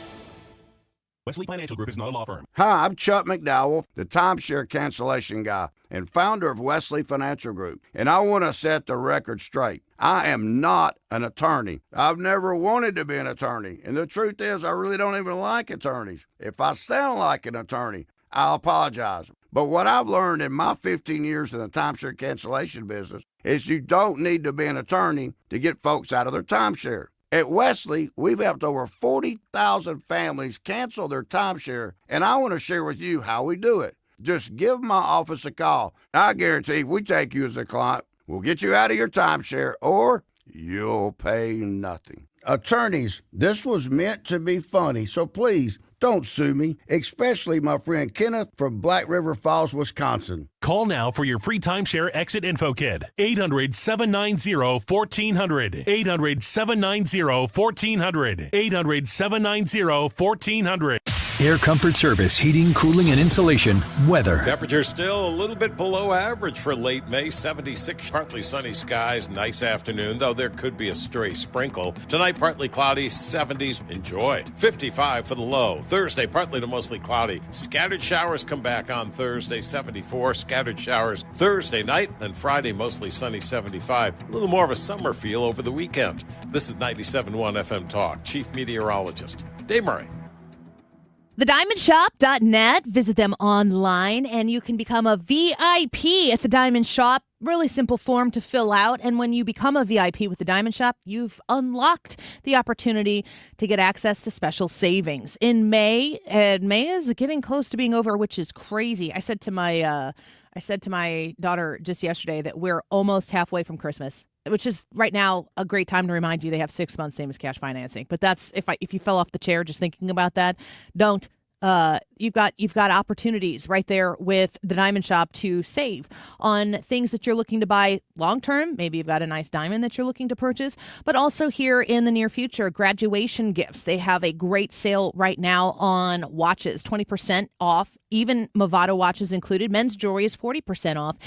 Wesley Financial Group is not a law firm. Hi, I'm Chuck McDowell, the timeshare cancellation guy and founder of Wesley Financial Group. And I want to set the record straight. I am not an attorney. I've never wanted to be an attorney. And the truth is, I really don't even like attorneys. If I sound like an attorney, I'll apologize. But what I've learned in my 15 years in the timeshare cancellation business is you don't need to be an attorney to get folks out of their timeshare. At Wesley, we've helped over 40,000 families cancel their timeshare, and I want to share with you how we do it. Just give my office a call. I guarantee if we take you as a client, we'll get you out of your timeshare, or you'll pay nothing. Attorneys, this was meant to be funny, so please don't sue me, especially my friend Kenneth from Black River Falls, Wisconsin. Call now for your free timeshare exit info kit. 800-790-1400. 800-790-1400. 800-790-1400. Air Comfort Service, heating, cooling, and insulation, weather. Temperature still a little bit below average for late May. 76, partly sunny skies, nice afternoon, though there could be a stray sprinkle. Tonight, partly cloudy, 70s. Enjoy. 55 for the low. Thursday, partly to mostly cloudy. Scattered showers come back on Thursday, 74. Scattered showers Thursday night, and Friday, mostly sunny, 75. A little more of a summer feel over the weekend. This is 97.1 FM Talk. Chief Meteorologist Dave Murray. TheDiamondShop.net. Visit them online, and you can become a VIP at the Diamond Shop. Really simple form to fill out. And when you become a VIP with the Diamond Shop, you've unlocked the opportunity to get access to special savings in May. And May is getting close to being over, which is crazy. I said to my daughter just yesterday that we're almost halfway from Christmas, which is right now a great time to remind you they have 6 months, same as cash financing. But that's if you fell off the chair just thinking about that, don't. You've got opportunities right there with the Diamond Shop to save on things that you're looking to buy long term. Maybe you've got a nice diamond that you're looking to purchase, but also here in the near future, graduation gifts. They have a great sale right now on watches, 20% off, even Movado watches included. Men's jewelry is 40% off,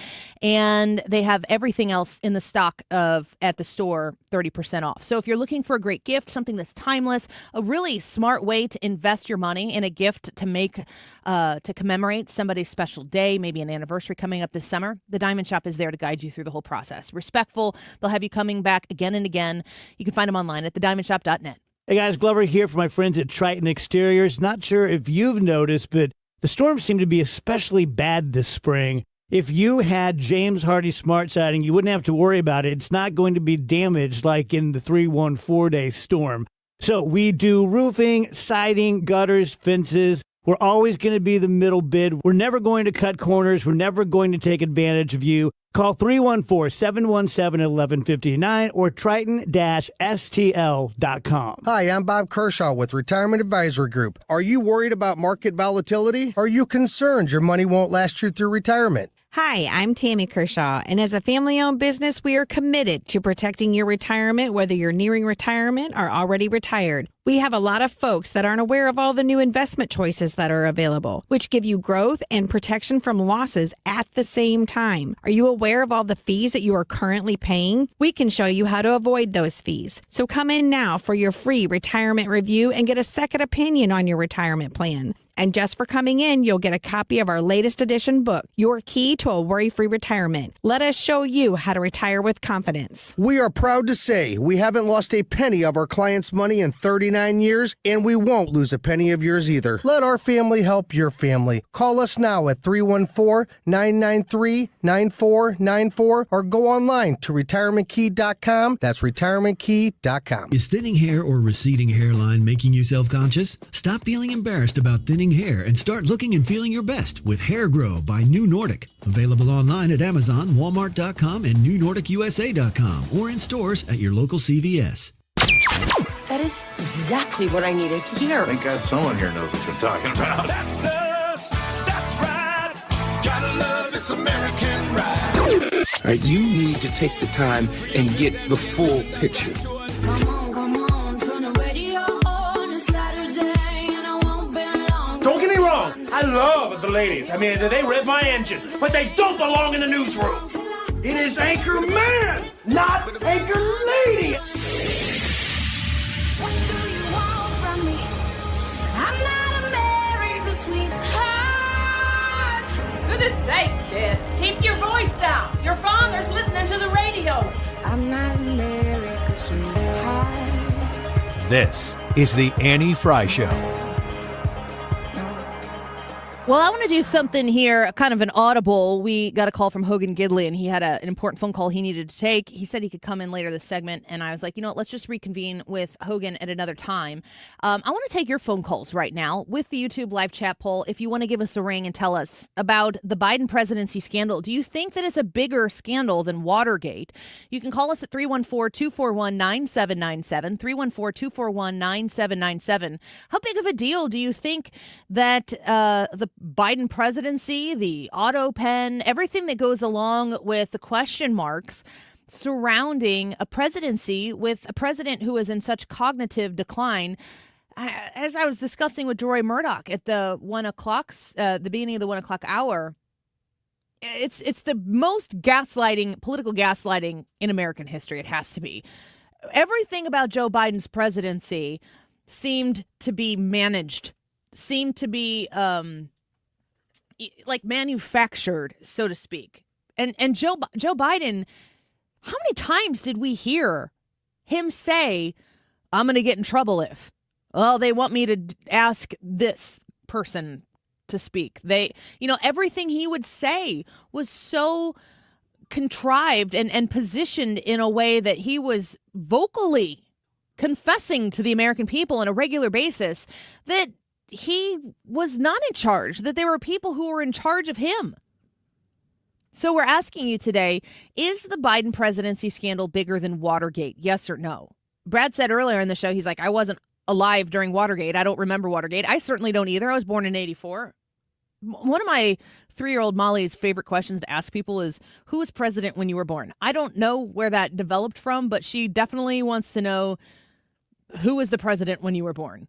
and they have everything else in the stock at the store 30% off. So if you're looking for a great gift, something that's timeless, a really smart way to invest your money in a gift to make to commemorate somebody's special day, maybe an anniversary coming up this summer, the Diamond Shop is there to guide you through the whole process. Respectful, they'll have you coming back again and again. You can find them online at thediamondshop.net. Hey guys, Glover here for my friends at Triton Exteriors. Not sure if you've noticed, but the storms seem to be especially bad this spring. If you had James Hardy Smart Siding, you wouldn't have to worry about it. It's not going to be damaged like in the 314-day storm. So we do roofing, siding, gutters, fences. We're always going to be the middle bid. We're never going to cut corners. We're never going to take advantage of you. Call 314-717-1159 or triton-stl.com. Hi, I'm Bob Kershaw with Retirement Advisory Group. Are you worried about market volatility? Are you concerned your money won't last you through retirement? Hi, I'm Tammy Kershaw, and as a family-owned business, we are committed to protecting your retirement, whether you're nearing retirement or already retired. We have a lot of folks that aren't aware of all the new investment choices that are available, which give you growth and protection from losses at the same time. Are you aware of all the fees that you are currently paying? We can show you how to avoid those fees. So come in now for your free retirement review and get a second opinion on your retirement plan. And just for coming in, you'll get a copy of our latest edition book, Your Key to a Worry-Free Retirement. Let us show you how to retire with confidence. We are proud to say we haven't lost a penny of our clients' money in 39 years, and we won't lose a penny of yours either. Let our family help your family. Call us now at 314-993-9494 or go online to retirementkey.com. That's retirementkey.com. Is thinning hair or receding hairline making you self-conscious? Stop feeling embarrassed about thinning hair and start looking and feeling your best with Hair Grow by New Nordic. Available online at Amazon, Walmart.com, and NewNordicUSA.com or in stores at your local CVS. That is exactly what I needed to hear. Thank God someone here knows what you're talking about. That's us. That's right. Gotta love this American ride. All right, you need to take the time and get the full picture. Don't get me wrong, I love the ladies. I mean, they rev my engine, but they don't belong in the newsroom. It is Anchor Man, not Anchor Lady. What do you want from me? I'm not America's sweetheart. Goodness sake, kid. Keep your voice down. Your father's listening to the radio. I'm not America's sweetheart. This is the Annie Fry Show. Well, I want to do something here, kind of an audible. We got a call from Hogan Gidley, and he had an important phone call he needed to take. He said he could come in later this segment, and I was like, you know what, let's just reconvene with Hogan at another time. I want to take your phone calls right now with the YouTube live chat poll. If you want to give us a ring and tell us about the Biden presidency scandal, do you think that it's a bigger scandal than Watergate? You can call us at 314-241-9797, 314-241-9797. How big of a deal do you think that the Biden presidency, the auto pen, everything that goes along with the question marks surrounding a presidency with a president who is in such cognitive decline? as I was discussing with Deroy Murdock at the the beginning of the 1 o'clock hour, it's the most political gaslighting in American history. It has to be. Everything about Joe Biden's presidency seemed to be managed, seemed to be like manufactured, so to speak. And Joe Biden, how many times did we hear him say, I'm going to get in trouble if, they want me to ask this person to speak. Everything he would say was so contrived and positioned in a way that he was vocally confessing to the American people on a regular basis that he was not in charge, that there were people who were in charge of him. So we're asking you today, is the Biden presidency scandal bigger than Watergate? Yes or no? Brad said earlier in the show, he's like, I wasn't alive during Watergate. I don't remember Watergate. I certainly don't either. I was born in 1984. One of my 3-year-old Molly's favorite questions to ask people is, who was president when you were born? I don't know where that developed from, but she definitely wants to know who was the president when you were born.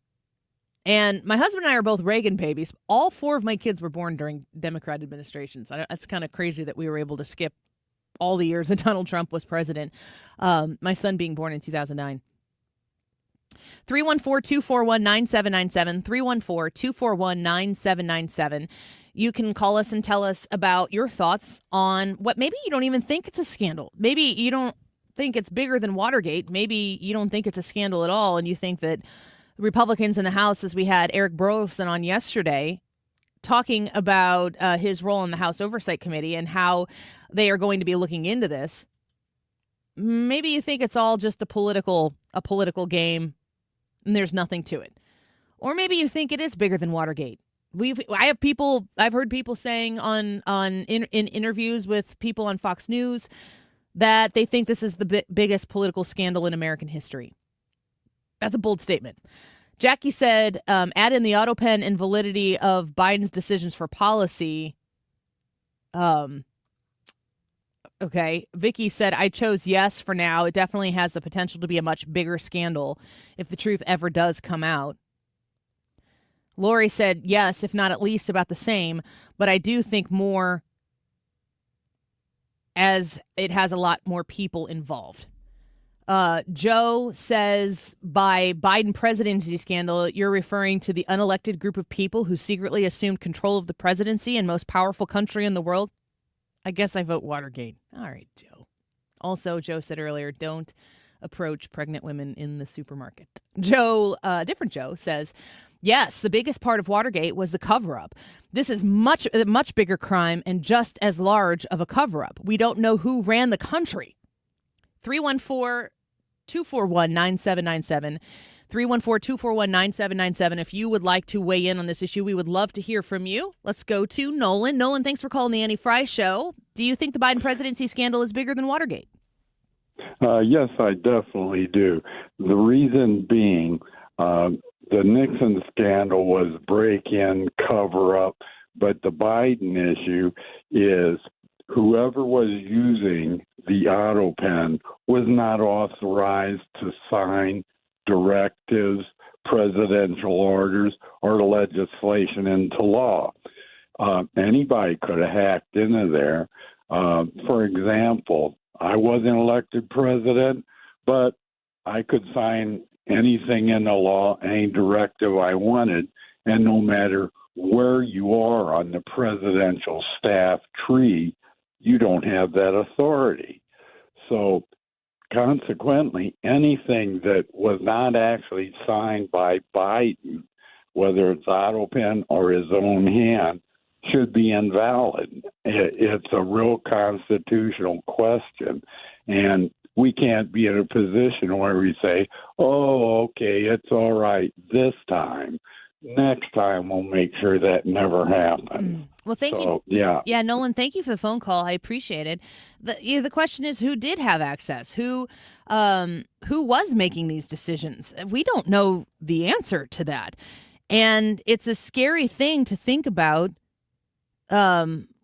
And my husband and I are both Reagan babies. All 4 of my kids were born during Democrat administrations. It's kind of crazy that we were able to skip all the years that Donald Trump was president. My son being born in 2009. 314-241-9797, 314-241-9797. You can call us and tell us about your thoughts on what maybe you don't even think it's a scandal. Maybe you don't think it's bigger than Watergate. Maybe you don't think it's a scandal at all, and you think that Republicans in the House, as we had Eric Burlison on yesterday, talking about his role in the House Oversight Committee and how they are going to be looking into this. Maybe you think it's all just a political game and there's nothing to it. Or maybe you think it is bigger than Watergate. I've heard people saying in interviews with people on Fox News that they think this is the biggest political scandal in American history. That's a bold statement. Jackie said, add in the auto pen and validity of Biden's decisions for policy. Okay. Vicky said, I chose yes for now. It definitely has the potential to be a much bigger scandal if the truth ever does come out. Lori said, yes, if not at least about the same, but I do think more as it has a lot more people involved. Joe says, by Biden presidency scandal, you're referring to the unelected group of people who secretly assumed control of the presidency and most powerful country in the world. I guess I vote Watergate. All right, Joe. Also, Joe said earlier, don't approach pregnant women in the supermarket. Joe, different Joe, says, yes, the biggest part of Watergate was the cover-up. This is a much bigger crime and just as large of a cover-up. We don't know who ran the country. 314-241-9797. 314-241-9797. If you would like to weigh in on this issue, we would love to hear from you. Let's go to Nolan. Nolan, thanks for calling the Annie Fry Show. Do you think the Biden presidency scandal is bigger than Watergate? Yes, I definitely do. The reason being, the Nixon scandal was break-in, cover-up, but the Biden issue is whoever was using the auto pen was not authorized to sign directives, presidential orders, or legislation into law. Anybody could have hacked into there. For example, I wasn't elected president, but I could sign anything in the law, any directive I wanted, and no matter where you are on the presidential staff tree, you don't have that authority. So consequently, anything that was not actually signed by Biden, whether it's auto pen or his own hand, should be invalid. It's a real constitutional question, and we can't be in a position where we say, oh, okay, it's all right this time. Next time we'll make sure that never happens. Well, thank you. Yeah, Nolan, thank you for the phone call. I appreciate it. The question is, who did have access? Who was making these decisions? We don't know the answer to that. And it's a scary thing to think about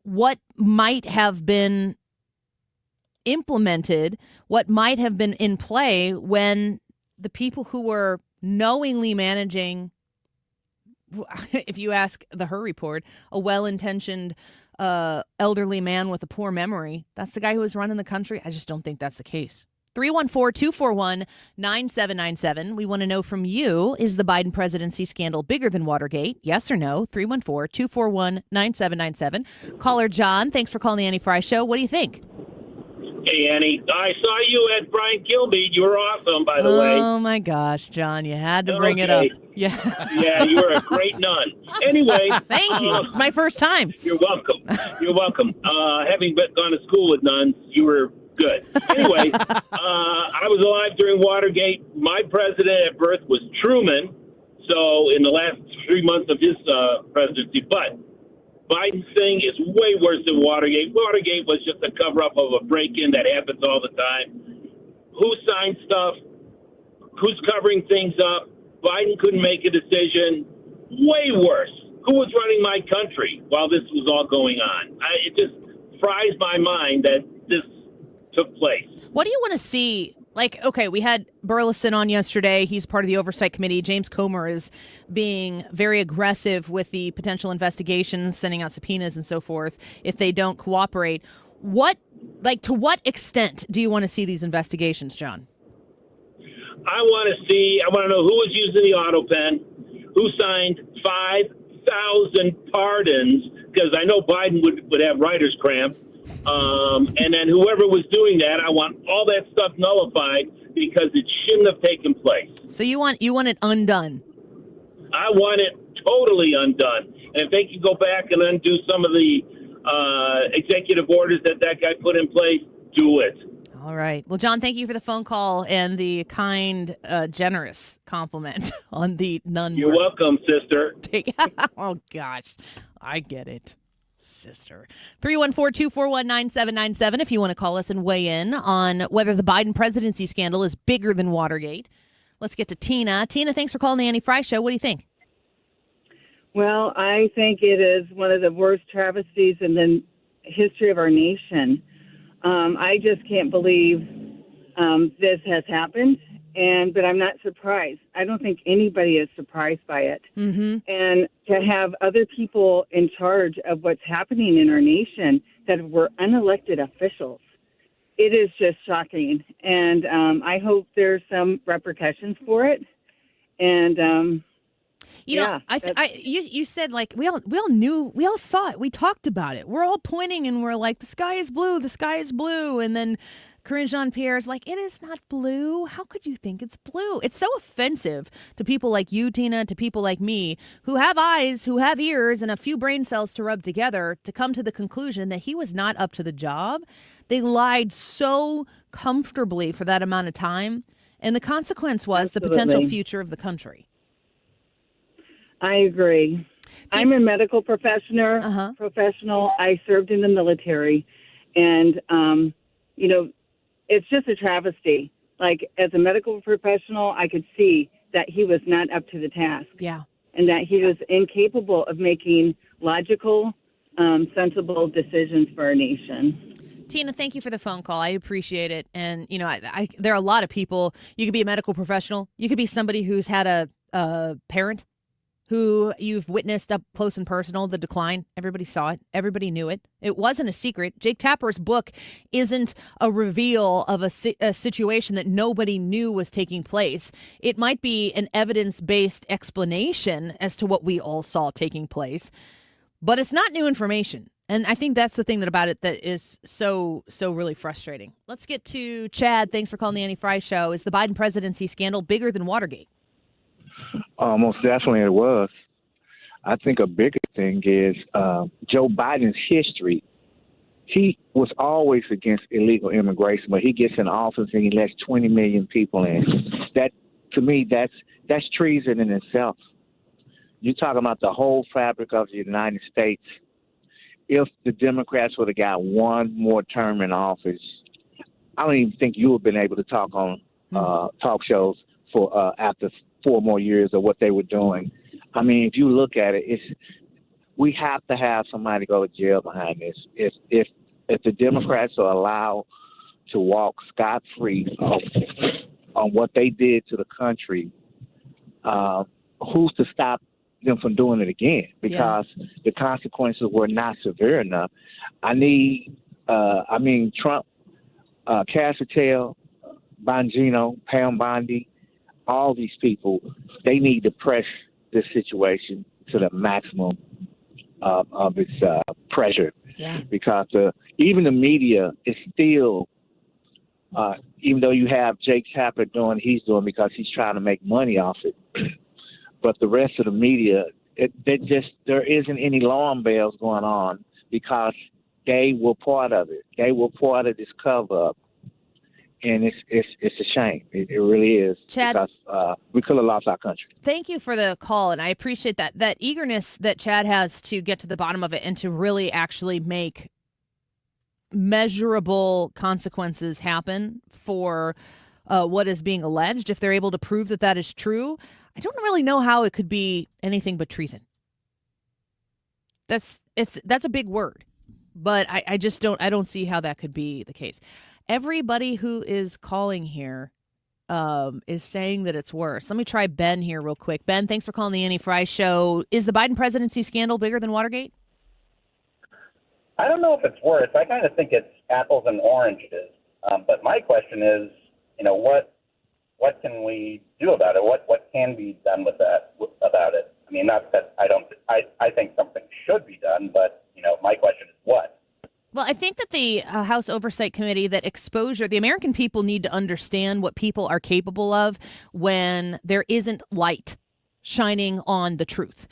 what might have been implemented, what might have been in play when the people who were knowingly managing, if you ask the Her Report, a well-intentioned elderly man with a poor memory. That's the guy who was running the country. I just don't think that's the case. 314-241-9797. We want to know from you, is the Biden presidency scandal bigger than Watergate? Yes or no? 314-241-9797. Caller John, thanks for calling the Annie Fry Show. What do you think? Hey, Annie. I saw you at Brian Kilmeade. You were awesome, by the way. Oh, my gosh, John. You had to bring it up. Yeah. Yeah, you were a great nun. Anyway. Thank you. It's my first time. You're welcome. You're welcome. Having gone to school with nuns, you were good. Anyway, I was alive during Watergate. My president at birth was Truman, so in the last 3 months of his presidency. But Biden's thing is way worse than Watergate. Watergate was just a cover-up of a break-in that happens all the time. Who signed stuff? Who's covering things up? Biden couldn't make a decision. Way worse. Who was running my country while this was all going on? It just fries my mind that this took place. What do you want to see? Like, okay, we had Burleson on yesterday. He's part of the Oversight Committee. James Comer is being very aggressive with the potential investigations, sending out subpoenas and so forth if they don't cooperate. To what extent do you want to see these investigations, John? I want to know who was using the auto pen, who signed 5,000 pardons, because I know Biden would have writer's cramp. And then whoever was doing that, I want all that stuff nullified because it shouldn't have taken place. So you want it undone? I want it totally undone. And if they can go back and undo some of the executive orders that guy put in place, do it. All right. Well, John, thank you for the phone call and the kind, generous compliment on the nun. You're welcome, sister. Oh, gosh. I get it. Sister. 314-241-9797 if you want to call us and weigh in on whether the Biden presidency scandal is bigger than Watergate. Let's get to Tina. Tina, thanks for calling the Annie Fry Show. What do you think? Well, I think it is one of the worst travesties in the history of our nation. I just can't believe this has happened, but I'm not surprised. I don't think anybody is surprised by it. Mm-hmm. And to have other people in charge of what's happening in our nation that were unelected officials, it is just shocking. And I hope there's some repercussions for it. And you said, like, we all knew, we all saw it, we talked about it, we're all pointing and we're like, the sky is blue, and then Karine Jean-Pierre's like, it is not blue. How could you think it's blue? It's so offensive to people like you, Tina, to people like me, who have eyes, who have ears, and a few brain cells to rub together to come to the conclusion that he was not up to the job. They lied so comfortably for that amount of time, and the consequence was the potential future of the country. I agree. I'm a medical professional. I served in the military, and, it's just a travesty. Like, as a medical professional, I could see that he was not up to the task. Yeah. And that he was incapable of making logical, sensible decisions for our nation. Tina, thank you for the phone call. I appreciate it. And, there are a lot of people. You could be a medical professional. You could be somebody who's had a parent who you've witnessed up close and personal, the decline. Everybody saw it. Everybody knew it. It wasn't a secret. Jake Tapper's book isn't a reveal of a situation that nobody knew was taking place. It might be an evidence-based explanation as to what we all saw taking place, but it's not new information. And I think that's the thing about it that is so really frustrating. Let's get to Chad. Thanks for calling the Annie Fry Show. Is the Biden presidency scandal bigger than Watergate? Most definitely it was. I think a bigger thing is Joe Biden's history. He was always against illegal immigration, but he gets in office and he lets 20 million people in. That, to me, that's treason in itself. You're talking about the whole fabric of the United States. If the Democrats would have got one more term in office, I don't even think you would have been able to talk on talk shows for after 4 more years of what they were doing. I mean, if you look at it, we have to have somebody go to jail behind this. If the Democrats are allowed to walk scot-free on what they did to the country, who's to stop them from doing it again? Because the consequences were not severe enough. Trump, Cassatel, Bongino, Pam Bondi, all these people, they need to press this situation to the maximum of its pressure. Yeah. Because even the media is still, even though you have Jake Tapper doing what he's doing because he's trying to make money off it, but the rest of the media, there isn't any alarm bells going on because they were part of it. They were part of this cover-up. And it's a shame. It really is. Chad, because we could have lost our country. Thank you for the call, and I appreciate that eagerness that Chad has to get to the bottom of it and to really actually make measurable consequences happen for what is being alleged. If they're able to prove that that is true, I don't really know how it could be anything but treason. That's a big word, but I don't see how that could be the case. Everybody who is calling here is saying that it's worse. Let me try Ben here real quick. Ben, thanks for calling the Annie Fry Show. Is the Biden presidency scandal bigger than Watergate? I don't know if it's worse. I kind of think it's apples and oranges. But my question is, what can we do about it? What can be done about it? I mean, not that I think something should be done, but my question is what? Well, I think that the House Oversight Committee, that exposure, the American people need to understand what people are capable of when there isn't light shining on the truth.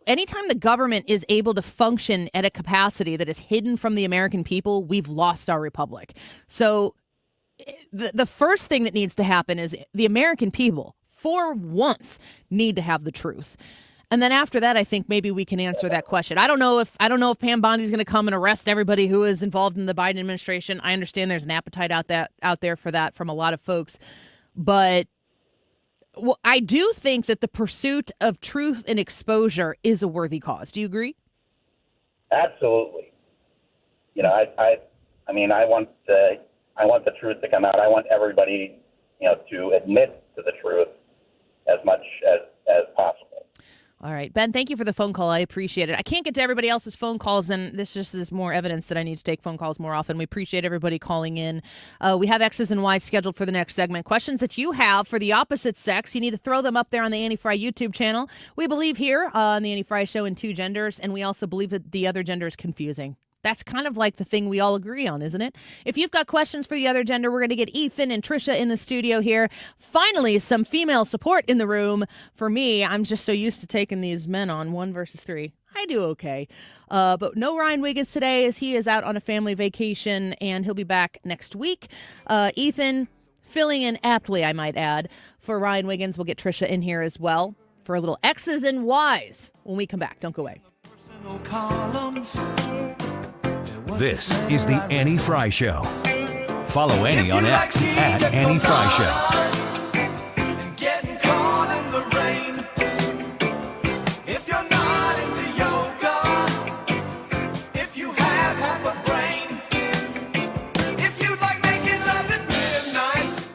Anytime the government is able to function at a capacity that is hidden from the American people, we've lost our republic. So the first thing that needs to happen is the American people, for once, need to have the truth. And then after that, I think maybe we can answer that question. I don't know if Pam Bondi's going to come and arrest everybody who is involved in the Biden administration. I understand there's an appetite out there for that from a lot of folks. But I do think that the pursuit of truth and exposure is a worthy cause. Do you agree? Absolutely. I want the truth to come out. I want everybody, to admit to the truth as much as possible. All right, Ben, thank you for the phone call. I appreciate it. I can't get to everybody else's phone calls, and this just is more evidence that I need to take phone calls more often. We appreciate everybody calling in. We have X's and Y's scheduled for the next segment. Questions that you have for the opposite sex, you need to throw them up there on the Annie Fry YouTube channel. We believe here on the Annie Fry Show in two genders, and we also believe that the other gender is confusing. That's kind of like the thing we all agree on, isn't it? If you've got questions for the other gender, we're going to get Ethan and Trisha in the studio here. Finally, some female support in the room. For me, I'm just so used to taking these men on 1 versus 3. I do okay. But no Ryan Wiggins today as he is out on a family vacation, and he'll be back next week. Ethan filling in aptly, I might add, for Ryan Wiggins. We'll get Trisha in here as well for a little X's and Y's when we come back. Don't go away. This is the Annie Fry Show. Follow Annie on X at Annie Fry Show.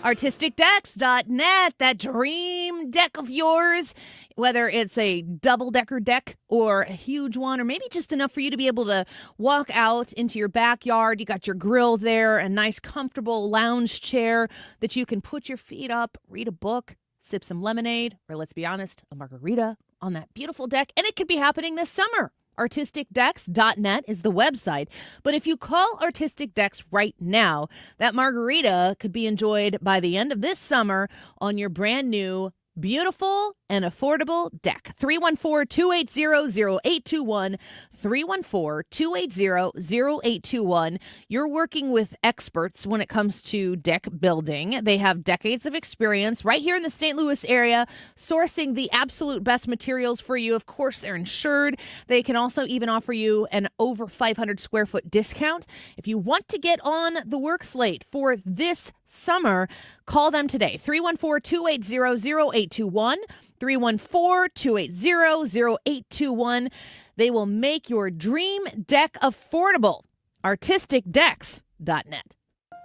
ArtisticDecks.net, that dream deck of yours, whether it's a double-decker deck or a huge one, or maybe just enough for you to be able to walk out into your backyard. You got your grill there, a nice, comfortable lounge chair that you can put your feet up, read a book, sip some lemonade, or let's be honest, a margarita on that beautiful deck. And it could be happening this summer. ArtisticDecks.net is the website. But if you call Artistic Decks right now, that margarita could be enjoyed by the end of this summer on your brand new, beautiful, and affordable deck. 314-280-0821. 314-280-0821. You're working with experts when it comes to deck building. They have decades of experience right here in the St. Louis area, sourcing the absolute best materials for you. Of course, they're insured. They can also even offer you an over 500 square foot discount. If you want to get on the work slate for this summer, call them today. 314-280-0821. 314-280-0821. They will make your dream deck affordable. ArtisticDecks.net.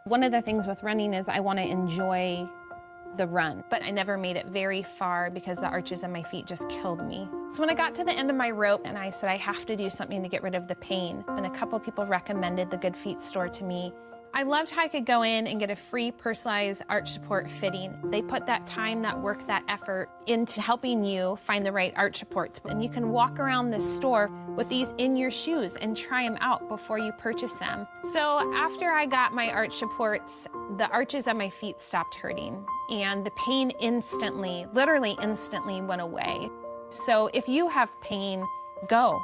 One of the things with running is I want to enjoy the run, but I never made it very far because the arches on my feet just killed me. So when I got to the end of my rope and I said I have to do something to get rid of the pain, and a couple people recommended the Good Feet store to me. I loved how I could go in and get a free personalized arch support fitting. They put that time, that work, that effort into helping you find the right arch supports. And you can walk around this store with these in your shoes and try them out before you purchase them. So after I got my arch supports, the arches on my feet stopped hurting and the pain instantly, literally instantly went away. So if you have pain, go.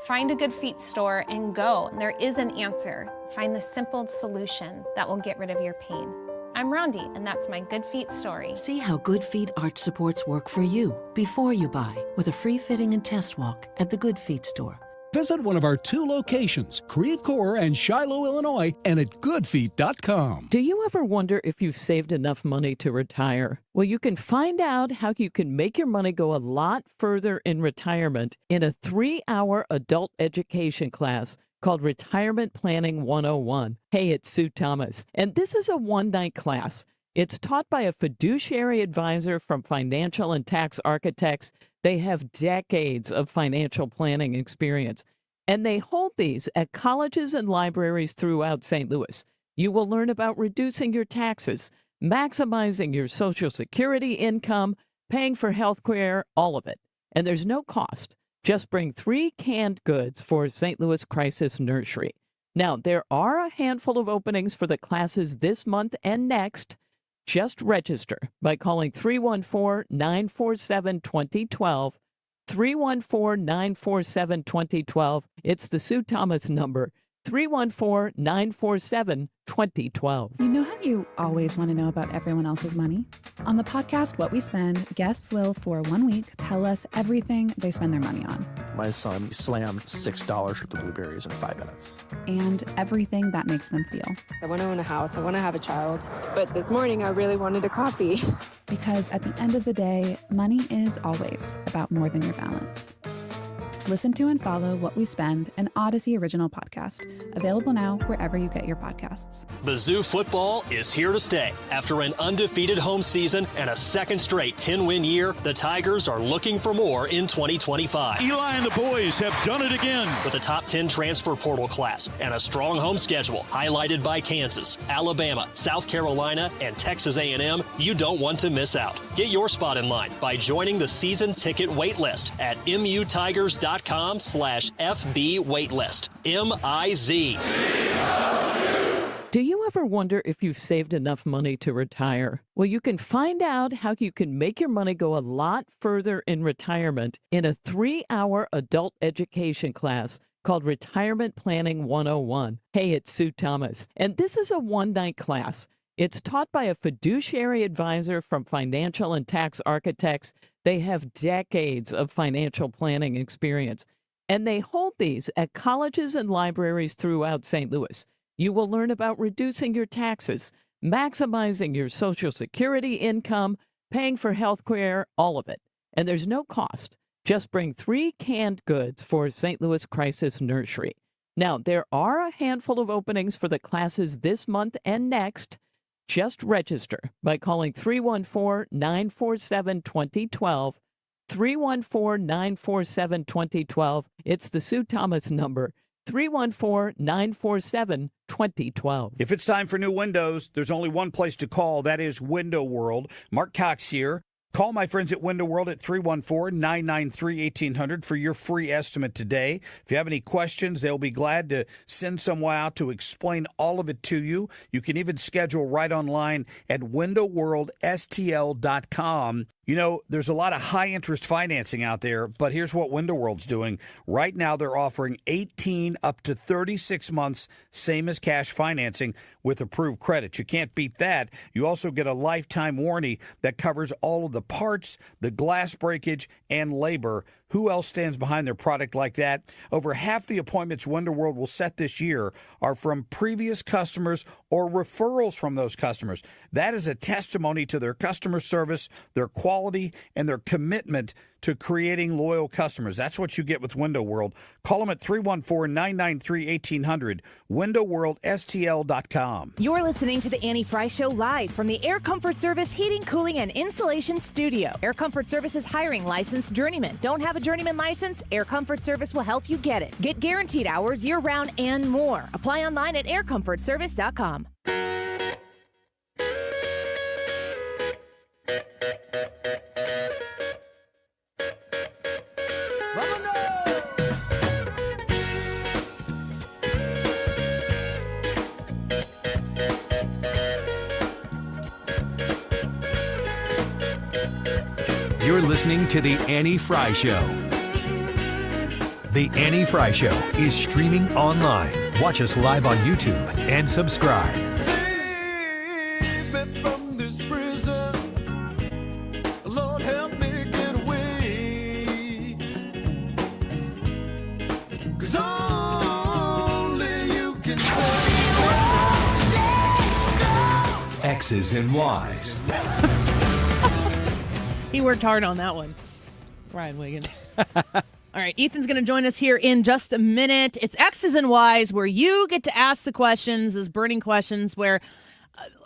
Find a Good Feet store and go. There is an answer. Find the simple solution that will get rid of your pain. I'm Rondi, and that's my Good Feet story. See how Good Feet arch supports work for you before you buy with a free fitting and test walk at the Good Feet store. Visit one of our 2 locations, Creve Coeur and Shiloh, Illinois, and at goodfeet.com. Do you ever wonder if you've saved enough money to retire? Well, you can find out how you can make your money go a lot further in retirement in a 3-hour adult education class called Retirement Planning 101. Hey, it's Sue Thomas, and this is a one-night class. It's taught by a fiduciary advisor from Financial and Tax Architects. They have decades of financial planning experience, and they hold these at colleges and libraries throughout St. Louis. You will learn about reducing your taxes, maximizing your Social Security income, paying for health care, all of it. And there's no cost. Just bring 3 canned goods for St. Louis Crisis Nursery. Now, there are a handful of openings for the classes this month and next. Just register by calling 314-947-2012, 314-947-2012. It's the Sue Thomas number, 314-947-2012. You know how you always want to know about everyone else's money? On the podcast, What We Spend, guests will, for 1 week, tell us everything they spend their money on. My son slammed $6 worth of blueberries in 5 minutes. And everything that makes them feel. I want to own a house. I want to have a child. But this morning, I really wanted a coffee. Because at the end of the day, money is always about more than your balance. Listen to and follow What We Spend, an Odyssey original podcast. Available now wherever you get your podcasts. Mizzou football is here to stay. After an undefeated home season and a second straight 10-win year, the Tigers are looking for more in 2025. Eli and the boys have done it again. With a top 10 transfer portal class and a strong home schedule highlighted by Kansas, Alabama, South Carolina, and Texas A&M, you don't want to miss out. Get your spot in line by joining the season ticket waitlist at mutigers.com/FB waitlist. MIZ. Do you ever wonder if you've saved enough money to retire? Well, you can find out how you can make your money go a lot further in retirement in a 3-hour adult education class called Retirement Planning 101. Hey, it's Sue Thomas, and this is a one-night class. It's taught by a fiduciary advisor from Financial and Tax Architects. They have decades of financial planning experience, and they hold these at colleges and libraries throughout St. Louis. You will learn about reducing your taxes, maximizing your Social Security income, paying for health care, all of it. And there's no cost. Just bring 3 canned goods for St. Louis Crisis Nursery. Now, there are a handful of openings for the classes this month and next. Just register by calling 314-947-2012, 314-947-2012. It's the Sue Thomas number, 314-947-2012. If it's time for new windows, there's only one place to call. That is Window World. Mark Cox here. Call my friends at Window World at 314-993-1800 for your free estimate today. If you have any questions, they'll be glad to send someone out to explain all of it to you. You can even schedule right online at windowworldstl.com. You know, there's a lot of high-interest financing out there, but here's what Window World's doing. Right now, they're offering 18 up to 36 months, same as cash financing with approved credit. You can't beat that. You also get a lifetime warranty that covers all of the parts, the glass breakage, and labor. Who else stands behind their product like that? Over half the appointments Window World will set this year are from previous customers or referrals from those customers. That is a testimony to their customer service, their quality, and their commitment to creating loyal customers. That's what you get with Window World. Call them at 314-993-1800, windowworldstl.com. You're listening to the Annie Fry Show live from the Air Comfort Service Heating, Cooling, and Insulation Studio. Air Comfort Service is hiring licensed journeymen. Don't have a journeyman license? Air Comfort Service will help you get it. Get guaranteed hours year-round and more. Apply online at aircomfortservice.com. You're listening to The Annie Fry Show. The Annie Fry Show is streaming online. Watch us live on YouTube and subscribe. Save me from this prison. Lord, help me get away. 'Cause only you can X's and Y's. He worked hard on that one. Ryan Wiggins. All right, Ethan's going to join us here in just a minute. It's X's and Y's where you get to ask the questions, those burning questions where,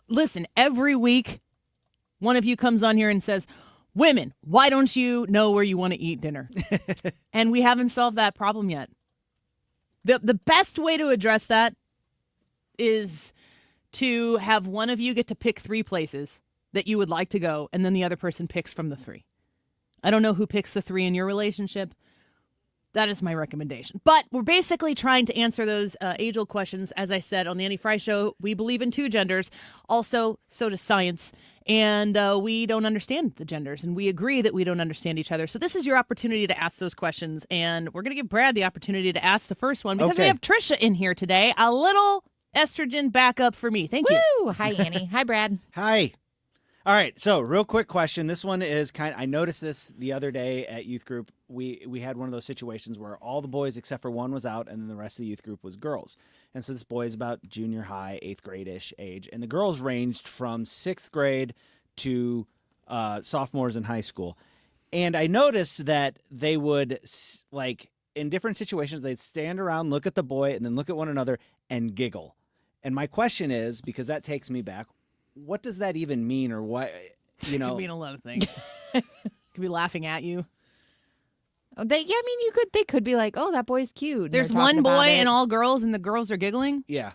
listen, every week one of you comes on here and says, women, why don't you know where you want to eat dinner? And we haven't solved that problem yet. The best way to address that is to have one of you get to pick 3 places that you would like to go, and then the other person picks from the 3. I don't know who picks the 3 in your relationship. That is my recommendation. But we're basically trying to answer those age-old questions. As I said on the Annie Fry Show, we believe in 2 genders. Also, so does science. And we don't understand the genders, and we agree that we don't understand each other. So this is your opportunity to ask those questions, and we're going to give Brad the opportunity to ask the first one because we have Trisha in here today. A little estrogen backup for me. Thank you. Woo! Hi, Annie. Hi, Brad. Hi. All right, so real quick question. This one is I noticed this the other day at youth group. We had one of those situations where all the boys except for one was out, and then the rest of the youth group was girls. And so this boy is about junior high, 8th grade-ish age, and the girls ranged from 6th grade to sophomores in high school. And I noticed that they would, like, in different situations, they'd stand around, look at the boy, and then look at one another and giggle. And my question is, because that takes me back, what does that even mean, or what, you know? It could mean a lot of things. Could be laughing at you. They could be like, oh, that boy's cute. There's one boy and all girls, and the girls are giggling? Yeah.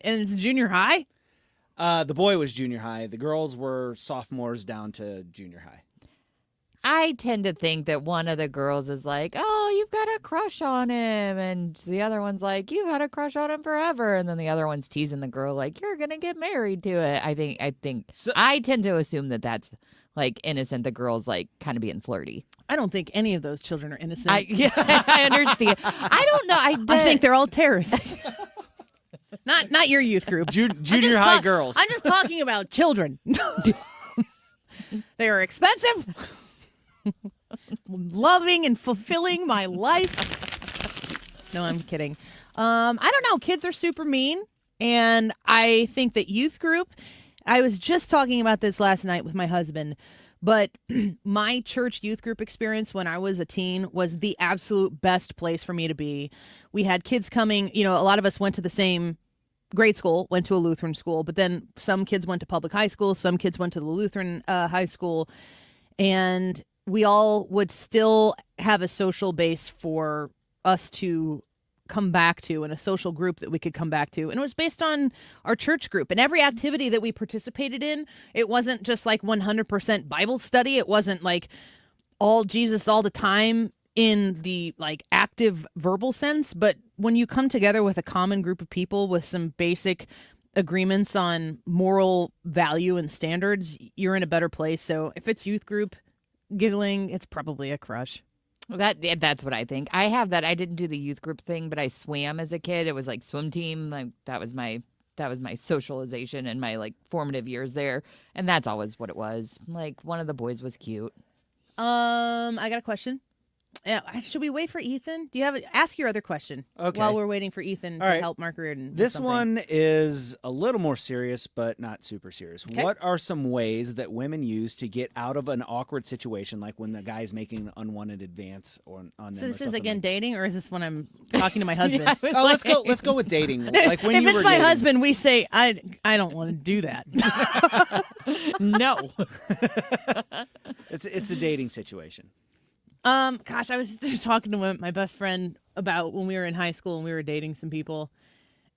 And it's junior high? The boy was junior high. The girls were sophomores down to junior high. I tend to think that one of the girls is like, oh, you've got a crush on him. And the other one's like, you've had a crush on him forever. And then the other one's teasing the girl like, you're going to get married to it. I tend to assume that that's like innocent. The girl's like kind of being flirty. I don't think any of those children are innocent. I understand. I don't know. I think they're all terrorists. Not your youth group. Junior high girls. I'm just talking about children. They are expensive. Loving and fulfilling my life. No, I'm kidding. I don't know. Kids are super mean. And I think that youth group, I was just talking about this last night with my husband, but my church youth group experience when I was a teen was the absolute best place for me to be. We had kids coming, a lot of us went to the same grade school, went to a Lutheran school, but then some kids went to public high school, some kids went to the Lutheran high school, and we all would still have a social base for us to come back to and a social group that we could come back to. And it was based on our church group. And every activity that we participated in, it wasn't just like 100% Bible study. It wasn't like all Jesus all the time in the like active verbal sense. But when you come together with a common group of people with some basic agreements on moral value and standards, you're in a better place. So if it's youth group, giggling, it's probably a crush. Well, that's what I think. I have that. I didn't do the youth group thing, but I swam as a kid. It was like swim team. Like that was my socialization and my like formative years there, and that's always what it was. Like one of the boys was cute. I got a question. Should we wait for Ethan? Do you have ask your other question Okay. while we're waiting for Ethan to help Mark Reardon? with This something. one is a little more serious, but not super serious. Okay. What are some ways that women use to get out of an awkward situation, like when the guy's making an unwanted advance on them? So or this is something again like- dating, or is this when I'm talking to my husband? Oh, let's go with dating. Like when if you it's were my dating. husband, we say I don't want to do that. No. It's a dating situation. Gosh, I was just talking to my best friend about when we were in high school and we were dating some people,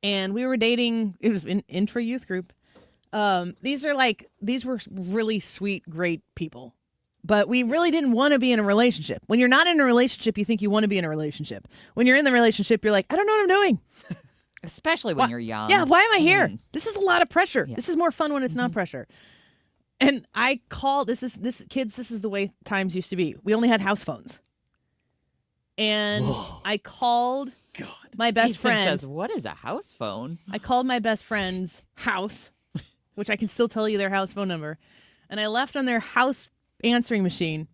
and we were dating. It was in intra youth group. These were really sweet, great people, but we really didn't want to be in a relationship. When you're not in a relationship, you think you want to be in a relationship. When you're in the relationship, you're like, I don't know what I'm doing. Especially when you're young. Yeah, why am I here? This is a lot of pressure. Yeah. This is more fun when it's not pressure. And I called, this is the way times used to be. We only had house phones. And I called my best Ethan friend. says, what is a house phone? I called my best friend's house, which I can still tell you their house phone number. And I left on their house answering machine.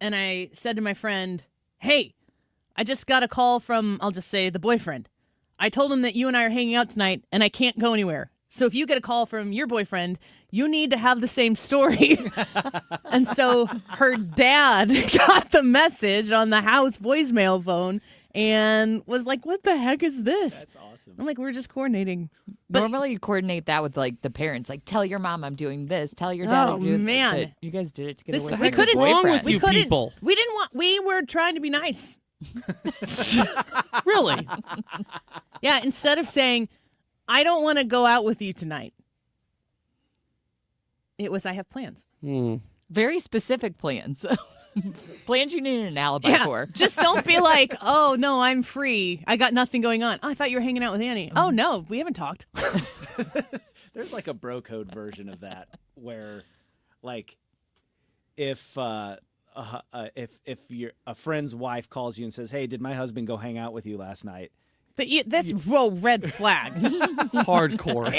And I said to my friend, hey, I just got a call from, I'll just say, the boyfriend. I told him that you and I are hanging out tonight and I can't go anywhere. So if you get a call from your boyfriend, you need to have the same story. And so her dad got the message on the house voicemail phone and was like, what the heck is this? That's awesome. I'm like, we're just coordinating. But normally you coordinate that with like the parents. Like, tell your mom I'm doing this. Tell your dad I'm doing man. this. But you guys did it to get away. We couldn't. wrong with you couldn't- people? We were trying to be nice. Really? Yeah, instead of saying, I don't want to go out with you tonight. It was, I have plans. Very specific plans. Plans you need an alibi for. Just don't be like, oh, no, I'm free. I got nothing going on. Oh, I thought you were hanging out with Annie. Oh, no, we haven't talked. There's like a bro code version of that where, like, if your a friend's wife calls you and says, hey, did my husband go hang out with you last night? That's red flag. Hardcore.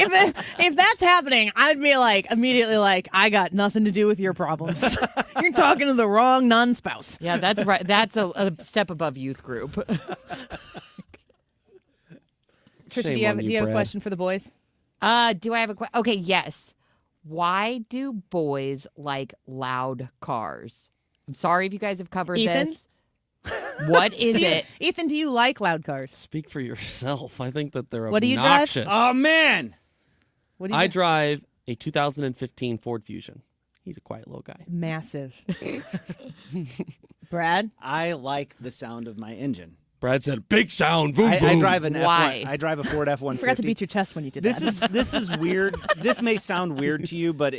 If that's happening, I'd be like, immediately like, I got nothing to do with your problems. You're talking to the wrong non-spouse. Yeah, that's right. That's a step above youth group. Trisha, do you have a question for the boys? Do I have a question? Okay, yes. Why do boys like loud cars? I'm sorry if you guys have covered Ethan? this. What is it? Ethan, do you like loud cars? Speak for yourself. I think that they're What do you drive? obnoxious. Oh, man. What do you I drive a 2015 Ford Fusion. He's a quiet little guy. Massive. Brad? I like the sound of my engine. Brad said, "Big sound, boom, boom." I drive an Why? F1. I drive a Ford F-150. You forgot to beat your chest when you did This that. is weird. This may sound weird to you, but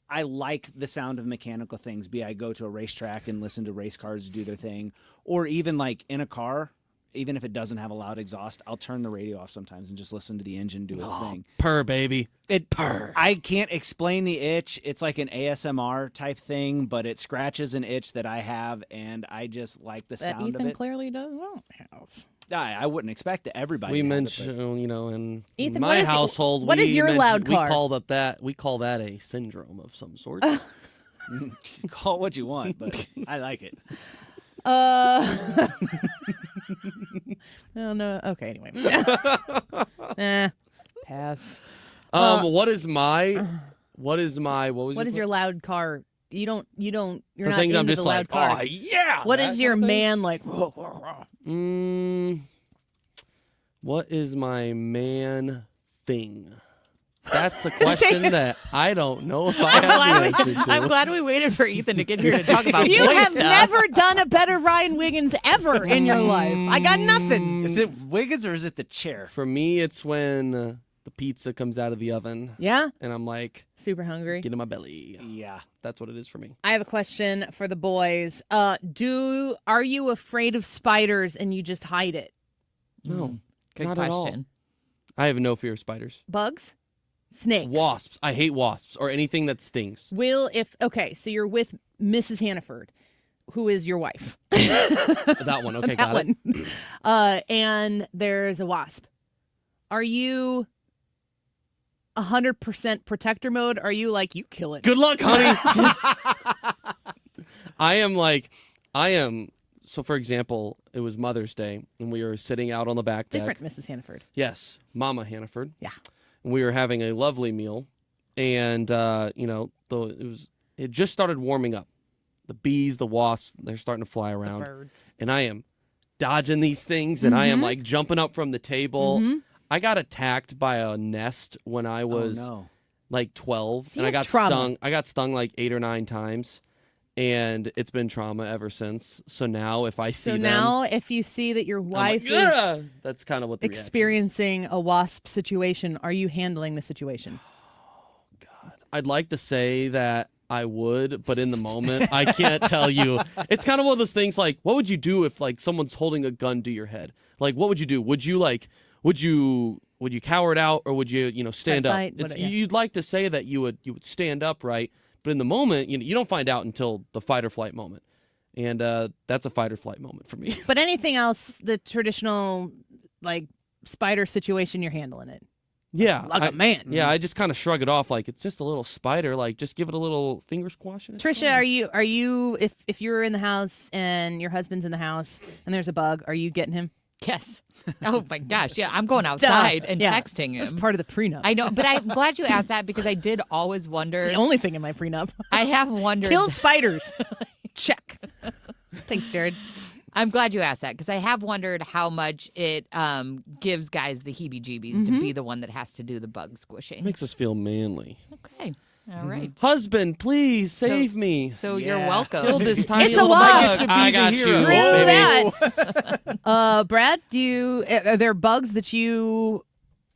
I like the sound of mechanical things. I go to a racetrack and listen to race cars do their thing, or even like in a car, even if it doesn't have a loud exhaust, I'll turn the radio off sometimes and just listen to the engine do its thing. Purr, baby. Purr. I can't explain the itch. It's like an ASMR type thing, but it scratches an itch that I have, and I just like the that sound Ethan of it. clearly doesn't have. I wouldn't expect everybody. We to have it, mentioned, in Ethan, my what is it- houthousehold, what is your loud car? We call that a syndrome of some sort. but call it what you want, but I like it. No. Okay, anyway. Pass. What is your loud car? You're The not thing into I'm just the loud like, cars. oh, yeah. What that is your kind of thing? man like? What is my man thing? That's a question that I don't know if I have the answer to. I'm glad we waited for Ethan to get here to talk about You boy have stuff. never done a better Ryan Wiggins ever in your life. I got nothing. Is it Wiggins or is it the chair? For me, it's when the pizza comes out of the oven. Yeah? And I'm like, super hungry. get in my belly. Yeah. That's what it is for me. I have a question for the boys. Are you afraid of spiders and you just hide it? No. Good not at all. question. I have no fear of spiders. Bugs? Snakes? Wasps. I hate wasps or anything that stings. So you're with Mrs. Hannaford, who is your wife. That one. Okay, That got one. And there's a wasp. Are you 100% protector mode? Are you like, you kill it? Good luck, honey. I am like, I am. So, for example, it was Mother's Day, and we were sitting out on the back deck. Different Mrs. Hannaford. Yes, Mama Hannaford. Yeah. And we were having a lovely meal, and it just started warming up. The bees, the wasps, they're starting to fly around. The birds. And I am dodging these things, and I am like jumping up from the table. Mm-hmm. I got attacked by a nest when I was like 12, So and you I got have trauma. stung. I got stung like 8 or 9 times. And it's been trauma ever since. So now if I see them... So now if you see that your wife is that's kind of what the experiencing a wasp situation, are you handling the situation? I'd like to say that I would, but in the moment, I can't tell you. It's kind of one of those things like, what would you do if like someone's holding a gun to your head? Like, what would you do? Would you cower it out, or would you stand up? You'd like to say that you would stand up, right? But in the moment, you don't find out until the fight or flight moment. And that's a fight or flight moment for me. But anything else, the traditional like spider situation, you're handling it. Yeah. Like a man. Yeah, I just kind of shrug it off like it's just a little spider. Like, just give it a little finger squash. Trisha, are you if you're in the house and your husband's in the house and there's a bug, are you getting him? Yes. Oh my gosh. Yeah, I'm going outside and texting him. That's part of the prenup. I know, but I'm glad you asked that because I did always wonder. It's the only thing in my prenup. I have wondered. Kill spiders. Check. Thanks, Jared. I'm glad you asked that because I have wondered how much it gives guys the heebie-jeebies to be the one that has to do the bug squishing. It makes us feel manly. Okay. All right. Husband, please save me. So you're welcome. Kill this tiny It's a little wasp. bug. I got you, Screw baby. that. Brad, are there bugs that you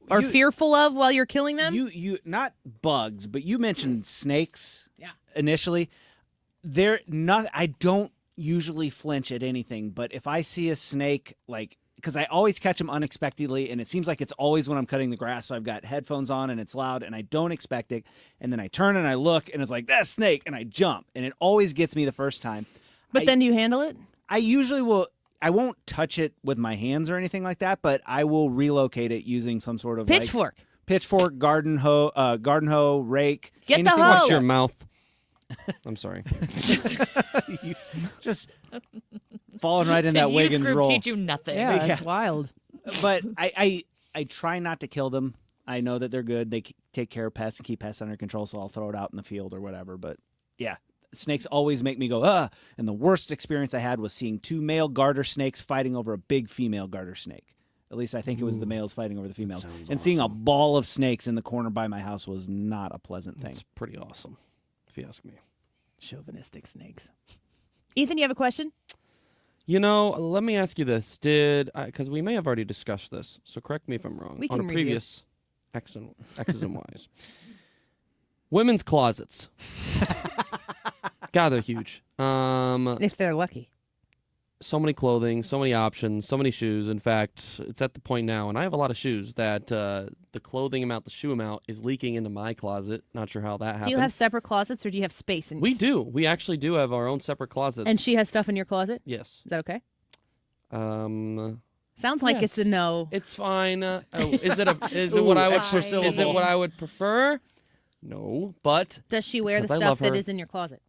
are fearful of while you're killing them? You not bugs, but you mentioned snakes initially. They're not. I don't usually flinch at anything, but if I see a snake, because I always catch them unexpectedly, and it seems like it's always when I'm cutting the grass, so I've got headphones on and it's loud and I don't expect it, and then I turn and I look and it's like, that's snake, and I jump, and it always gets me the first time. But then do you handle it? I usually will. I won't touch it with my hands or anything like that, but I will relocate it using some sort of pitchfork, garden hoe, rake. Get the hoe. Watch your mouth. I'm sorry. You just falling right in that Wiggins role. Teach you nothing. Yeah, it's wild. But I try not to kill them. I know that they're good. They take care of pests and keep pests under control, so I'll throw it out in the field or whatever. But yeah, snakes always make me go, ah. And the worst experience I had was seeing 2 male garter snakes fighting over a big female garter snake. At least I think it was the males fighting over the females. And seeing a ball of snakes in the corner by my house was not a pleasant thing. It's pretty awesome, if you ask me. Chauvinistic snakes. Ethan, you have a question? Let me ask you this. Because we may have already discussed this, so correct me if I'm wrong. We can on a review. previous X's and Y's. Women's closets. God, they're huge. If they're lucky. So many clothing, so many options, so many shoes. In fact, it's at the point now, and I have a lot of shoes, that the clothing amount, the shoe amount, is leaking into my closet. Not sure how that happens. Do you have separate closets or do you have space? We do. We actually do have our own separate closets. And she has stuff in your closet? Yes. Is that okay? Sounds like it's a no. It's fine. Is it what I would prefer? No, but does she wear the because I stuff love that her. is in your closet?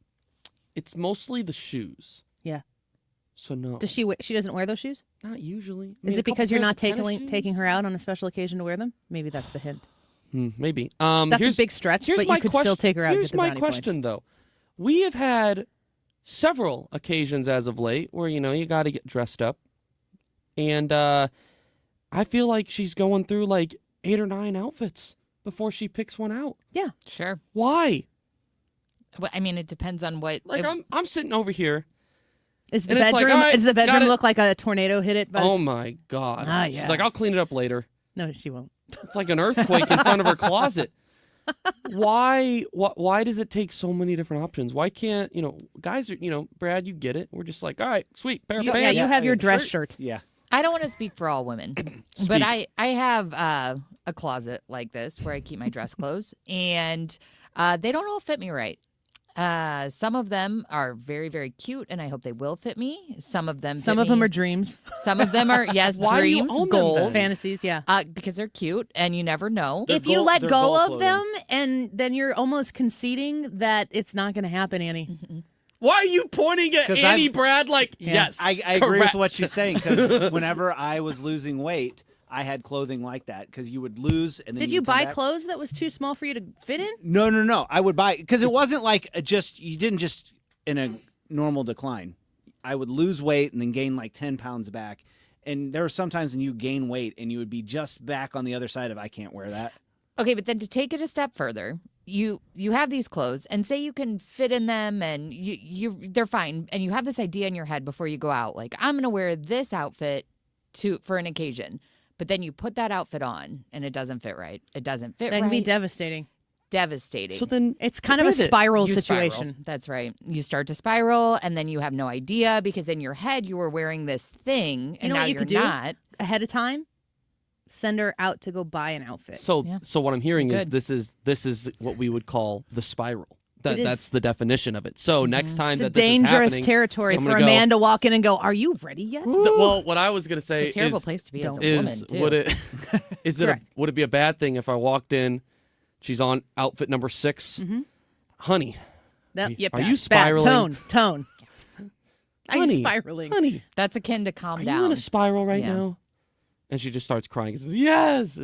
It's mostly the shoes. Yeah. So no. Does she doesn't wear those shoes? Not usually. Is it because you're not taking her out on a special occasion to wear them? Maybe that's the hint. Maybe. That's a big stretch, but you could still take her out. Here's and get the my brownie question, points. though. We have had several occasions as of late where you got to get dressed up, and I feel like she's going through like 8 or 9 outfits before she picks one out. Yeah, sure. Why? Well, I mean, it depends on what. I'm sitting over here. Does the bedroom look like a tornado hit it? Oh my God! Yeah. She's like, I'll clean it up later. No, she won't. It's like an earthquake in front of her closet. Why does it take so many different options? Why can't guys are Brad? You get it. We're just like, all right, sweet pair of pants. Yeah, you have your dress shirt. Yeah. I don't want to speak for all women, but I have a closet like this where I keep my dress clothes, and they don't all fit me right. Some of them are very, very cute, and I hope they will fit me. Some of them are dreams. Some of them are, yes, Why dreams, do you own goals. them then? Fantasies, yeah. Because they're cute, and you never know. If you let go of them, and then you're almost conceding that it's not going to happen, Annie. Mm-hmm. Why are you pointing at 'Cause Annie I've- Brad like, yes, I agree with correct. what she's saying because whenever I was losing weight, I had clothing like that because you would lose and then Did you would come buy back. clothes that was too small for you to fit in? No. I would buy because it wasn't like you didn't just in a normal decline. I would lose weight and then gain like 10 pounds back. And there were some times when you gain weight and you would be just back on the other side of I can't wear that. Okay, but then to take it a step further, you have these clothes and say you can fit in them and they're fine, and you have this idea in your head before you go out, like I'm going to wear this outfit for an occasion. But then you put that outfit on and it doesn't fit right. It doesn't fit right. That can be devastating. Devastating. So then It's kind of a spiral You situation. spiral. That's right. You start to spiral and then you have no idea because in your head you were wearing this thing and You know now what you you're could do not. ahead of time? Send her out to go buy an outfit. So what I'm hearing is Good. this is what we would call the spiral. It is. That's the definition of it. So next time It's a that this is dangerous happening, territory I'm for gonna a go, man to walk in and go, "Are you ready yet?" Well, what I was gonna say It's a terrible is, place to be as a is woman, too. would it is it Correct. would it be a bad thing if I walked in, she's on outfit number 6, honey? That- yep, are bad. you spiraling? Bad. Tone. Are you Honey, spiraling? honey, That's akin to calm are down. you in a spiral right Yeah. now? And she just starts crying. And says, yes.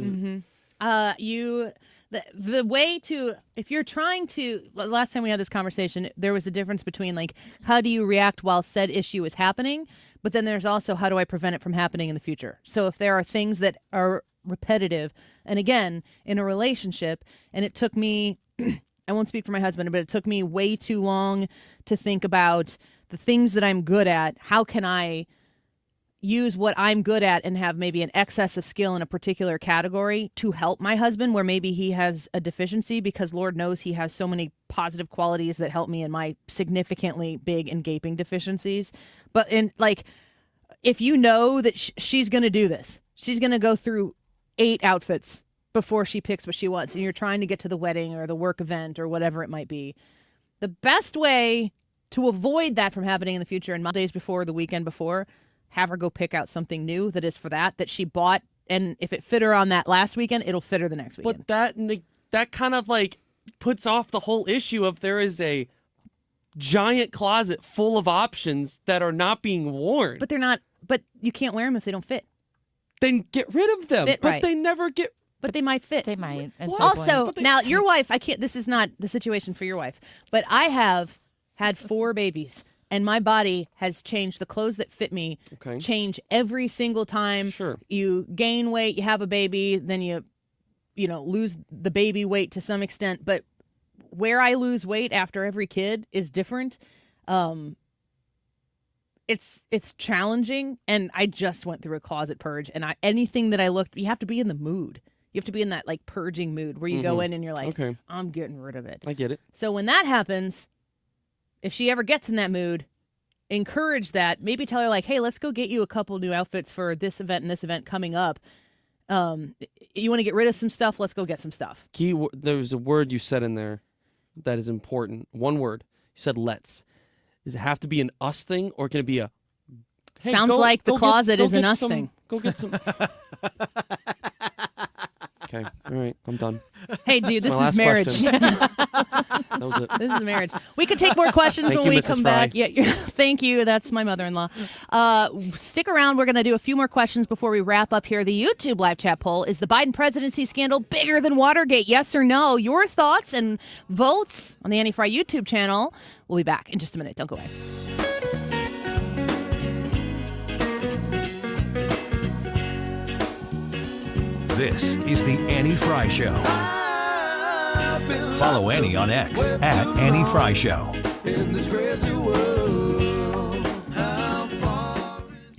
The way to, if you're trying to, last time we had this conversation, there was a difference between like, how do you react while said issue is happening? But then there's also, how do I prevent it from happening in the future? So if there are things that are repetitive, and again, in a relationship, and it took me, I won't speak for my husband, but it took me way too long to think about the things that I'm good at. How can I use what I'm good at and have maybe an excess of skill in a particular category to help my husband where maybe he has a deficiency, because Lord knows he has so many positive qualities that help me in my significantly big and gaping deficiencies. But in like, if you know that she's going to do this, she's going to go through 8 outfits before she picks what she wants, and you're trying to get to the wedding or the work event or whatever it might be, the best way to avoid that from happening in the future, and Mondays before, the weekend before, have her go pick out something new that is for that she bought, and if it fit her on that last weekend, it'll fit her the next weekend. But that kind of like puts off the whole issue of there is a giant closet full of options that are not being worn. But they're not. But you can't wear them if they don't fit. Then get rid of them. Fit but right. they never get. But they might fit. They might. at some Also, point. now your wife, I can't. This is not the situation for your wife, but I have had 4 babies. And my body has changed. The clothes that fit me change every single time. Sure. You gain weight, you have a baby, then you lose the baby weight to some extent. But where I lose weight after every kid is different. It's challenging. And I just went through a closet purge. And anything that I looked, you have to be in the mood. You have to be in that like purging mood where you go in and you're like, I'm getting rid of it. I get it. So when that happens, if she ever gets in that mood, encourage that. Maybe tell her like, hey, let's go get you a couple new outfits for this event and this event coming up. You want to get rid of some stuff? Let's go get some stuff. There was a word you said in there that is important. One word. You said let's. Does it have to be an us thing, or can it be a... Hey, Sounds like the closet is an us thing. Go get some... Okay. All right. I'm done. Hey, dude, this My is last marriage. question. That was it. This is marriage. We could take more questions Thank when you, we Mrs. come Fry. back. Yeah, thank you. That's my mother-in-law. Stick around. We're going to do a few more questions before we wrap up here. The YouTube live chat poll: is the Biden presidency scandal bigger than Watergate? Yes or no? Your thoughts and votes on the Annie Fry YouTube channel. We'll be back in just a minute. Don't go away. This is the Annie Fry Show. Follow Annie on X at Annie Fry Show.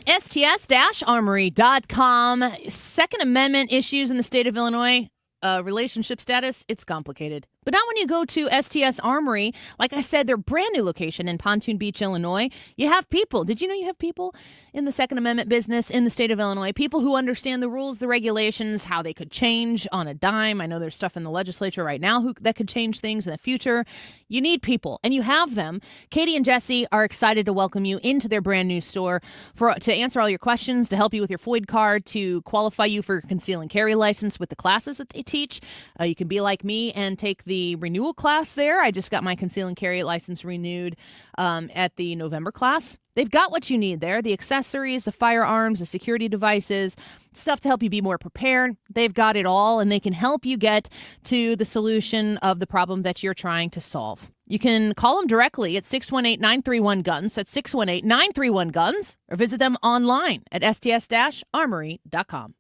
STS-armory.com. Second Amendment issues in the state of Illinois. Relationship status, it's complicated. But not when you go to STS Armory. Like I said, their brand new location in Pontoon Beach, Illinois. You have people. Did you know you have people in the Second Amendment business in the state of Illinois? People who understand the rules, the regulations, how they could change on a dime. I know there's stuff in the legislature right now that could change things in the future. You need people, and you have them. Katie and Jesse are excited to welcome you into their brand new store to answer all your questions, to help you with your FOID card, to qualify you for your conceal and carry license with the classes that they teach. You can be like me and take the the renewal class there. I just got my conceal and carry license renewed at the November class. They've got what you need there, the accessories, the firearms, the security devices, stuff to help you be more prepared. They've got it all, and they can help you get to the solution of the problem that you're trying to solve. You can call them directly at 618-931-GUNS. That's 618-931-GUNS, or visit them online at sts-armory.com.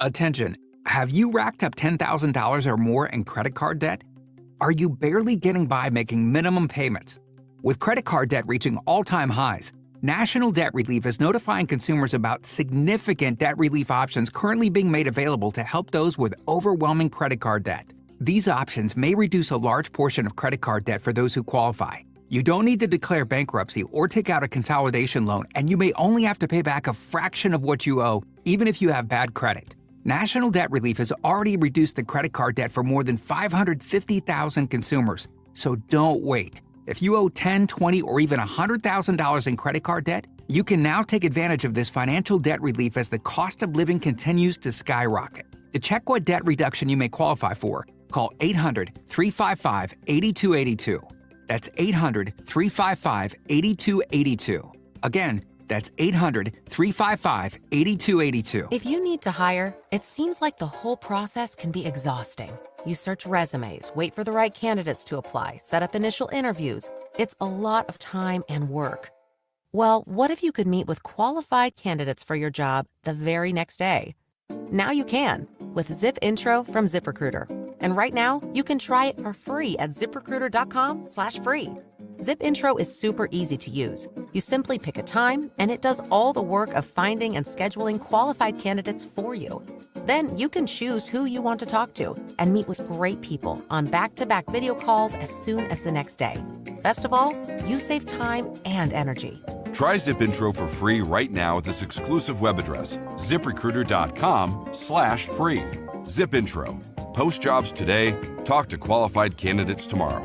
Attention. Have you racked up $10,000 or more in credit card debt? Are you barely getting by making minimum payments? With credit card debt reaching all-time highs, National Debt Relief is notifying consumers about significant debt relief options currently being made available to help those with overwhelming credit card debt. These options may reduce a large portion of credit card debt for those who qualify. You don't need to declare bankruptcy or take out a consolidation loan, and you may only have to pay back a fraction of what you owe, even if you have bad credit. National Debt Relief has already reduced the credit card debt for more than 550,000 consumers. So don't wait. If you owe $10,000, $20,000, or even $100,000 in credit card debt, you can now take advantage of this financial debt relief as the cost of living continues to skyrocket. To check what debt reduction you may qualify for, call 800-355-8282. That's 800-355-8282. Again, that's 800-355-8282. If you need to hire, it seems like the whole process can be exhausting. You search resumes, wait for the right candidates to apply, set up initial interviews. It's a lot of time and work. Well, what if you could meet with qualified candidates for your job the very next day? Now you can with Zip Intro from ZipRecruiter. And right now, you can try it for free at ziprecruiter.com/free. Zip Intro is super easy to use. You simply pick a time, and it does all the work of finding and scheduling qualified candidates for you. Then you can choose who you want to talk to and meet with great people on back-to-back video calls as soon as the next day. Best of all, you save time and energy. Try Zip Intro for free right now at this exclusive web address, ziprecruiter.com/free. Zip Intro. Post jobs today, talk to qualified candidates tomorrow.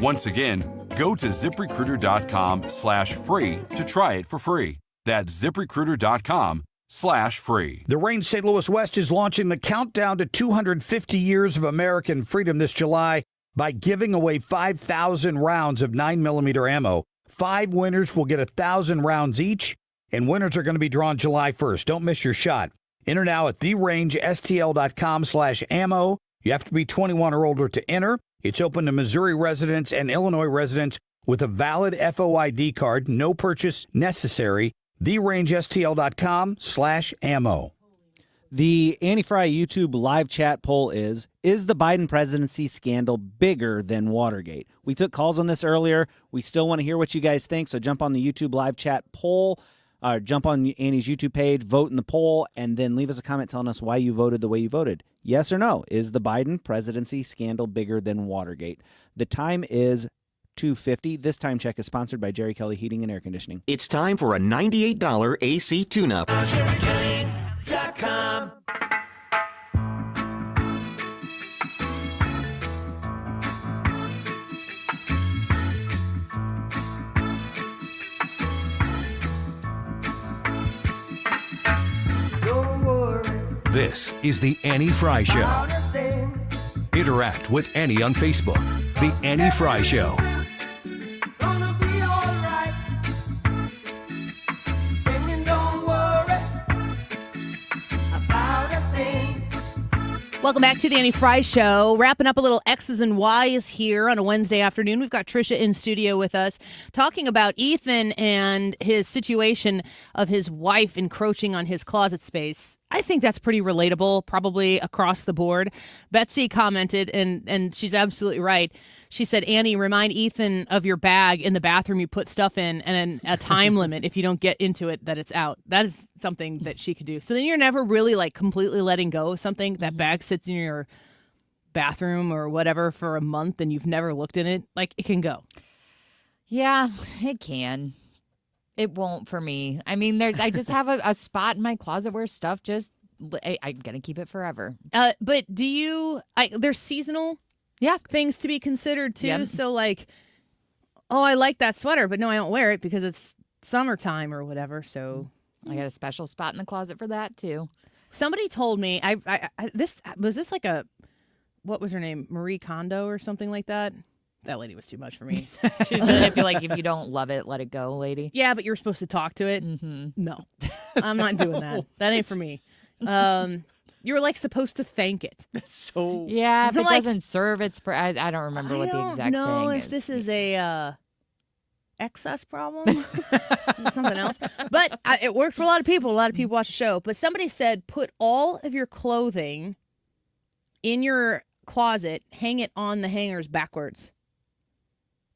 Once again, go to ziprecruiter.com/free to try it for free. That's ziprecruiter.com/free. The Range St. Louis West is launching the countdown to 250 years of American freedom this July by giving away 5,000 rounds of 9mm ammo. 5 winners will get 1,000 rounds each, and winners are going to be drawn July 1st. Don't miss your shot. Enter now at therangestl.com/ammo. You have to be 21 or older to enter. It's open to Missouri residents and Illinois residents with a valid FOID card. No purchase necessary. therangestl.com/ammo. The Annie Fry YouTube live chat poll is the Biden presidency scandal bigger than Watergate? We took calls on this earlier. We still want to hear what you guys think, so jump on the YouTube live chat poll, jump on Annie's YouTube page, vote in the poll, and then leave us a comment telling us why you voted the way you voted. Yes or no? Is the Biden presidency scandal bigger than Watergate? The time is 2:50. This time check is sponsored by Jerry Kelly Heating and Air Conditioning. It's time for a $98 AC tune-up. JerryKelly.com. This is the Annie Fry Show. Interact with Annie on Facebook. The Annie Fry Show. Welcome back to the Annie Fry Show. Wrapping up a little X's and Y's here on a Wednesday afternoon. We've got Trisha in studio with us talking about Ethan and his situation of his wife encroaching on his closet space. I think that's pretty relatable, probably across the board. Betsy commented, and she's absolutely right. She said, Annie, remind Ethan of your bag in the bathroom you put stuff in and a time limit if you don't get into it, that it's out. That is something that she could do. So then you're never really like completely letting go of something. That bag sits in your bathroom or whatever for a month and you've never looked in it. Like, it can go. Yeah, it can. It won't for me. I mean, I just have a spot in my closet where stuff just, I'm going to keep it forever. But there's seasonal things to be considered too. Yep. So like, oh, I like that sweater, but no, I don't wear it because it's summertime or whatever. So I got a special spot in the closet for that too. Somebody told me, this like a what was her name? Marie Kondo or something like that. That lady was too much for me. She's I feel like if you don't love it, let it go, lady. Yeah, but you're supposed to talk to it. Mm-hmm. No, I'm not doing that. That ain't for me. You were like supposed to thank it. So yeah, if I'm it like, doesn't serve its, I don't remember what the exact saying saying if is. this is a excess problem, something else. But it worked for a lot of people. A lot of people watch the show. But somebody said put all of your clothing in your closet, hang it on the hangers backwards.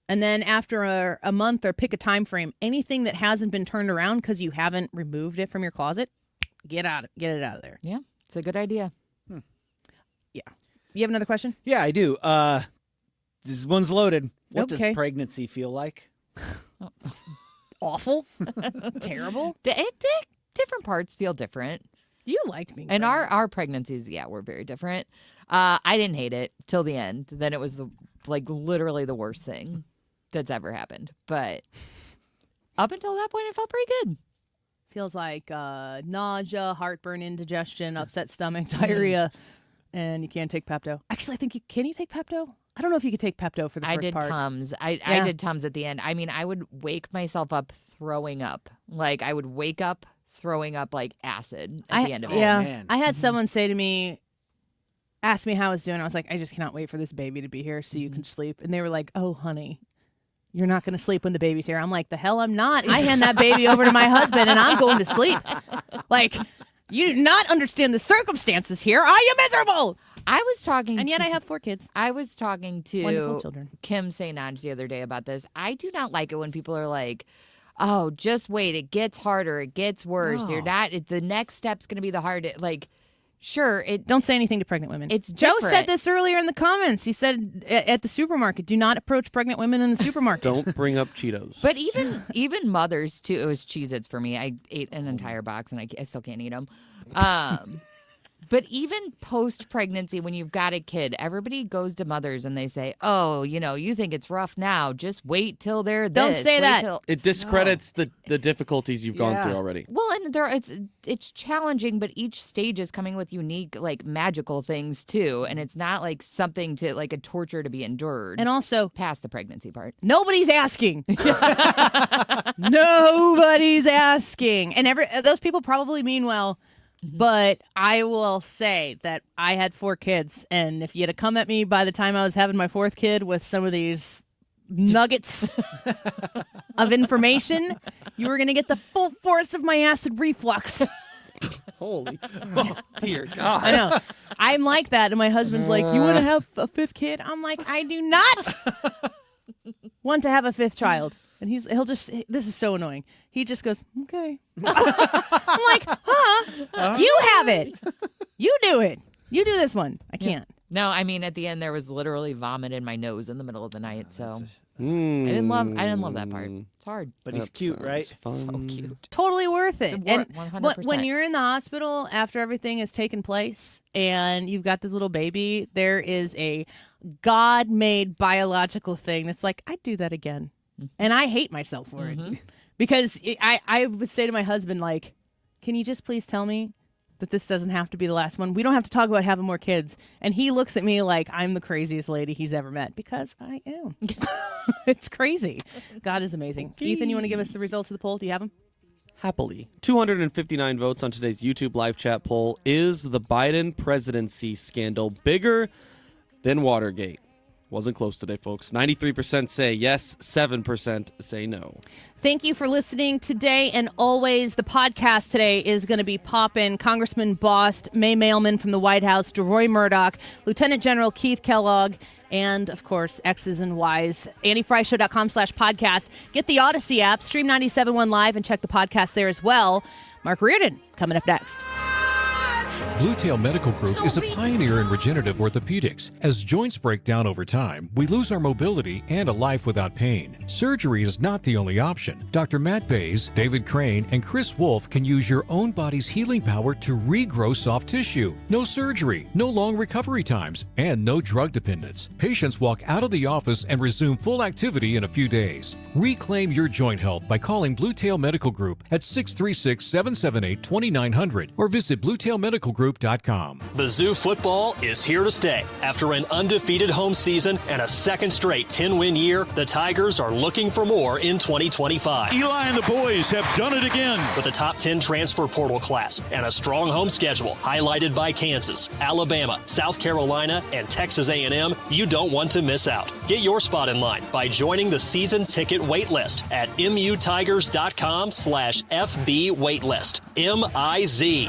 And then after a month or pick a time frame, anything that hasn't been turned around because you haven't removed it from your closet, get it out of there. Yeah, it's a good idea. Yeah. You have another question? Yeah, I do. This one's loaded. What Okay. does pregnancy feel like? Awful. Terrible. Different parts feel different. You liked me. And our pregnancies, were very different. I didn't hate it till the end. Then it was literally the worst thing that's ever happened. But up until that point, it felt pretty good. Feels like nausea, heartburn, indigestion, upset stomach, diarrhea, and you can't take Pepto. Actually, I think can you take Pepto? I don't know if you could take Pepto for the first part. Tums. I did Tums at the end. I mean, I would wake myself up throwing up. I would wake up throwing up like acid at the end of it. Yeah, I had someone say to me, ask me how I was doing. I was like, I just cannot wait for this baby to be here so you can sleep. And they were like, oh, honey, you're not going to sleep when the baby's here. I'm like, the hell I'm not. I hand that baby over to my husband and I'm going to sleep. You do not understand the circumstances here. Are you miserable? I was talking and yet I have 4 kids. I was talking to wonderful children. Kim St. the other day about this. I do not like it when people are like, oh, just wait. It gets harder. It gets worse. No. You're not. The next step's going to be the hardest. Sure. Don't say anything to pregnant women. It's Joe different. said this earlier in the comments. He said at the supermarket, do not approach pregnant women in the supermarket. Don't bring up Cheetos. But even mothers too. It was Cheez-Its for me. I ate an entire box and I still can't eat them. But even post-pregnancy, when you've got a kid, everybody goes to mothers and they say, oh, you think it's rough now. Just wait till they're this. Don't say that. It discredits the difficulties you've gone through already. Well, and it's challenging, but each stage is coming with unique, magical things, too. And it's not something to, a torture to be endured. And also, past the pregnancy part. Nobody's asking. Nobody's asking. And those people probably mean well. But I will say that I had 4 kids, and if you had to come at me by the time I was having my 4th kid with some of these nuggets of information, you were going to get the full force of my acid reflux. Holy, dear God. I know. I'm like that, and my husband's like, you want to have a 5th kid? I'm like, I do not want to have a 5th child. And he'll just, this is so annoying. He just goes, okay. I'm like, huh? You have it. You do it. You do this one. I can't. No, I mean, at the end, there was literally vomit in my nose in the middle of the night. So I didn't love that part. It's hard. But he's cute, right? So cute. Totally worth it. And 100%. when you're in the hospital after everything has taken place and you've got this little baby, there is a God-made biological thing that's like, I'd do that again. And I hate myself for it. Because I would say to my husband, can you just please tell me that this doesn't have to be the last one? We don't have to talk about having more kids. And he looks at me like I'm the craziest lady he's ever met, because I am. It's crazy. God is amazing. Okay. Ethan, you want to give us the results of the poll? Do you have them? Happily. 259 votes on today's YouTube live chat poll. Is the Biden presidency scandal bigger than Watergate? Wasn't close today, folks. 93% say yes, 7% say no. Thank you for listening today and always. The podcast today is going to be poppin'. Congressman Bost, May Mailman from the White House, Deroy Murdock, Lieutenant General Keith Kellogg, and, of course, X's and Y's. AnnieFryShow.com/podcast. Get the Odyssey app, stream 97.1 Live, and check the podcast there as well. Mark Reardon coming up next. Bluetail Medical Group is a pioneer in regenerative orthopedics. As joints break down over time, we lose our mobility and a life without pain. Surgery is not the only option. Dr. Matt Bays, David Crane, and Chris Wolf can use your own body's healing power to regrow soft tissue. No surgery, no long recovery times, and no drug dependence. Patients walk out of the office and resume full activity in a few days. Reclaim your joint health by calling Bluetail Medical Group at 636-778-2900 or visit bluetailmedical.com BlueTailMedicalGroup.com. Mizzou football is here to stay. After an undefeated home season and a second straight 10-win year, the Tigers are looking for more in 2025. Eli and the boys have done it again. With a top 10 transfer portal class and a strong home schedule highlighted by Kansas, Alabama, South Carolina, and Texas A&M, you don't want to miss out. Get your spot in line by joining the season ticket waitlist at mutigers.com/FB waitlist. MIZ.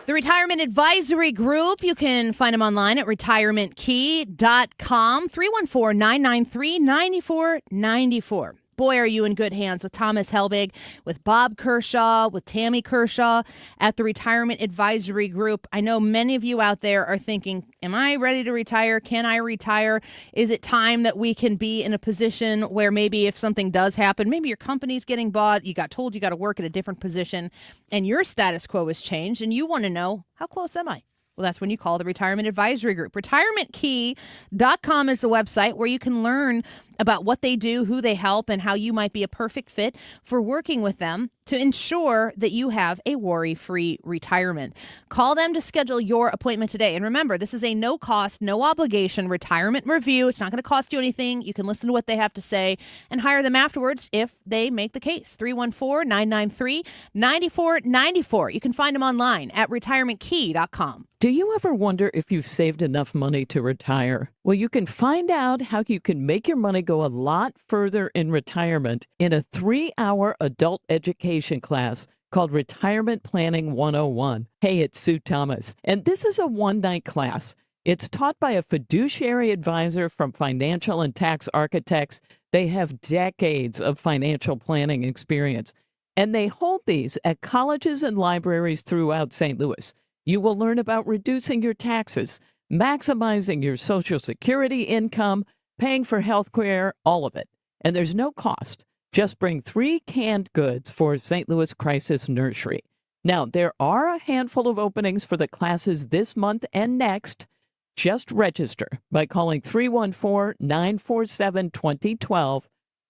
The Retirement Advisory Group, you can find them online at retirementkey.com, 314-993-9494. Boy, are you in good hands with Thomas Helbig, with Bob Kershaw, with Tammy Kershaw at the Retirement Advisory Group. I know many of you out there are thinking, am I ready to retire? Can I retire? Is it time that we can be in a position where maybe if something does happen, maybe your company's getting bought, you got told you got to work at a different position, and your status quo has changed, and you want to know, how close am I? Well, that's when you call the Retirement Advisory Group. RetirementKey.com is the website where you can learn about what they do, who they help, and how you might be a perfect fit for working with them to ensure that you have a worry-free retirement. Call them to schedule your appointment today. And remember, this is a no-cost, no-obligation retirement review. It's not going to cost you anything. You can listen to what they have to say and hire them afterwards if they make the case. 314-993-9494. You can find them online at retirementkey.com. Do you ever wonder if you've saved enough money to retire? Well, you can find out how you can make your money go a lot further in retirement in a 3-hour adult education class called Retirement Planning 101. Hey, it's Sue Thomas, and this is a one-night class. It's taught by a fiduciary advisor from Financial and Tax Architects. They have decades of financial planning experience, and they hold these at colleges and libraries throughout St. Louis. You will learn about reducing your taxes, maximizing your Social Security income, paying for health care, all of it. And there's no cost. Just bring 3 canned goods for St. Louis Crisis Nursery. Now, there are a handful of openings for the classes this month and next. Just register by calling 314-947-2012.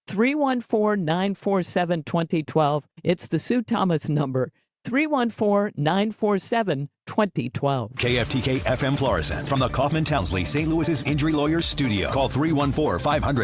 314-947-2012. It's the Sue Thomas number. 314-947-2012. KFTK FM Florissant from the Kaufman Townsley St. Louis's Injury Lawyers Studio. Call 314-500